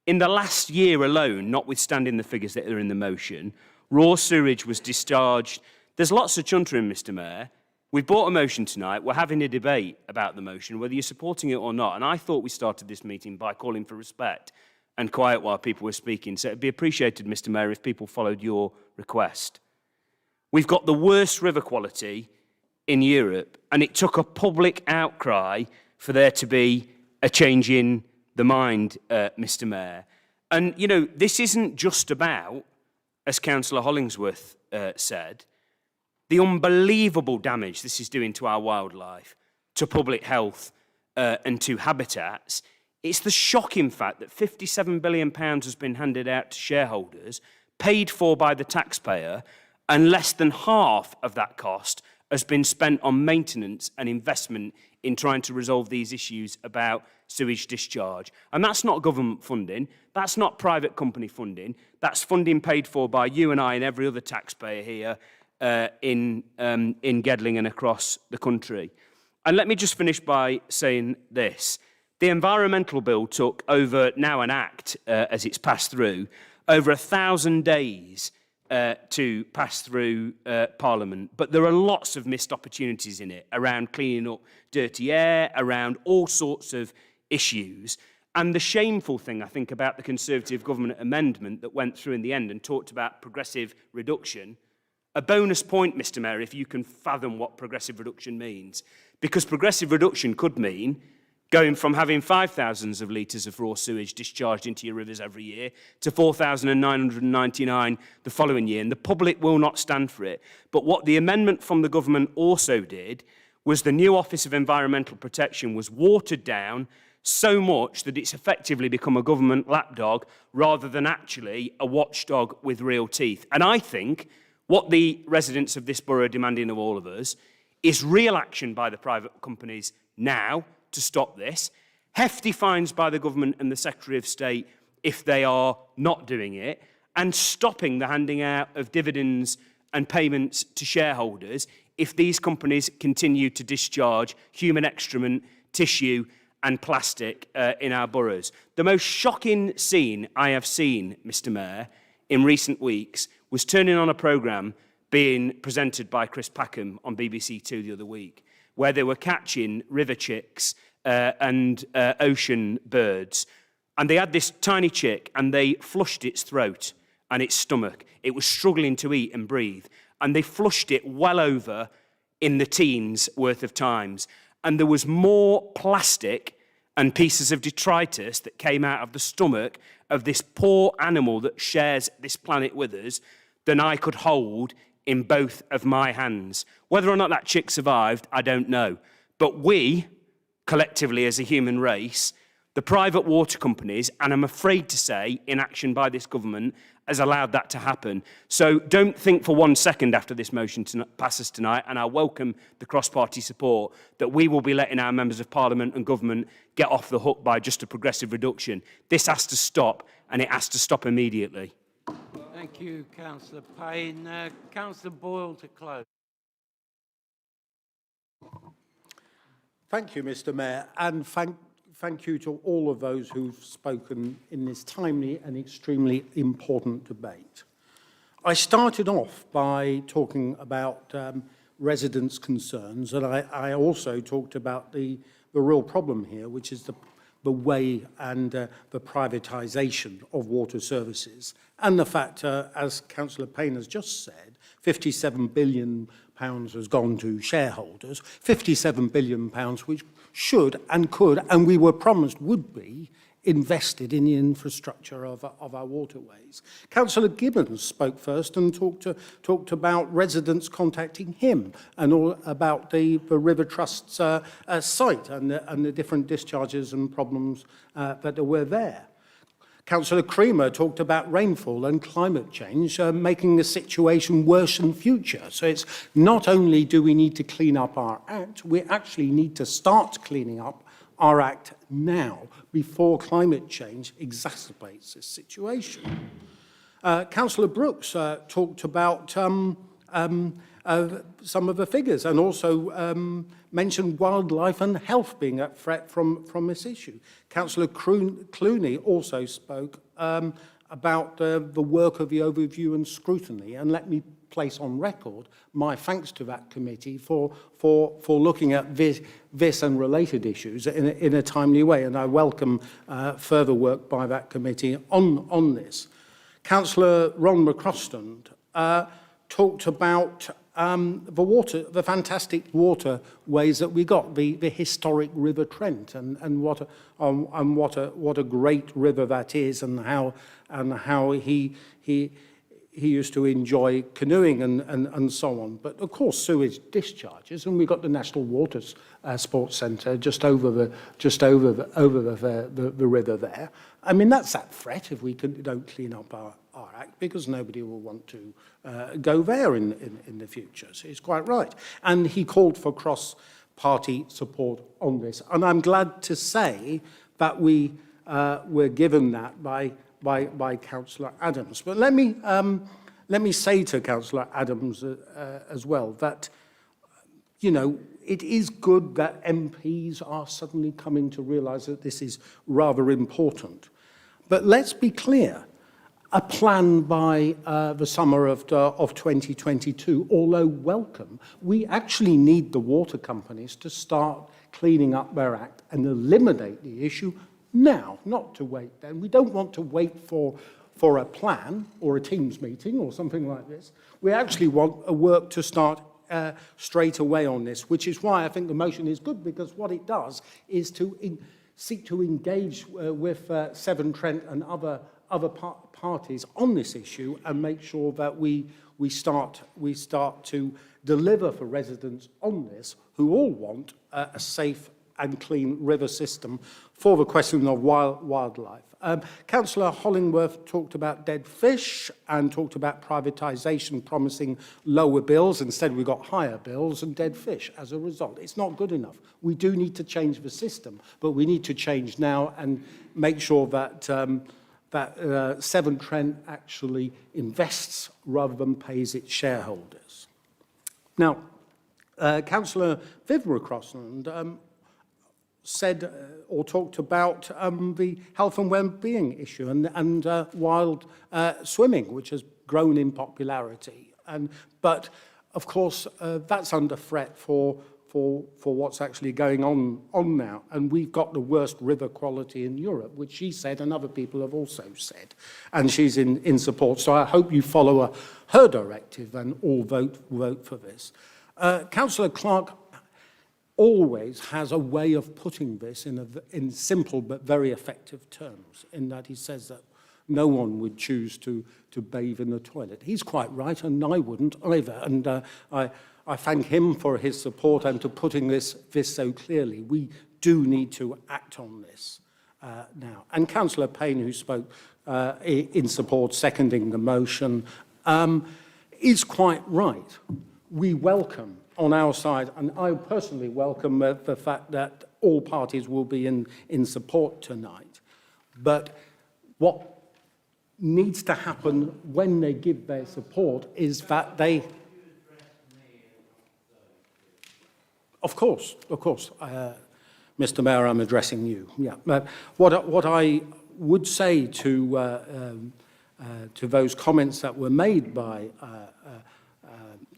In the last year alone, notwithstanding the figures that are in the motion, raw sewage was discharged. There's lots of chuntering, Mr Mayor. We've brought a motion tonight. We're having a debate about the motion, whether you're supporting it or not. And I thought we started this meeting by calling for respect and quiet while people were speaking. So it'd be appreciated, Mr Mayor, if people followed your request. We've got the worst river quality in Europe, and it took a public outcry for there to be a change in the mind, Mr Mayor. And, you know, this isn't just about, as Councillor Hollingsworth said, the unbelievable damage this is doing to our wildlife, to public health, and to habitats. It's the shocking fact that £57 billion has been handed out to shareholders, paid for by the taxpayer, and less than half of that cost has been spent on maintenance and investment in trying to resolve these issues about sewage discharge. And that's not government funding, that's not private company funding, that's funding paid for by you and I and every other taxpayer here in Gedling and across the country. And let me just finish by saying this. The environmental bill took over, now an act as it's passed through, over 1,000 days to pass through Parliament. But there are lots of missed opportunities in it around cleaning up dirty air, around all sorts of issues. And the shameful thing, I think, about the Conservative government amendment that went through in the end and talked about progressive reduction, a bonus point, Mr Mayor, if you can fathom what progressive reduction means. Because progressive reduction could mean going from having 5,000 of litres of raw sewage discharged into your rivers every year to 4,999 the following year, and the public will not stand for it. But what the amendment from the government also did was the new Office of Environmental Protection was watered down so much that it's effectively become a government lapdog rather than actually a watchdog with real teeth. And I think what the residents of this borough are demanding of all of us is real action by the private companies now to stop this, hefty fines by the government and the Secretary of State if they are not doing it, and stopping the handing out of dividends and payments to shareholders if these companies continue to discharge human excrement, tissue and plastic in our boroughs. The most shocking scene I have seen, Mr Mayor, in recent weeks was turning on a programme being presented by Chris Packham on BBC Two the other week, where they were catching river chicks and ocean birds. And they had this tiny chick and they flushed its throat and its stomach. It was struggling to eat and breathe. And they flushed it well over in the teens worth of times. And there was more plastic and pieces of detritus that came out of the stomach of this poor animal that shares this planet with us than I could hold in both of my hands. Whether or not that chick survived, I don't know. But we, collectively as a human race, the private water companies, and I'm afraid to say inaction by this government, has allowed that to happen. So don't think for 1 second after this motion passes tonight, and I welcome the cross-party support, that we will be letting our members of Parliament and government get off the hook by just a progressive reduction. This has to stop, and it has to stop immediately. Thank you, Councillor Payne. Councillor Boyle to close. Thank you, Mr Mayor, and thank you to all of those who've spoken in this timely and extremely important debate. I started off by talking about residents' concerns, and I also talked about the real problem here, which is the way and the privatisation of water services, and the fact, as Councillor Payne has just said, £57 billion has gone to shareholders, £57 billion which should and could, and we were promised would be, invested in the infrastructure of our waterways. Councillor Gibbons spoke first and talked about residents contacting him and all about the River Trust's site and the different discharges and problems that were there. Councillor Creamer talked about rainfall and climate change making the situation worse in future. So it's not only do we need to clean up our act, we actually need to start cleaning up our act now before climate change exacerbates this situation. Councillor Brooks talked about some of the figures and also mentioned wildlife and health being at threat from this issue. Councillor Clooney also spoke about the work of the overview and scrutiny, and let me place on record my thanks to that committee for looking at this and related issues in a timely way, and I welcome further work by that committee on this. Councillor Ron McCrosland talked about the fantastic waterways that we got, the historic River Trent, and what a great river that is, and how he used to enjoy canoeing and so on. But of course, sewage discharges, and we've got the National Water Sports Centre just over the river there. I mean, that's that threat if we don't clean up our act, because nobody will want to go there in the future. So he's quite right. And he called for cross-party support on this. And I'm glad to say that we were given that by Councillor Adams. But let me say to Councillor Adams as well that, you know, it is good that MPs are suddenly coming to realise that this is rather important. But let's be clear, a plan by the summer of 2022, although welcome, we actually need the water companies to start cleaning up their act and eliminate the issue now, not to wait then. We don't want to wait for a plan or a Teams meeting or something like this. We actually want a work to start straight away on this, which is why I think the motion is good, because what it does is to seek to engage with Severn Trent and other parties on this issue and make sure that we start to deliver for residents on this who all want a safe and clean river system for the question of wildlife. Councillor Hollingworth talked about dead fish and talked about privatisation promising lower bills. Instead, we got higher bills and dead fish as a result. It's not good enough. We do need to change the system, but we need to change now and make sure that Severn Trent actually invests rather than pays its shareholders. Now, Councillor Vivian Crossland said or talked about the health and well-being issue and wild swimming, which has grown in popularity. But of course, that's under threat for what's actually going on now. And we've got the worst river quality in Europe, which she said and other people have also said. And she's in support. So I hope you follow her directive and all vote for this. Councillor Clark always has a way of putting this in simple but very effective terms, in that he says that no one would choose to bathe in the toilet. He's quite right, and I wouldn't either. And I thank him for his support and to putting this so clearly. We do need to act on this now. And Councillor Payne, who spoke in support, seconding the motion, is quite right. We welcome on our side, and I personally welcome the fact that all parties will be in support tonight. But what needs to happen when they give their support is that they... Of course, Mr. Mayor, I'm addressing you. Yeah. What I would say to those comments that were made by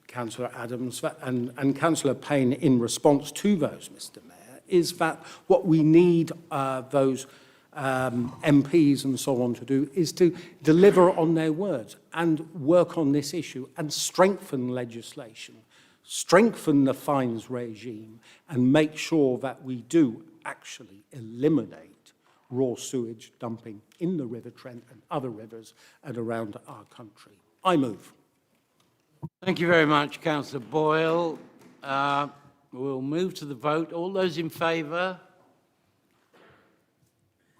Councillor Adams and Councillor Payne in response to those, Mr. Mayor, is that what we need those MPs and so on to do is to deliver on their words and work on this issue and strengthen legislation, strengthen the fines regime, and make sure that we do actually eliminate raw sewage dumping in the River Trent and other rivers and around our country. I move. Thank you very much, Councillor Boyle. We'll move to the vote. All those in favour?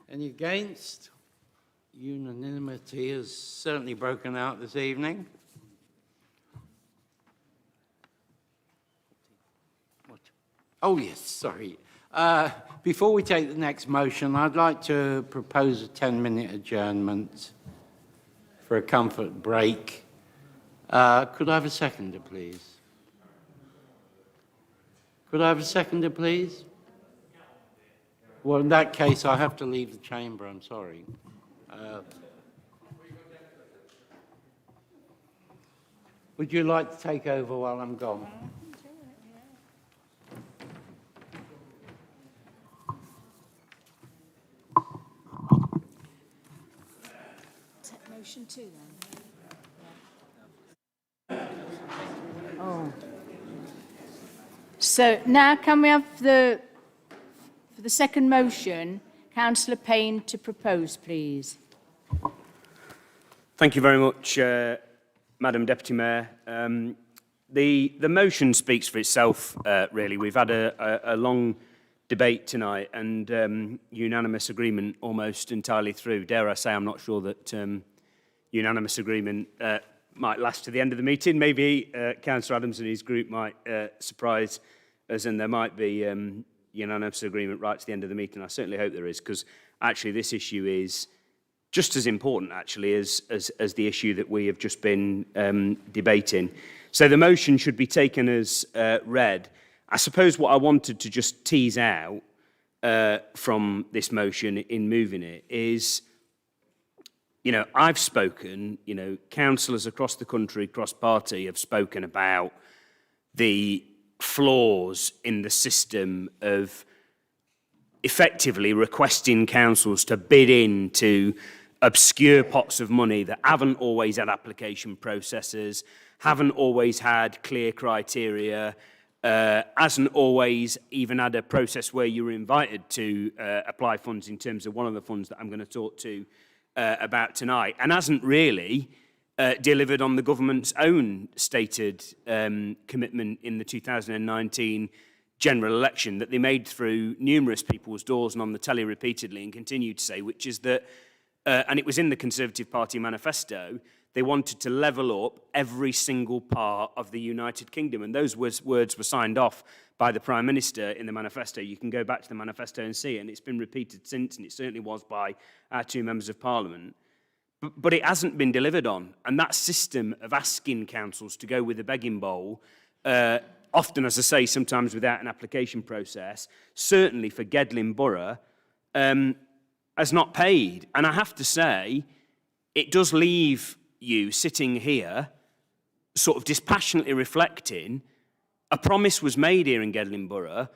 Any against? Unanimity has certainly broken out this evening. What? Oh, yes, sorry. Before we take the next motion, I'd like to propose a 10-minute adjournment for a comfort break. Could I have a seconder, please? Could I have a seconder, please? Well, in that case, I have to leave the chamber. I'm sorry. Would you like to take over while I'm gone? Motion 2 then. Oh. So now can we have for the second motion, Councillor Payne to propose, please? Thank you very much, Madam Deputy Mayor. The motion speaks for itself, really. We've had a long debate tonight and unanimous agreement almost entirely through. Dare I say, I'm not sure that unanimous agreement might last to the end of the meeting. Maybe Councillor Adams and his group might surprise us and there might be unanimous agreement right to the end of the meeting. I certainly hope there is, because actually this issue is just as important actually as the issue that we have just been debating. So the motion should be taken as read. I suppose what I wanted to just tease out from this motion in moving it is, you know, I've spoken, you know, councillors across the country, cross-party, have spoken about the flaws in the system of effectively requesting councils to bid into obscure pots of money that haven't always had application processes, haven't always had clear criteria, hasn't always even had a process where you were invited to apply funds in terms of one of the funds that I'm going to talk to about tonight, and hasn't really delivered on the government's own stated commitment in the 2019 general election that they made through numerous people's doors and on the telly repeatedly and continue to say, which is that, and it was in the Conservative Party manifesto, they wanted to level up every single part of the United Kingdom. And those words were signed off by the Prime Minister in the manifesto. You can go back to the manifesto and see it, and it's been repeated since, and it certainly was by our two members of Parliament. But it hasn't been delivered on. And that system of asking councils to go with a begging bowl, often, as I say, sometimes without an application process, certainly for Gedling Borough, has not paid. And I have to say, it does leave you sitting here sort of dispassionately reflecting. A promise was made here in Gedling Borough: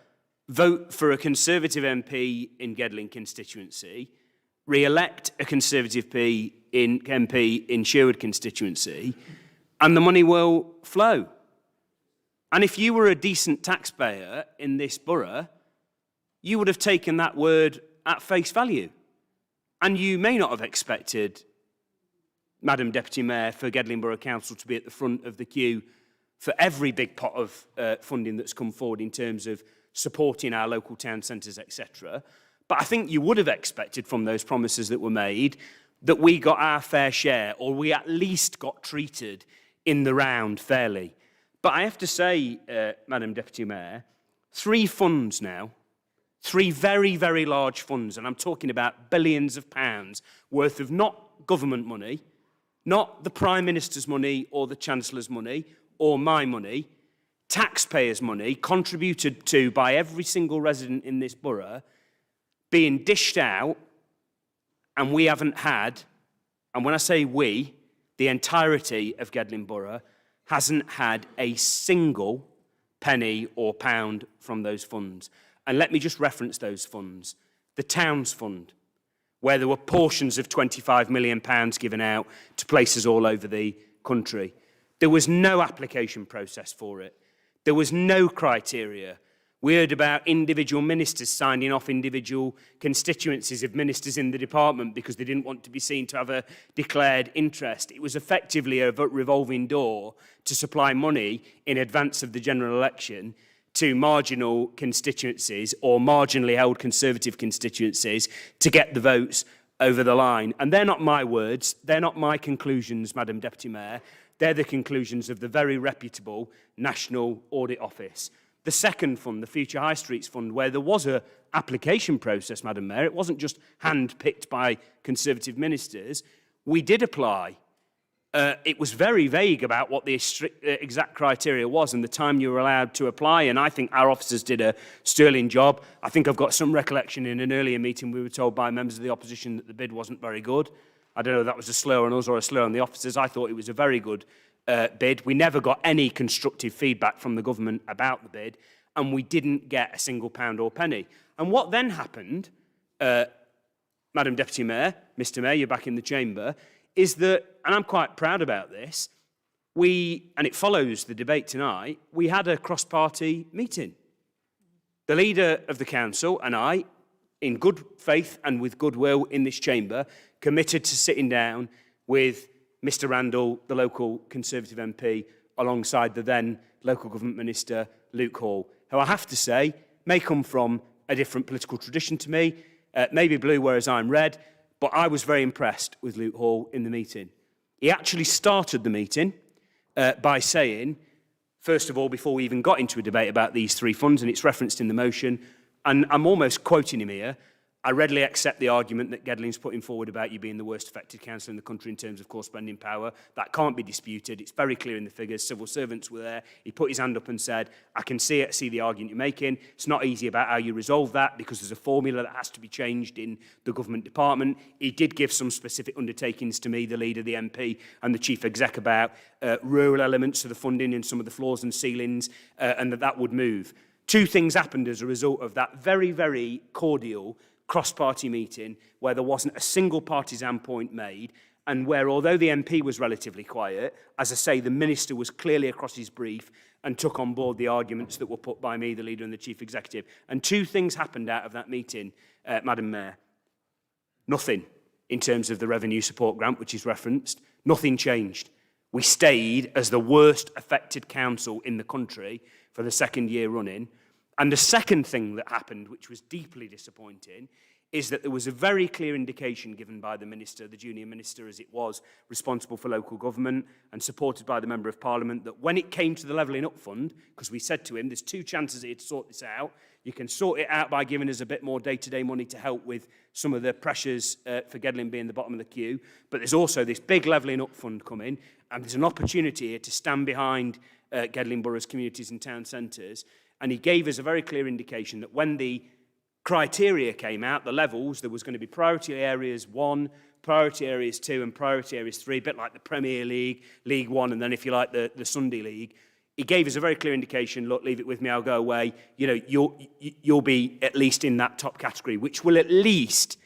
vote for a Conservative MP in Gedling constituency, re-elect a Conservative MP in Sherwood constituency, and the money will flow. And if you were a decent taxpayer in this borough, you would have taken that word at face value. And you may not have expected, Madam Deputy Mayor, for Gedling Borough Council to be at the front of the queue for every big pot of funding that's come forward in terms of supporting our local town centres, etc. But I think you would have expected from those promises that were made that we got our fair share, or we at least got treated in the round fairly. But I have to say, Madam Deputy Mayor, 3 funds now, 3 very, very large funds, and I'm talking about billions of pounds worth of not government money, not the Prime Minister's money or the Chancellor's money or my money, taxpayers' money contributed to by every single resident in this borough, being dished out, and we haven't had, and when I say we, the entirety of Gedling Borough hasn't had a single penny or pound from those funds. And let me just reference those funds. The Towns Fund, where there were portions of £25 million given out to places all over the country. There was no application process for it. There was no criteria. We heard about individual ministers signing off individual constituencies of ministers in the department because they didn't want to be seen to have a declared interest. It was effectively a revolving door to supply money in advance of the general election to marginal constituencies or marginally held Conservative constituencies to get the votes over the line. And they're not my words, they're not my conclusions, Madam Deputy Mayor. They're the conclusions of the very reputable National Audit Office. The second fund, the Future High Streets Fund, where there was an application process, Madam Mayor, it wasn't just hand-picked by Conservative ministers, we did apply. It was very vague about what the exact criteria was and the time you were allowed to apply, and I think our officers did a sterling job. I think I've got some recollection in an earlier meeting we were told by members of the opposition that the bid wasn't very good. I don't know if that was a slur on us or a slur on the officers. I thought it was a very good bid. We never got any constructive feedback from the government about the bid, and we didn't get a single pound or penny. And what then happened, Madam Deputy Mayor, Mr Mayor, you're back in the chamber, is that, and I'm quite proud about this, and it follows the debate tonight, we had a cross-party meeting. The leader of the council and I, in good faith and with goodwill in this chamber, committed to sitting down with Mr Randall, the local Conservative MP, alongside the then local government minister, Luke Hall, who I have to say may come from a different political tradition to me, maybe blue whereas I'm red, but I was very impressed with Luke Hall in the meeting. He actually started the meeting by saying, first of all, before we even got into a debate about these 3 funds, and it's referenced in the motion, and I'm almost quoting him here, I readily accept the argument that Gedling's putting forward about you being the worst affected council in the country in terms of core spending power. That can't be disputed. It's very clear in the figures. Civil servants were there. He put his hand up and said, I can see it, see the argument you're making. It's not easy about how you resolve that because there's a formula that has to be changed in the government department. He did give some specific undertakings to me, the leader, the MP and the chief exec about rural elements of the funding and some of the floors and ceilings and that would move. Two things happened as a result of that very, very cordial cross-party meeting where there wasn't a single partisan point made, and where, although the MP was relatively quiet, as I say, the Minister was clearly across his brief and took on board the arguments that were put by me, the Leader and the Chief Executive. And two things happened out of that meeting, Madam Mayor. Nothing in terms of the revenue support grant, which is referenced. Nothing changed. We stayed as the worst affected council in the country for the second year running. And the second thing that happened, which was deeply disappointing, is that there was a very clear indication given by the Minister, the junior Minister as it was, responsible for local government and supported by the Member of Parliament, that when it came to the Levelling Up Fund, because we said to him, there's two chances here to sort this out. You can sort it out by giving us a bit more day-to-day money to help with some of the pressures for Gedling being the bottom of the queue, but there's also this big Levelling Up Fund coming, and there's an opportunity here to stand behind Gedling Borough's communities and town centres. And he gave us a very clear indication that when the criteria came out, the levels, there was going to be priority areas 1, priority areas 2 and priority areas 3, a bit like the Premier League, League 1, and then if you like the Sunday League. He gave us a very clear indication, look, leave it with me, I'll go away. You know, you'll be at least in that top category, which will at least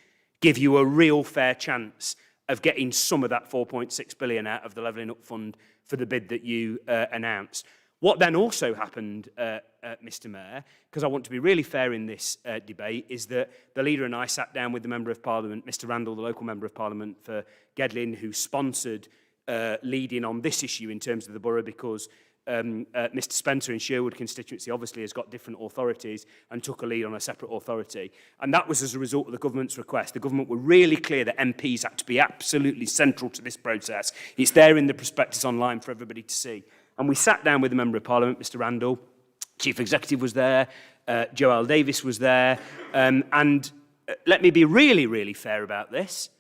give you a real fair chance of getting some of that 4.6 billion out of the Levelling Up Fund for the bid that you announced. What then also happened, Mr Mayor, because I want to be really fair in this debate, is that the Leader and I sat down with the Member of Parliament, Mr Randall, the local Member of Parliament for Gedling, who sponsored leading on this issue in terms of the borough, because Mr Spencer in Sherwood constituency obviously has got different authorities and took a lead on a separate authority. And that was as a result of the government's request. The government were really clear that MPs had to be absolutely central to this process. It's there in the prospectus online for everybody to see. And we sat down with the Member of Parliament, Mr Randall, Chief Executive was there, Joel Davis was there, and let me be really, really fair about this.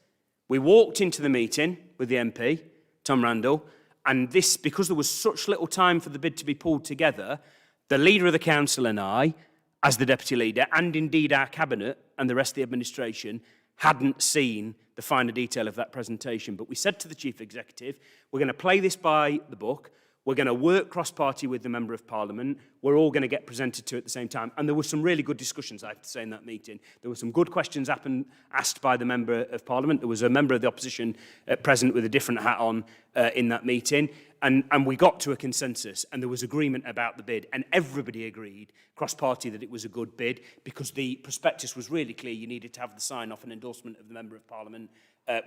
We walked into the meeting with the MP, Tom Randall, and this, because there was such little time for the bid to be pulled together, the Leader of the Council and I, as the Deputy Leader, and indeed our Cabinet and the rest of the administration, hadn't seen the finer detail of that presentation. But we said to the Chief Executive, we're going to play this by the book. We're going to work cross-party with the Member of Parliament. We're all going to get presented to at the same time. And there were some really good discussions, I have to say, in that meeting. There were some good questions asked by the Member of Parliament. There was a member of the opposition present with a different hat on in that meeting. And we got to a consensus, and there was agreement about the bid. And everybody agreed, cross-party, that it was a good bid, because the prospectus was really clear. You needed to have the sign-off and endorsement of the Member of Parliament,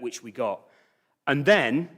which we got. And then...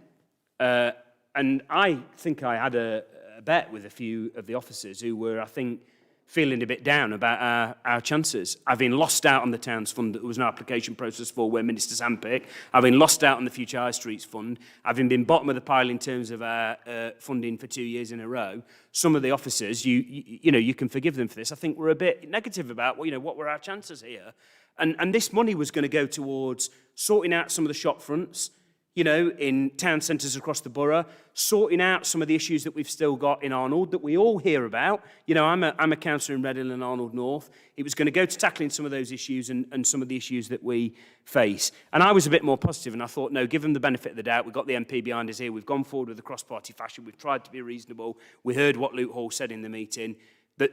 and I think I had a bet with a few of the officers who were, I think, feeling a bit down about our chances. Having lost out on the Towns Fund that there was no application process for, where Minister's handpicked, having lost out on the Future High Streets Fund, having been bottom of the pile in terms of our funding for 2 years in a row, some of the officers, you know, you can forgive them for this, I think were a bit negative about, well, you know, what were our chances here? And this money was going to go towards sorting out some of the shop fronts, you know, in town centres across the borough, sorting out some of the issues that we've still got in Arnold that we all hear about. You know, I'm a councillor in Reading and Arnold North. It was going to go to tackling some of those issues and some of the issues that we face. And I was a bit more positive, and I thought, no, give them the benefit of the doubt. We've got the MP behind us here. We've gone forward with the cross-party fashion. We've tried to be reasonable. We heard what Luke Hall said in the meeting, that,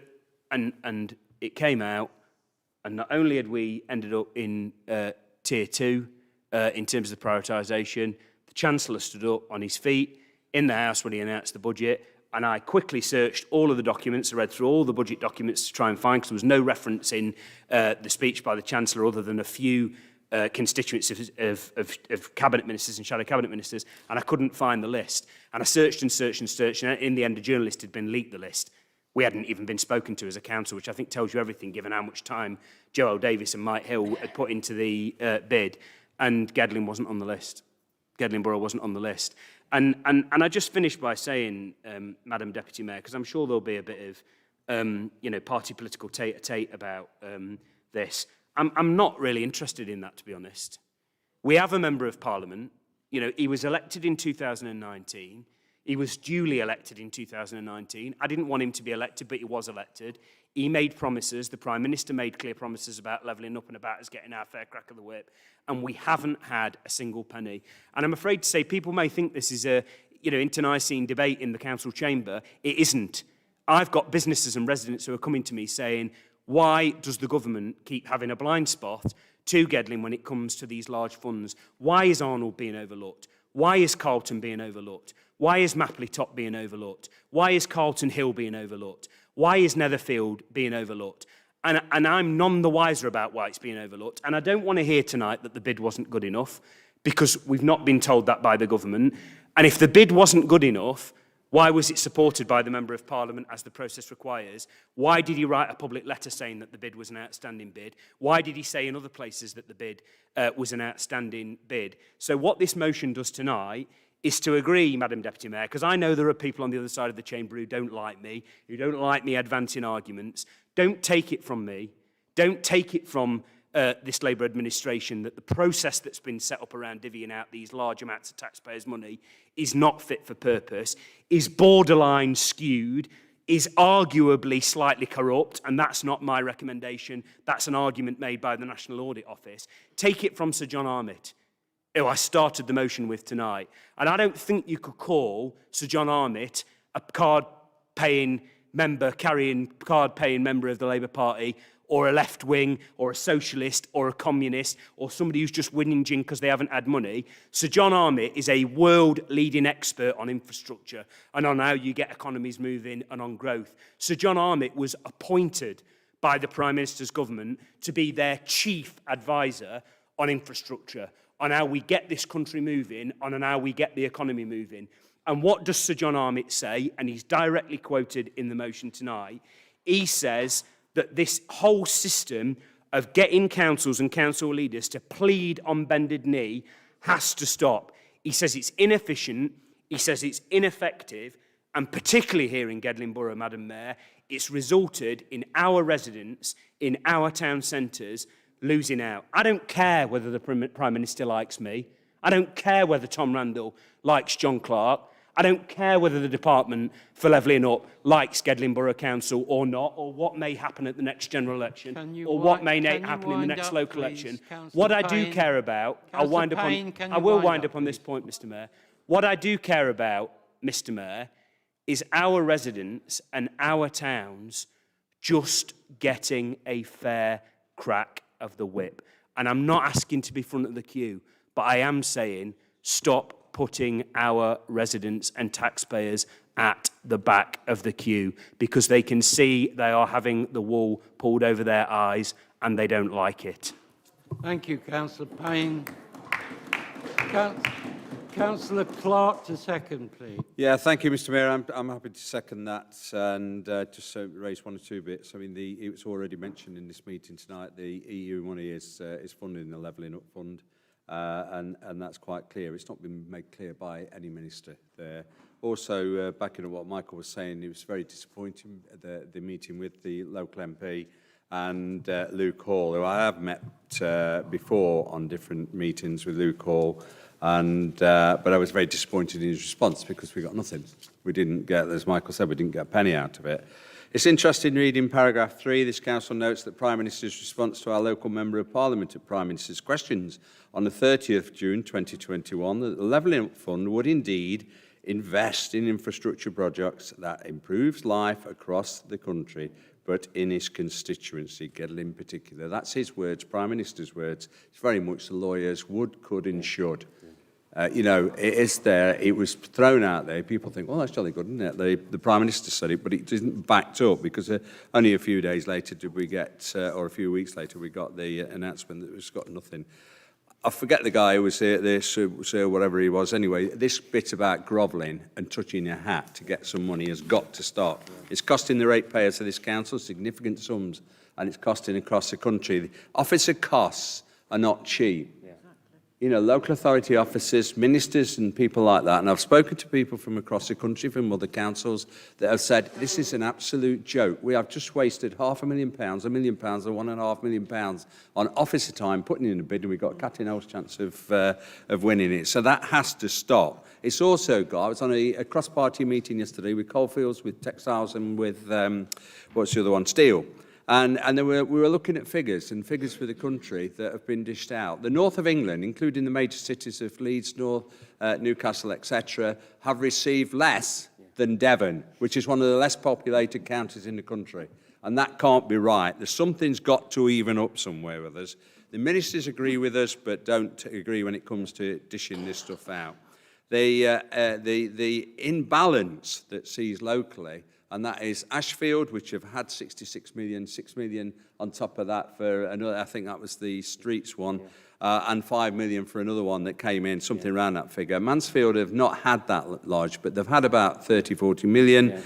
and it came out, and not only had we ended up in Tier 2, in terms of the prioritisation, the Chancellor stood up on his feet in the House when he announced the budget, and I quickly searched all of the documents, I read through all the budget documents to try and find, because there was no reference in the speech by the Chancellor other than a few constituents of Cabinet Ministers and Shadow Cabinet Ministers, and I couldn't find the list. And I searched and searched and searched, and in the end a journalist had been leaked the list. We hadn't even been spoken to as a council, which I think tells you everything, given how much time Joel Davis and Mike Hill had put into the bid. And Gedling wasn't on the list. Gedling Borough wasn't on the list. And I just finished by saying, Madam Deputy Mayor, because I'm sure there'll be a bit of, you know, party political tete-a-tete about this. I'm not really interested in that, to be honest. We have a Member of Parliament. You know, he was elected in 2019. He was duly elected in 2019. I didn't want him to be elected, but he was elected. He made promises. The Prime Minister made clear promises about levelling up and about us getting our fair crack of the whip. And we haven't had a single penny. And I'm afraid to say people may think this is a, you know, internecine debate in the council chamber. It isn't. I've got businesses and residents who are coming to me saying, why does the government keep having a blind spot to Gedling when it comes to these large funds? Why is Arnold being overlooked? Why is Carlton being overlooked? Why is Mapley Top being overlooked? Why is Carlton Hill being overlooked? Why is Netherfield being overlooked? And I'm none the wiser about why it's being overlooked. And I don't want to hear tonight that the bid wasn't good enough, because we've not been told that by the government. And if the bid wasn't good enough, why was it supported by the Member of Parliament as the process requires? Why did he write a public letter saying that the bid was an outstanding bid? Why did he say in other places that the bid was an outstanding bid? So what this motion does tonight is to agree, Madam Deputy Mayor, because I know there are people on the other side of the chamber who don't like me advancing arguments. Don't take it from me. Don't take it from this Labour administration that the process that's been set up around divvying out these large amounts of taxpayers' money is not fit for purpose, is borderline skewed, is arguably slightly corrupt, and that's not my recommendation. That's an argument made by the National Audit Office. Take it from Sir John Armitt, who I started the motion with tonight. And I don't think you could call Sir John Armitt a card-paying member, carrying card-paying member of the Labour Party, or a left-wing, or a socialist, or a communist, or somebody who's just whinging because they haven't had money. Sir John Armitt is a world-leading expert on infrastructure and on how you get economies moving and on growth. Sir John Armitt was appointed by the Prime Minister's government to be their chief advisor on infrastructure, on how we get this country moving, on how we get the economy moving. And what does Sir John Armitt say? And he's directly quoted in the motion tonight. He says that this whole system of getting councils and council leaders to plead on bended knee has to stop. He says it's inefficient, he says it's ineffective, and particularly here in Gedling Borough, Madam Mayor, it's resulted in our residents, in our town centres, losing out. I don't care whether the Prime Minister likes me. I don't care whether Tom Randall likes John Clark. I don't care whether the Department for Levelling Up likes Gedling Borough Council or not, or what may happen at the next general election, or what may happen in the next local election. What I do care about, I will wind up on this point, Mr. Mayor. What I do care about, Mr. Mayor, is our residents and our towns just getting a fair crack of the whip. And I'm not asking to be front of the queue, but I am saying stop putting our residents and taxpayers at the back of the queue, because they can see they are having the wool pulled over their eyes and they don't like it. Thank you, Councillor Payne. Councillor Clark to second, please. Yeah, thank you, Mr. Mayor. I'm happy to second that and just raise one or two bits. I mean, it was already mentioned in this meeting tonight. The EU money is funding the Levelling Up Fund. And that's quite clear. It's not been made clear by any minister there. Also, backing up what Michael was saying, it was very disappointing, the meeting with the local MP and Luke Hall, who I have met before on different meetings with Luke Hall, but I was very disappointed in his response because we got nothing. We didn't get, as Michael said, we didn't get a penny out of it. It's interesting reading paragraph 3. This council notes that Prime Minister's response to our local Member of Parliament at Prime Minister's questions on the 30th of June 2021 that the Levelling Up Fund would indeed invest in infrastructure projects that improves life across the country, but in his constituency, Gedling in particular. That's his words, Prime Minister's words. It's very much the lawyers would, could and should. You know, it is there. It was thrown out there. People think, well, that's jolly good, isn't it? The Prime Minister said it, but it isn't backed up because only a few days later did we get, or a few weeks later, we got the announcement that it's got nothing. I forget the guy who was there, Sir, whatever he was. Anyway, this bit about grovelling and touching your hat to get some money has got to stop. It's costing the ratepayers of this council significant sums, and it's costing across the country. The officer costs are not cheap. You know, local authority officers, ministers and people like that, and I've spoken to people from across the country, from other councils, that have said, this is an absolute joke. We have just wasted £500,000, £1 million, or £1.5 million on officer time, putting in a bid, and we've got a cat and mouse chance of winning it. So that has to stop. It's also got, I was on a cross-party meeting yesterday with Coalfields, with Textiles, and with, what's the other one, Steel. And we were looking at figures for the country that have been dished out. The north of England, including the major cities of Leeds, North, Newcastle, etc., have received less than Devon, which is one of the less populated counties in the country. And that can't be right. Something's got to even up somewhere with us. The ministers agree with us, but don't agree when it comes to dishing this stuff out. The imbalance that sees locally, and that is Ashfield, which have had 66 million, 6 million on top of that for another, I think that was the streets one, and 5 million for another one that came in, something around that figure. Mansfield have not had that large, but they've had about 30, 40 million.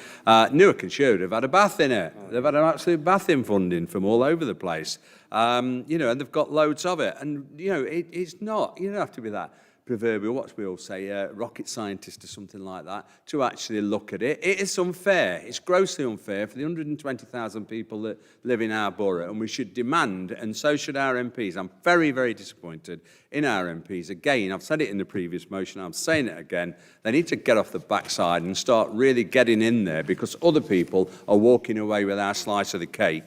Newark and Sherwood have had a bath in it. They've had an absolute bath in funding from all over the place. And they've got loads of it. And, it's not, you don't have to be that proverbial, what do we all say, rocket scientist or something like that, to actually look at it. It is unfair. It's grossly unfair for the 120,000 people that live in our borough, and we should demand, and so should our MPs. I'm very, very disappointed in our MPs. Again, I've said it in the previous motion, I'm saying it again, they need to get off the backside and start really getting in there, because other people are walking away with our slice of the cake.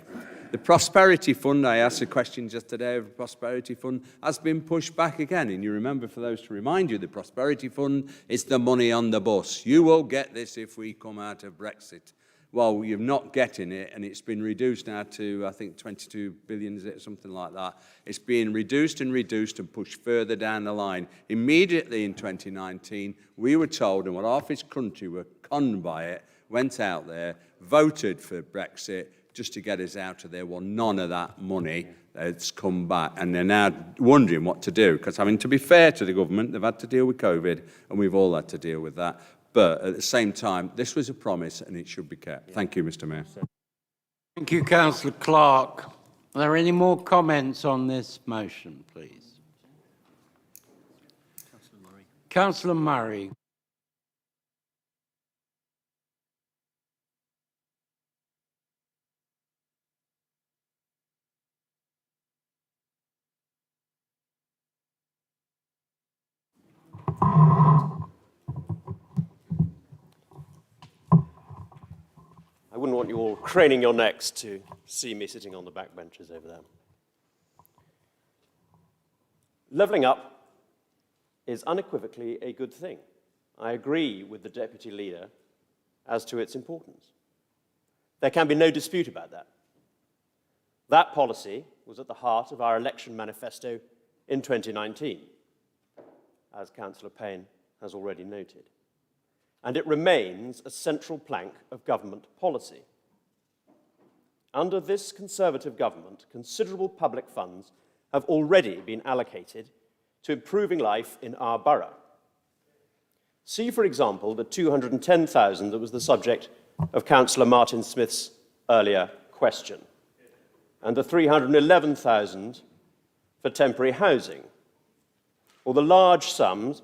The Prosperity Fund, I asked a question just today of the Prosperity Fund, has been pushed back again. And you remember, for those to remind you, the Prosperity Fund is the money on the bus. You will get this if we come out of Brexit. Well, you're not getting it, and it's been reduced now to, I think, 22 billion, is it, something like that. It's being reduced and pushed further down the line. Immediately in 2019, we were told, and what half this country were conned by it, went out there, voted for Brexit, just to get us out of there. Well, none of that money has come back, and they're now wondering what to do, because, I mean, to be fair to the government, they've had to deal with COVID, and we've all had to deal with that. But at the same time, this was a promise, and it should be kept. Thank you, Mr. Mayor. Thank you, Councillor Clark. Are there any more comments on this motion, please? Councillor Murray. I wouldn't want you all craning your necks to see me sitting on the back benches over there. Levelling up is unequivocally a good thing. I agree with the Deputy Leader as to its importance. There can be no dispute about that. That policy was at the heart of our election manifesto in 2019, as Councillor Payne has already noted. And it remains a central plank of government policy. Under this Conservative government, considerable public funds have already been allocated to improving life in our borough. See, for example, the 210,000 that was the subject of Councillor Martin Smith's earlier question, and the 311,000 for temporary housing, or the large sums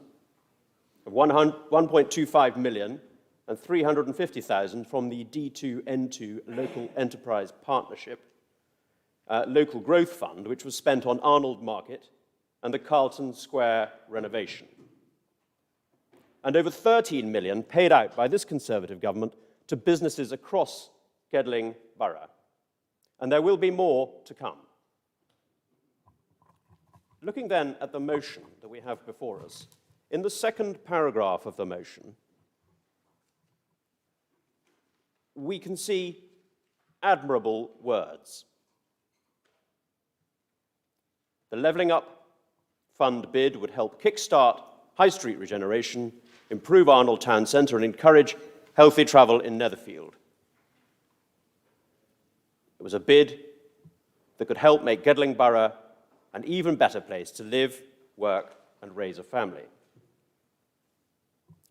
of 1.25 million and 350,000 from the D2N2 Local Enterprise Partnership Local Growth Fund, which was spent on Arnold Market and the Carlton Square renovation. And over 13 million paid out by this Conservative government to businesses across Gedling Borough. And there will be more to come. Looking then at the motion that we have before us, in the second paragraph of the motion, we can see admirable words. The Levelling Up Fund bid would help kickstart high street regeneration, improve Arnold Town Centre, and encourage healthy travel in Netherfield. It was a bid that could help make Gedling Borough an even better place to live, work, and raise a family.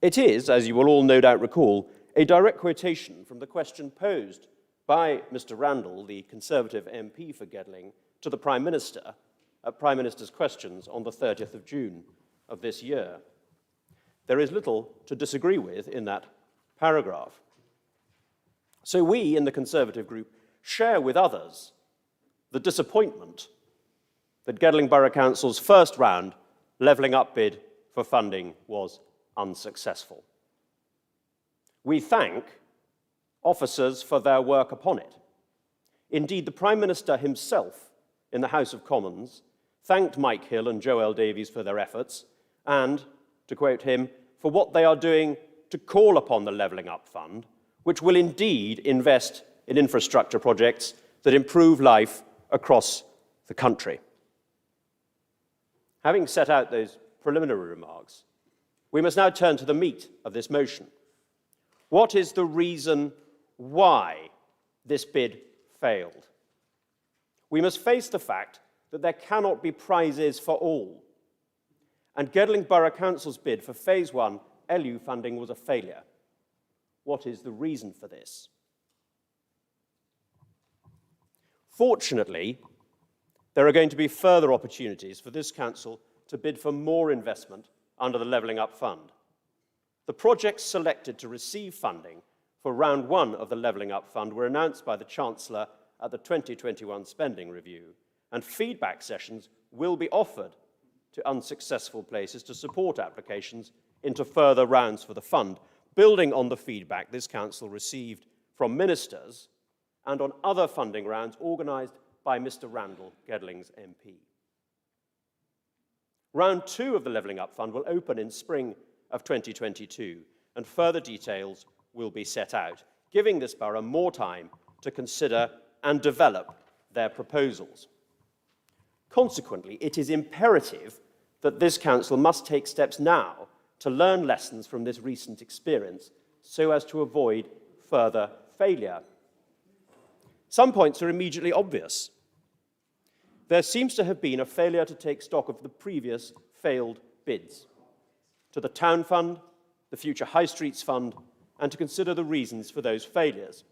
It is, as you will all no doubt recall, a direct quotation from the question posed by Mr. Randall, the Conservative MP for Gedling, to the Prime Minister at Prime Minister's Questions on the 30th of June of this year. There is little to disagree with in that paragraph. So we in the Conservative group share with others the disappointment that Gedling Borough Council's first round Levelling Up bid for funding was unsuccessful. We thank officers for their work upon it. Indeed, the Prime Minister himself in the House of Commons thanked Mike Hill and Joel Davies for their efforts and, to quote him, for what they are doing to call upon the Levelling Up Fund, which will indeed invest in infrastructure projects that improve life across the country. Having set out those preliminary remarks, we must now turn to the meat of this motion. What is the reason why this bid failed? We must face the fact that there cannot be prizes for all. And Gedling Borough Council's bid for Phase 1 LU funding was a failure. What is the reason for this? Fortunately, there are going to be further opportunities for this council to bid for more investment under the Levelling Up Fund. The projects selected to receive funding for round 1 of the Levelling Up Fund were announced by the Chancellor at the 2021 spending review, and feedback sessions will be offered to unsuccessful places to support applications into further rounds for the fund, building on the feedback this council received from ministers and on other funding rounds organised by Mr Randall, Gedling's MP. Round 2 of the Levelling Up Fund will open in spring of 2022, and further details will be set out, giving this borough more time to consider and develop their proposals. Consequently, it is imperative that this council must take steps now to learn lessons from this recent experience so as to avoid further failure. Some points are immediately obvious. There seems to have been a failure to take stock of the previous failed bids, to the Town Fund, the Future High Streets Fund, and to consider the reasons for those failures.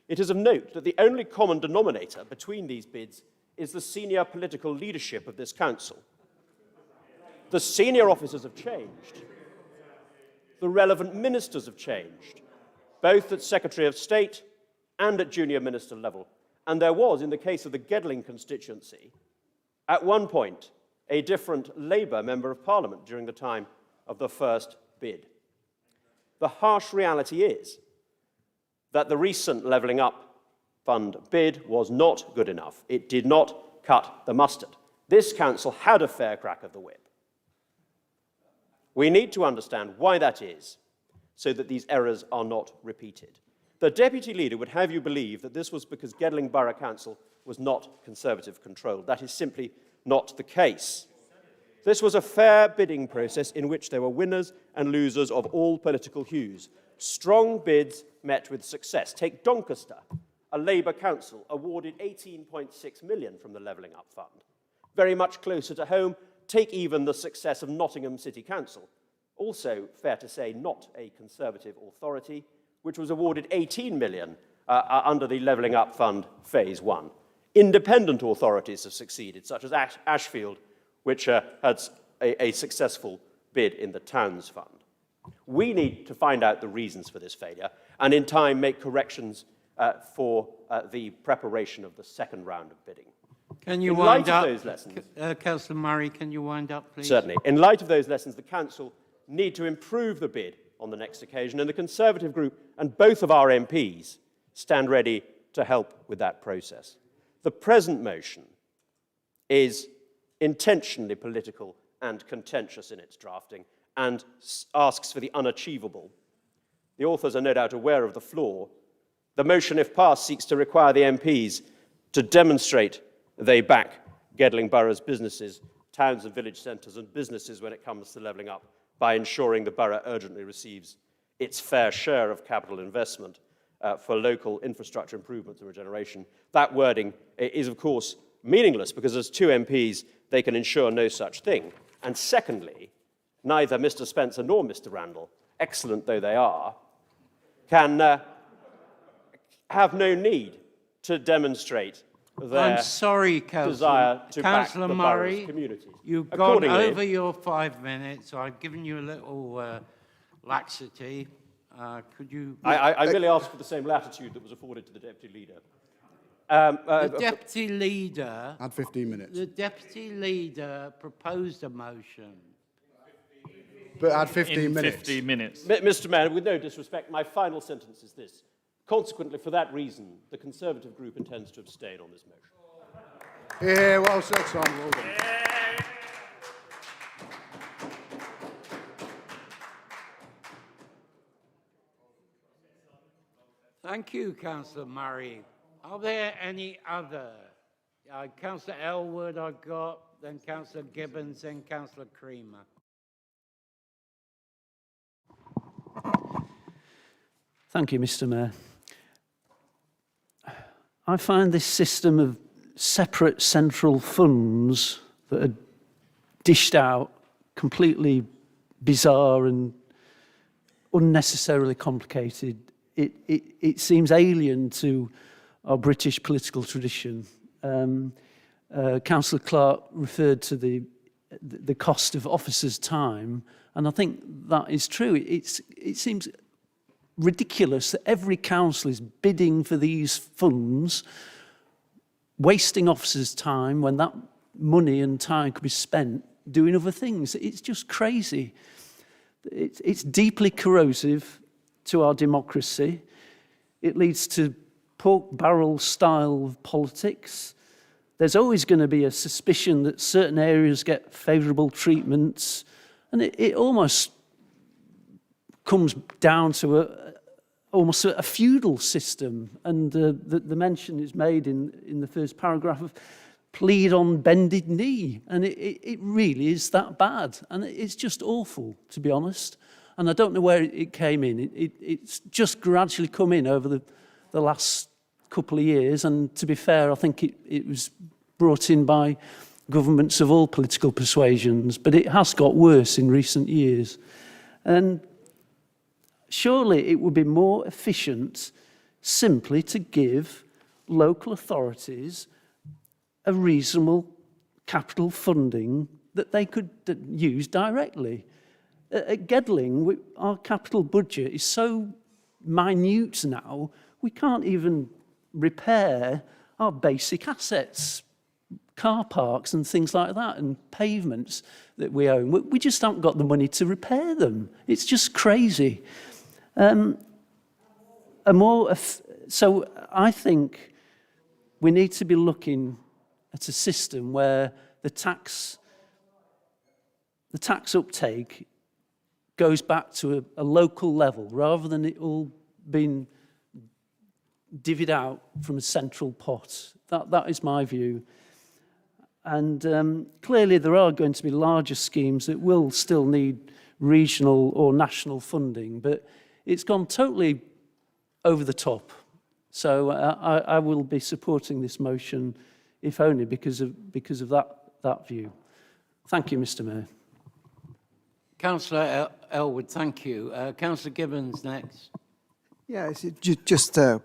It is of note that the only common denominator between these bids is the senior political leadership of this council. The senior officers have changed. The relevant ministers have changed, both at Secretary of State and at junior minister level. And there was, in the case of the Gedling constituency, at one point, a different Labour Member of Parliament during the time of the first bid. The harsh reality is that the recent Levelling Up Fund bid was not good enough. It did not cut the mustard. This council had a fair crack of the whip. We need to understand why that is, so that these errors are not repeated. The Deputy Leader would have you believe that this was because Gedling Borough Council was not Conservative controlled. That is simply not the case. This was a fair bidding process in which there were winners and losers of all political hues. Strong bids met with success. Take Doncaster, a Labour council awarded 18.6 million from the Levelling Up Fund. Very much closer to home, take even the success of Nottingham City Council, also, fair to say, not a Conservative authority, which was awarded 18 million under the Levelling Up Fund Phase 1. Independent authorities have succeeded, such as Ashfield, which had a successful bid in the Towns Fund. We need to find out the reasons for this failure and in time make corrections for the preparation of the second round of bidding. Can you in wind light up, of those lessons, Councillor Murray, can you wind up, please? Certainly. In light of those lessons, the Council need to improve the bid on the next occasion, and the Conservative group and both of our MPs stand ready to help with that process. The present motion is intentionally political and contentious in its drafting and asks for the unachievable. The authors are no doubt aware of the flaw. The motion, if passed, seeks to require the MPs to demonstrate they back Gedling Borough's businesses, towns and village centres and businesses when it comes to levelling up by ensuring the borough urgently receives its fair share of capital investment for local infrastructure improvements and regeneration. That wording is, of course, meaningless because as two MPs, they can ensure no such thing. And secondly, neither Mr Spencer nor Mr Randall, excellent though they are, can have no need to demonstrate their I'm sorry, desire to back the borough's communities. You've gone over your 5 minutes. I've given you a little laxity. Could you... I merely asked for the same latitude that was afforded to the Deputy Leader. The Deputy Leader... Add 15 minutes. The Deputy Leader proposed a motion. But add 15 minutes. 15 minutes. Mr Mayor, with no disrespect, my final sentence is this. Consequently, for that reason, the Conservative group intends to abstain on this motion. Yeah, well said, Simon. Well done. Thank you, Councillor Murray. Are there any other? Councillor Elwood I've got, then Councillor Gibbons, then Councillor Creamer. Thank you, Mr. Mayor. I find this system of separate central funds that are dished out completely bizarre and unnecessarily complicated. It seems alien to our British political tradition. Councillor Clark referred to the cost of officers' time, and I think that is true. It seems ridiculous that every council is bidding for these funds, wasting officers' time when that money and time could be spent doing other things. It's just crazy. It's deeply corrosive to our democracy. It leads to pork barrel style of politics. There's always going to be a suspicion that certain areas get favourable treatments, and it almost comes down to almost a feudal system. And the mention is made in the first paragraph of plead on bended knee, and it really is that bad, and it's just awful, to be honest. And I don't know where it came in. It's just gradually come in over the last couple of years, and to be fair, I think it was brought in by governments of all political persuasions, but it has got worse in recent years. And surely it would be more efficient simply to give local authorities a reasonable capital funding that they could use directly. At Gedling, our capital budget is so minute now, we can't even repair our basic assets, car parks and things like that, and pavements that we own. We just haven't got the money to repair them. It's just crazy. So I think we need to be looking at a system where the tax uptake goes back to a local level rather than it all being divvied out from a central pot. That is my view. And clearly there are going to be larger schemes that will still need regional or national funding, but it's gone totally over the top. So I will be supporting this motion, if only because of that view. Thank you, Mr. Mayor. Councillor Elwood, thank you. Councillor Gibbons next. Yeah, it's just a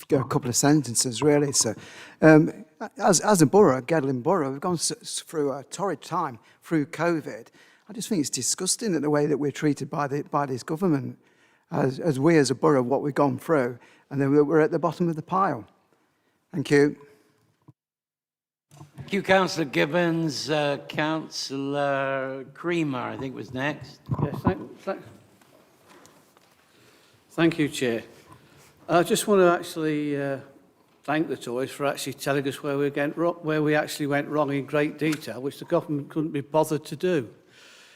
couple of sentences, really. So, as a borough, Gedling Borough, we've gone through a torrid time through COVID. I just think it's disgusting at the way that we're treated by this government, as we as a borough, what we've gone through, and then we're at the bottom of the pile. Thank you. Thank you, Councillor Gibbons. Councillor Creamer, I think, was next. Yes, thank you, Chair. I just want to actually thank the Tories for actually telling us where we actually went wrong in great detail, which the government couldn't be bothered to do.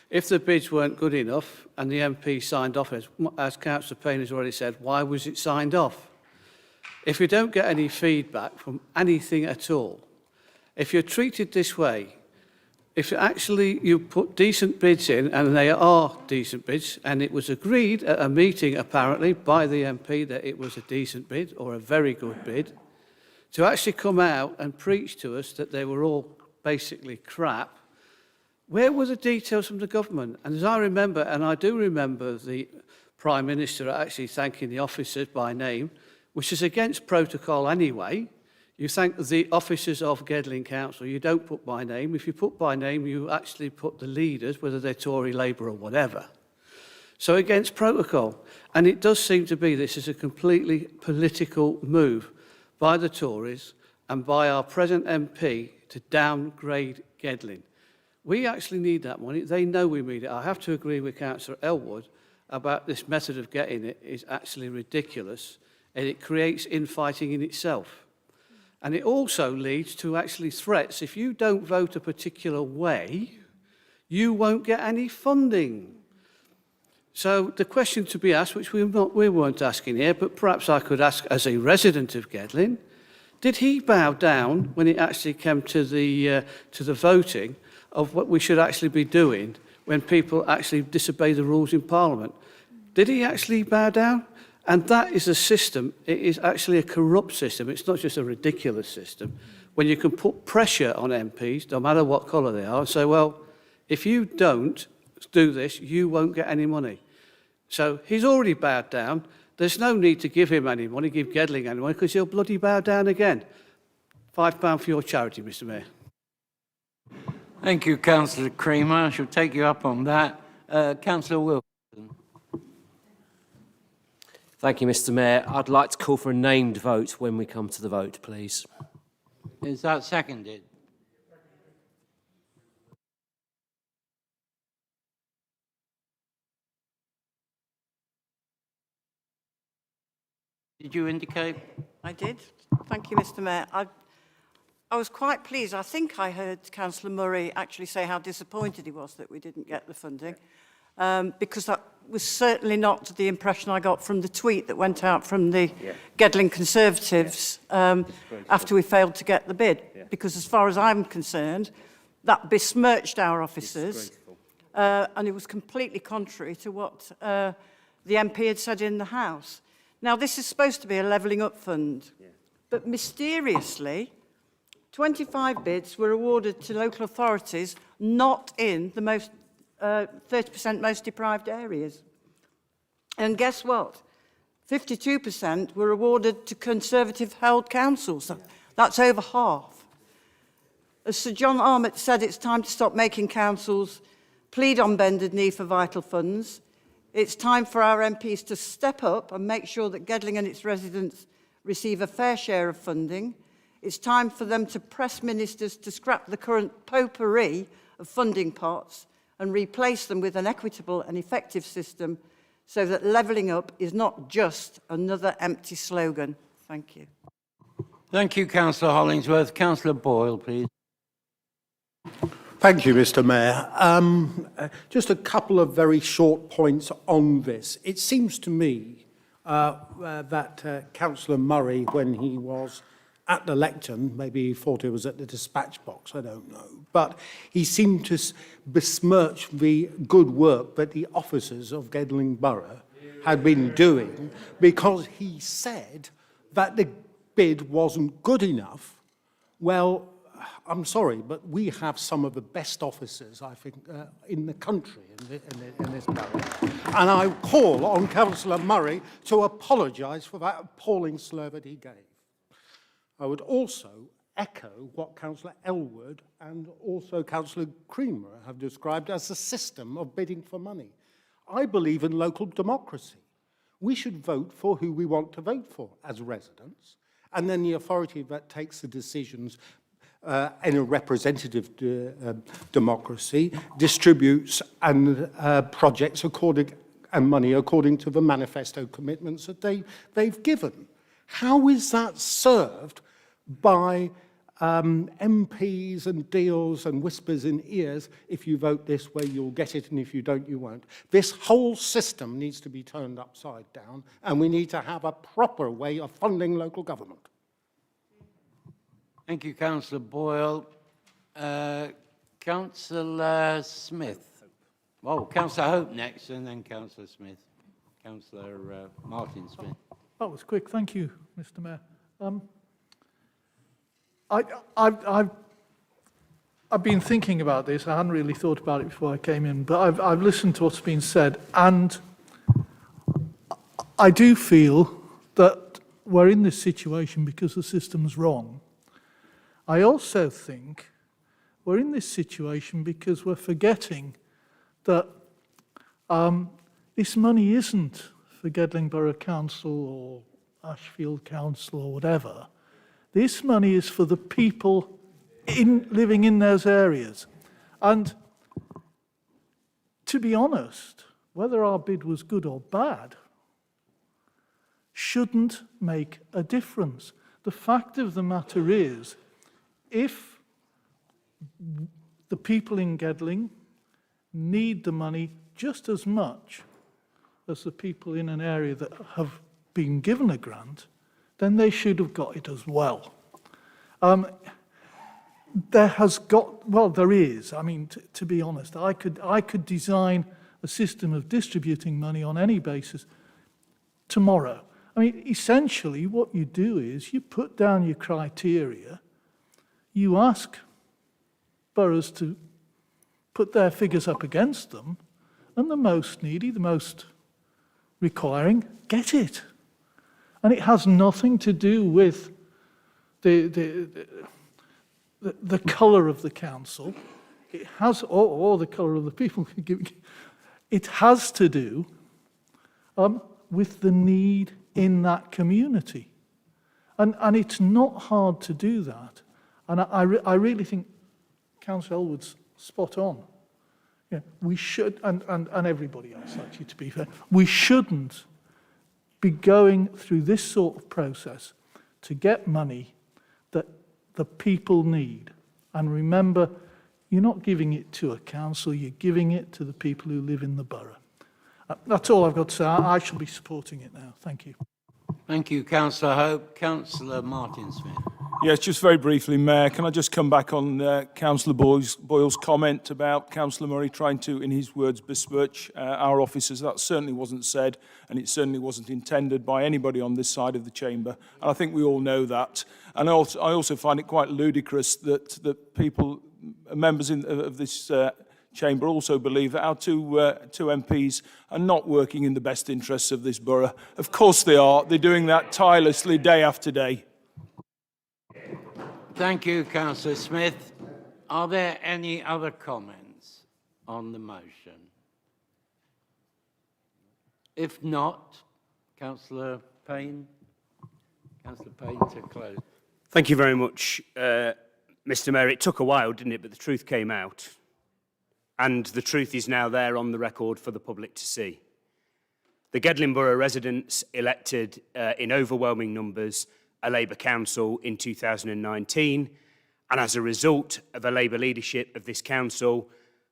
If the bids weren't good enough and the MP signed off, as Councillor Payne has already said, why was it signed off? If you don't get any feedback from anything at all, if you're treated this way, if actually you put decent bids in, and they are decent bids, and it was agreed at a meeting apparently by the MP that it was a decent bid or a very good bid, to actually come out and preach to us that they were all basically crap, where were the details from the government? And as I remember, and I do remember the Prime Minister actually thanking the officers by name, which is against protocol anyway. You thank the officers of Gedling Council. You don't put by name. If you put by name, you actually put the leaders, whether they're Tory, Labour or whatever. So against protocol. And it does seem to be this is a completely political move by the Tories and by our present MP to downgrade Gedling. We actually need that money. They know we need it. I have to agree with Councillor Elwood about this method of getting it is actually ridiculous, and it creates infighting in itself. And it also leads to actually threats. If you don't vote a particular way, you won't get any funding. So the question to be asked, which we weren't asking here, but perhaps I could ask as a resident of Gedling, did he bow down when it actually came to the voting of what we should actually be doing when people actually disobey the rules in Parliament? Did he actually bow down? And that is a system, it is actually a corrupt system. It's not just a ridiculous system. When you can put pressure on MPs, no matter what colour they are, and say, well, if you don't do this, you won't get any money. So he's already bowed down. There's no need to give him any money, give Gedling any money, because he'll bloody bow down again. £5 for your charity, Mr Mayor. Thank you, Councillor Creamer. I shall take you up on that. Councillor Wilson. Thank you, Mr Mayor. I'd like to call for a named vote when we come to the vote, please. Is that seconded? Did you indicate? I did. Thank you, Mr Mayor. I was quite pleased. I think I heard Councillor Murray actually say how disappointed he was that we didn't get the funding, because that was certainly not the impression I got from the tweet that went out from the Gedling Conservatives after we failed to get the bid. Because as far as I'm concerned, that besmirched our officers, and it was completely contrary to what the MP had said in the House. Now, this is supposed to be a levelling up fund, but mysteriously, 25 bids were awarded to local authorities not in the most 30% most deprived areas. And guess what? 52% were awarded to Conservative-held councils. That's over half. As Sir John Armit said, it's time to stop making councils plead on bended knee for vital funds. It's time for our MPs to step up and make sure that Gedling and its residents receive a fair share of funding. It's time for them to press ministers to scrap the current potpourri of funding pots and replace them with an equitable and effective system so that levelling up is not just another empty slogan. Thank you. Thank you, Councillor Hollingsworth. Councillor Boyle, please. Thank you, Mr Mayor. Just a couple of very short points on this. It seems to me that Councillor Murray, when he was at the lectern, maybe he thought it was at the dispatch box, I don't know, but he seemed to besmirch the good work that the officers of Gedling Borough had been doing, because he said that the bid wasn't good enough. Well, I'm sorry, but we have some of the best officers, I think, in the country in this borough. And I call on Councillor Murray to apologise for that appalling slur that he gave. I would also echo what Councillor Elwood and also Councillor Creamer have described as a system of bidding for money. I believe in local democracy. We should vote for who we want to vote for as residents, and then the authority that takes the decisions in a representative democracy distributes and projects and money according to the manifesto commitments that they've given. How is that served by MPs and deals and whispers in ears? If you vote this way, you'll get it, and if you don't, you won't. This whole system needs to be turned upside down, and we need to have a proper way of funding local government. Thank you, Councillor Boyle. Councillor Smith. Oh, Councillor Hope next, and then Councillor Smith. Councillor Martin Smith. That was quick. Thank you, Mr Mayor. I've been thinking about this. I hadn't really thought about it before I came in, but I've listened to what's been said, and I do feel that we're in this situation because the system's wrong. I also think we're in this situation because we're forgetting that this money isn't for Gedling Borough Council or Ashfield Council or whatever. This money is for the people living in those areas. And to be honest, whether our bid was good or bad shouldn't make a difference. The fact of the matter is, if the people in Gedling need the money just as much as the people in an area that have been given a grant, then they should have got it as well. There is. I mean, to be honest, I could design a system of distributing money on any basis tomorrow. I mean, essentially what you do is you put down your criteria, you ask boroughs to put their figures up against them, and the most needy, the most requiring, get it. And it has nothing to do with the colour of the council. It has, or the colour of the people. It has to do with the need in that community. And it's not hard to do that. And I really think Councillor Elwood's spot on. Yeah, we should, and everybody else, actually, to be fair, we shouldn't be going through this sort of process to get money that the people need. And remember, you're not giving it to a council, you're giving it to the people who live in the borough. That's all I've got to say. I shall be supporting it now. Thank you. Thank you, Councillor Hope. Councillor Martin-Smith. Yes, just very briefly, Mayor, can I just come back on Councillor Boyle's comment about Councillor Murray trying to, in his words, besmirch our officers? That certainly wasn't said, and it certainly wasn't intended by anybody on this side of the chamber. And I think we all know that. And I also find it quite ludicrous that people, members of this chamber, also believe that our two MPs are not working in the best interests of this borough. Of course they are. They're doing that tirelessly day after day. Thank you, Councillor Smith. Are there any other comments on the motion? If not, Councillor Payne. Councillor Payne to close. Thank you very much, Mr. Mayor. It took a while, didn't it? But the truth came out. And the truth is now there on the record for the public to see. The Gedling Borough residents elected in overwhelming numbers a Labour council in 2019, and as a result of a Labour leadership of this council,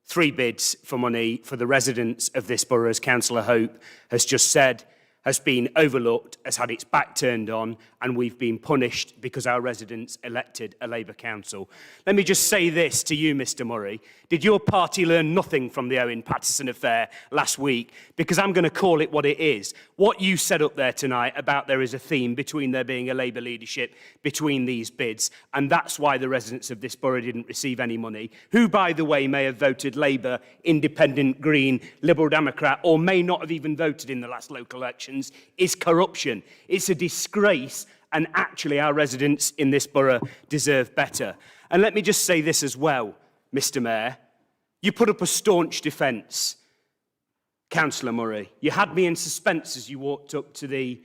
3 bids for money for the residents of this borough, as Councillor Hope has just said, has been overlooked, has had its back turned on, and we've been punished because our residents elected a Labour council. Let me just say this to you, Mr. Murray. Did your party learn nothing from the Owen Paterson affair last week? Because I'm going to call it what it is. What you said up there tonight about there is a theme between there being a Labour leadership between these bids, and that's why the residents of this borough didn't receive any money, who, by the way, may have voted Labour, Independent, Green, Liberal Democrat, or may not have even voted in the last local election, is corruption. It's a disgrace, and actually our residents in this borough deserve better. And let me just say this as well, Mr. Mayor. You put up a staunch defence, Councillor Murray. You had me in suspense as you walked up to the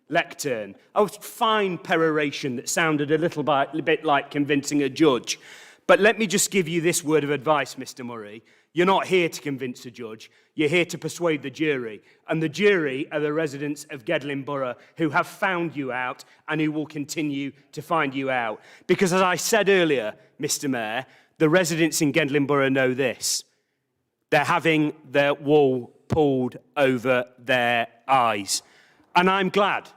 lectern. A fine peroration that sounded a little bit like convincing a judge. But let me just give you this word of advice, Mr. Murray. You're not here to convince a judge. You're here to persuade the jury. And the jury are the residents of Gedling Borough who have found you out and who will continue to find you out. Because as I said earlier, Mr. Mayor, the residents in Gedling Borough know this. They're having their wool pulled over their eyes. And I'm glad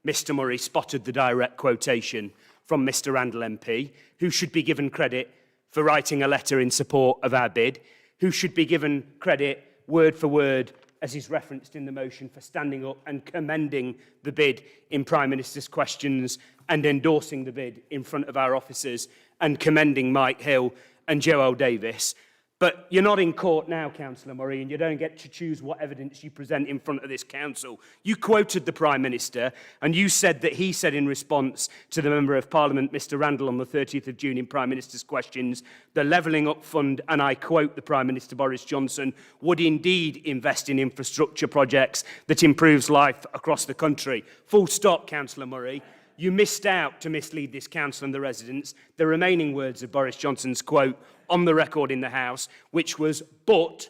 Mr. Murray spotted the direct quotation from Mr. Randall MP, who should be given credit for writing a letter in support of our bid, who should be given credit word for word, as is referenced in the motion, for standing up and commending the bid in Prime Minister's questions and endorsing the bid in front of our officers and commending Mike Hill and Joel Davis. But you're not in court now, Councillor Murray, and you don't get to choose what evidence you present in front of this council. You quoted the Prime Minister, and you said that he said in response to the Member of Parliament, Mr. Randall, on the 30th of June in Prime Minister's questions, the Levelling Up Fund, and I quote the Prime Minister Boris Johnson, would indeed invest in infrastructure projects that improves life across the country. Full stop, Councillor Murray. You missed out to mislead this council and the residents. The remaining words of Boris Johnson's quote on the record in the House, which was, but,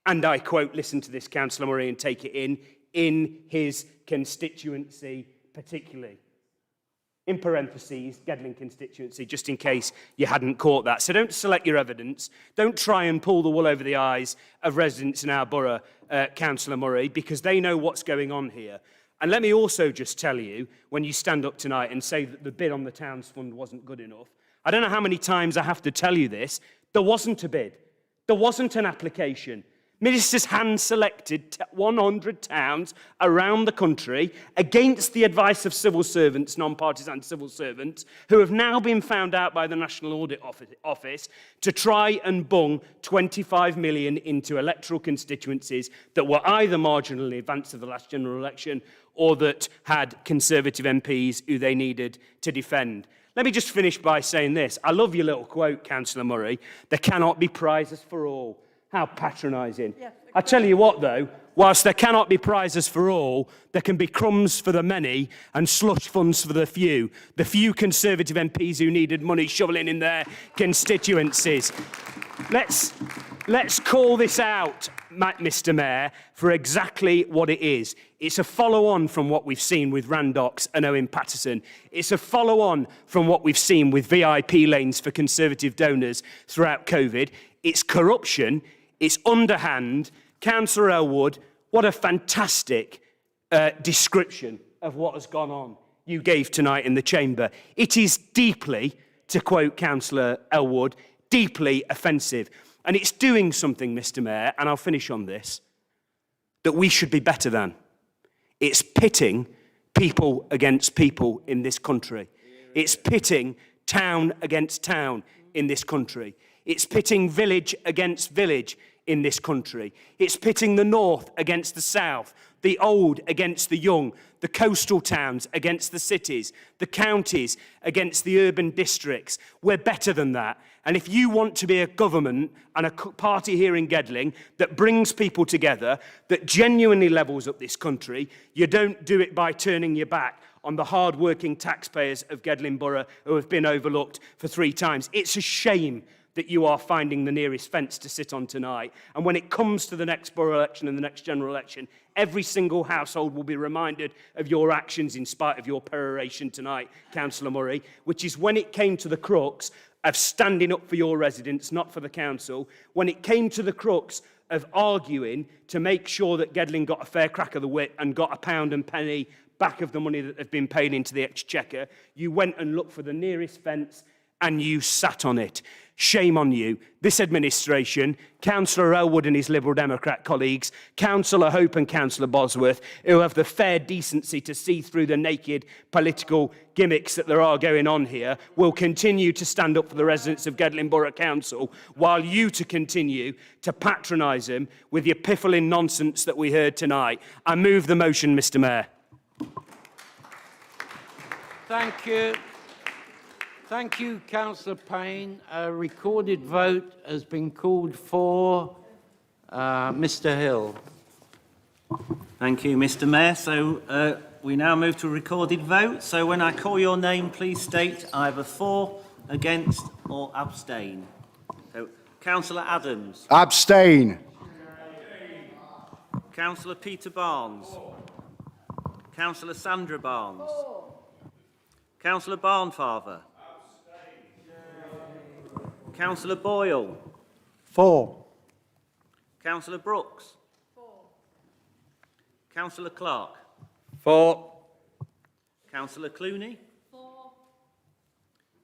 and I quote, listen to this, Councillor Murray, and take it in his constituency particularly. in parentheses, Gedling constituency, just in case you hadn't caught that. So don't select your evidence. Don't try and pull the wool over the eyes of residents in our borough, Councillor Murray, because they know what's going on here. And let me also just tell you, when you stand up tonight and say that the bid on the Towns Fund wasn't good enough, I don't know how many times I have to tell you this, there wasn't a bid. There wasn't an application. Ministers hand-selected 100 towns around the country against the advice of civil servants, non-partisan civil servants, who have now been found out by the National Audit Office to try and bung 25 million into electoral constituencies that were either marginally advanced to the last general election or that had Conservative MPs who they needed to defend. Let me just finish by saying this. I love your little quote, Councillor Murray. There cannot be prizes for all. How patronising. Yeah, I tell you what, though, whilst there cannot be prizes for all, there can be crumbs for the many and slush funds for the few Conservative MPs who needed money shoveling in their constituencies. Let's call this out, Mr Mayor, for exactly what it is. It's a follow-on from what we've seen with Randox and Owen Paterson. It's a follow-on from what we've seen with VIP lanes for Conservative donors throughout COVID. It's corruption. It's underhand. Councillor Elwood, what a fantastic description of what has gone on you gave tonight in the chamber. It is deeply, to quote Councillor Elwood, deeply offensive. And it's doing something, Mr Mayor, and I'll finish on this, that we should be better than. It's pitting people against people in this country. It's pitting town against town in this country. It's pitting village against village in this country. It's pitting the north against the south, the old against the young, the coastal towns against the cities, the counties against the urban districts. We're better than that. And if you want to be a government and a party here in Gedling that brings people together, that genuinely levels up this country, you don't do it by turning your back on the hard-working taxpayers of Gedling Borough who have been overlooked for 3 times. It's a shame that you are finding the nearest fence to sit on tonight. And when it comes to the next borough election and the next general election, every single household will be reminded of your actions in spite of your peroration tonight, Councillor Murray, which is when it came to the crux of standing up for your residents, not for the council, when it came to the crux of arguing to make sure that Gedling got a fair crack of the whip and got a pound and penny back of the money that had been paid into the exchequer, you went and looked for the nearest fence and you sat on it. Shame on you. This administration, Councillor Elwood and his Liberal Democrat colleagues, Councillor Hope and Councillor Bosworth, who have the fair decency to see through the naked political gimmicks that there are going on here, will continue to stand up for the residents of Gedling Borough Council, while you to continue to patronise them with your piffling nonsense that we heard tonight. I move the motion, Mr Mayor. Thank you. Thank you, Councillor Payne. A recorded vote has been called for. Mr Hill. Thank you, Mr Mayor. So we now move to a recorded vote. So when I call your name, please state either for, against or abstain. So Councillor Adams. Abstain. Councillor Peter Barnes. Councillor Sandra Barnes. Councillor Barnfather. Councillor Boyle. 4. Councillor Brooks. 4. Councillor Clark. 4. Councillor Clooney. 4.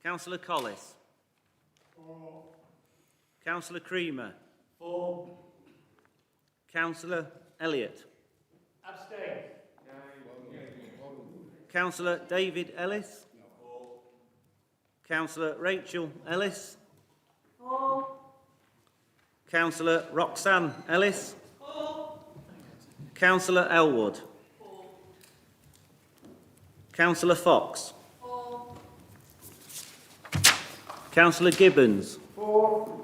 Councillor Collis. 4. Councillor Creamer. 4. Councillor Elliott. Abstain. Councillor David Ellis. 4. Councillor Rachel Ellis. 4. Councillor Roxanne Ellis. 4. Councillor Elwood. 4. Councillor Fox. 4. Councillor Gibbons. 4.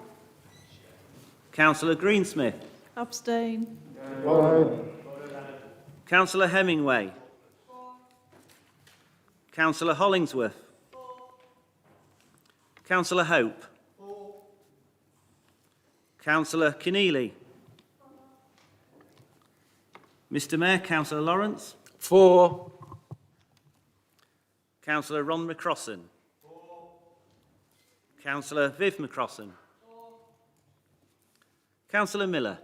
Councillor Greensmith. Abstain. Councillor Hemingway. 4. Councillor Hollingsworth. 4. Councillor Hope. 4. Councillor Keneally. 4. Mr Mayor, Councillor Lawrence. 4. Councillor Ron McCrossan. Councillor Viv McCrossan. Councillor Miller.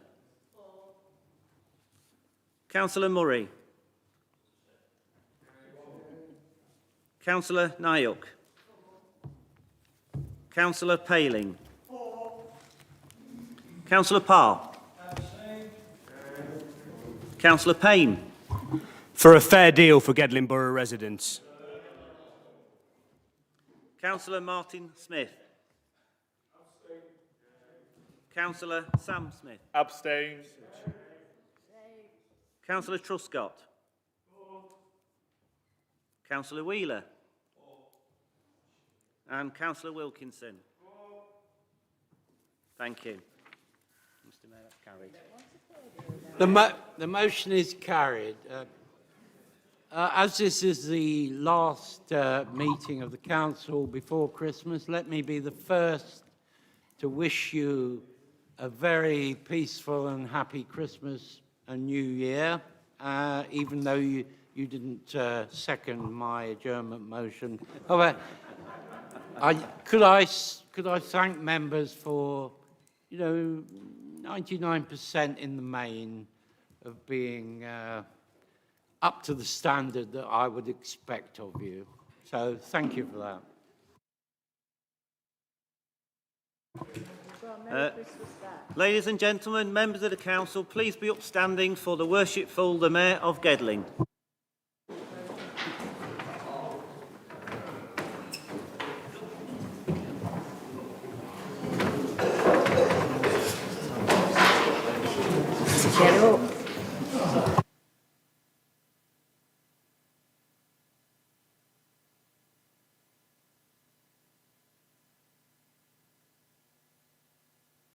Councillor Murray. Councillor Nayuk. Councillor Paling. Councillor Parr. Councillor Payne. For a fair deal for Gedling Borough residents. Councillor Martin Smith. Councillor Sam Smith. Abstain. Councillor Truscott. Councillor Wheeler. And Councillor Wilkinson. Thank you. Mr Mayor, that's carried. The motion is carried. As this is the last meeting of the council before Christmas, let me be the first to wish you a very peaceful and happy Christmas and New Year, even though you didn't second my adjournment motion. However, could I thank members for, 99% in the main of being up to the standard that I would expect of you. So thank you for that. Ladies and gentlemen, members of the council, please be upstanding for the Worshipful the Mayor of Gedling.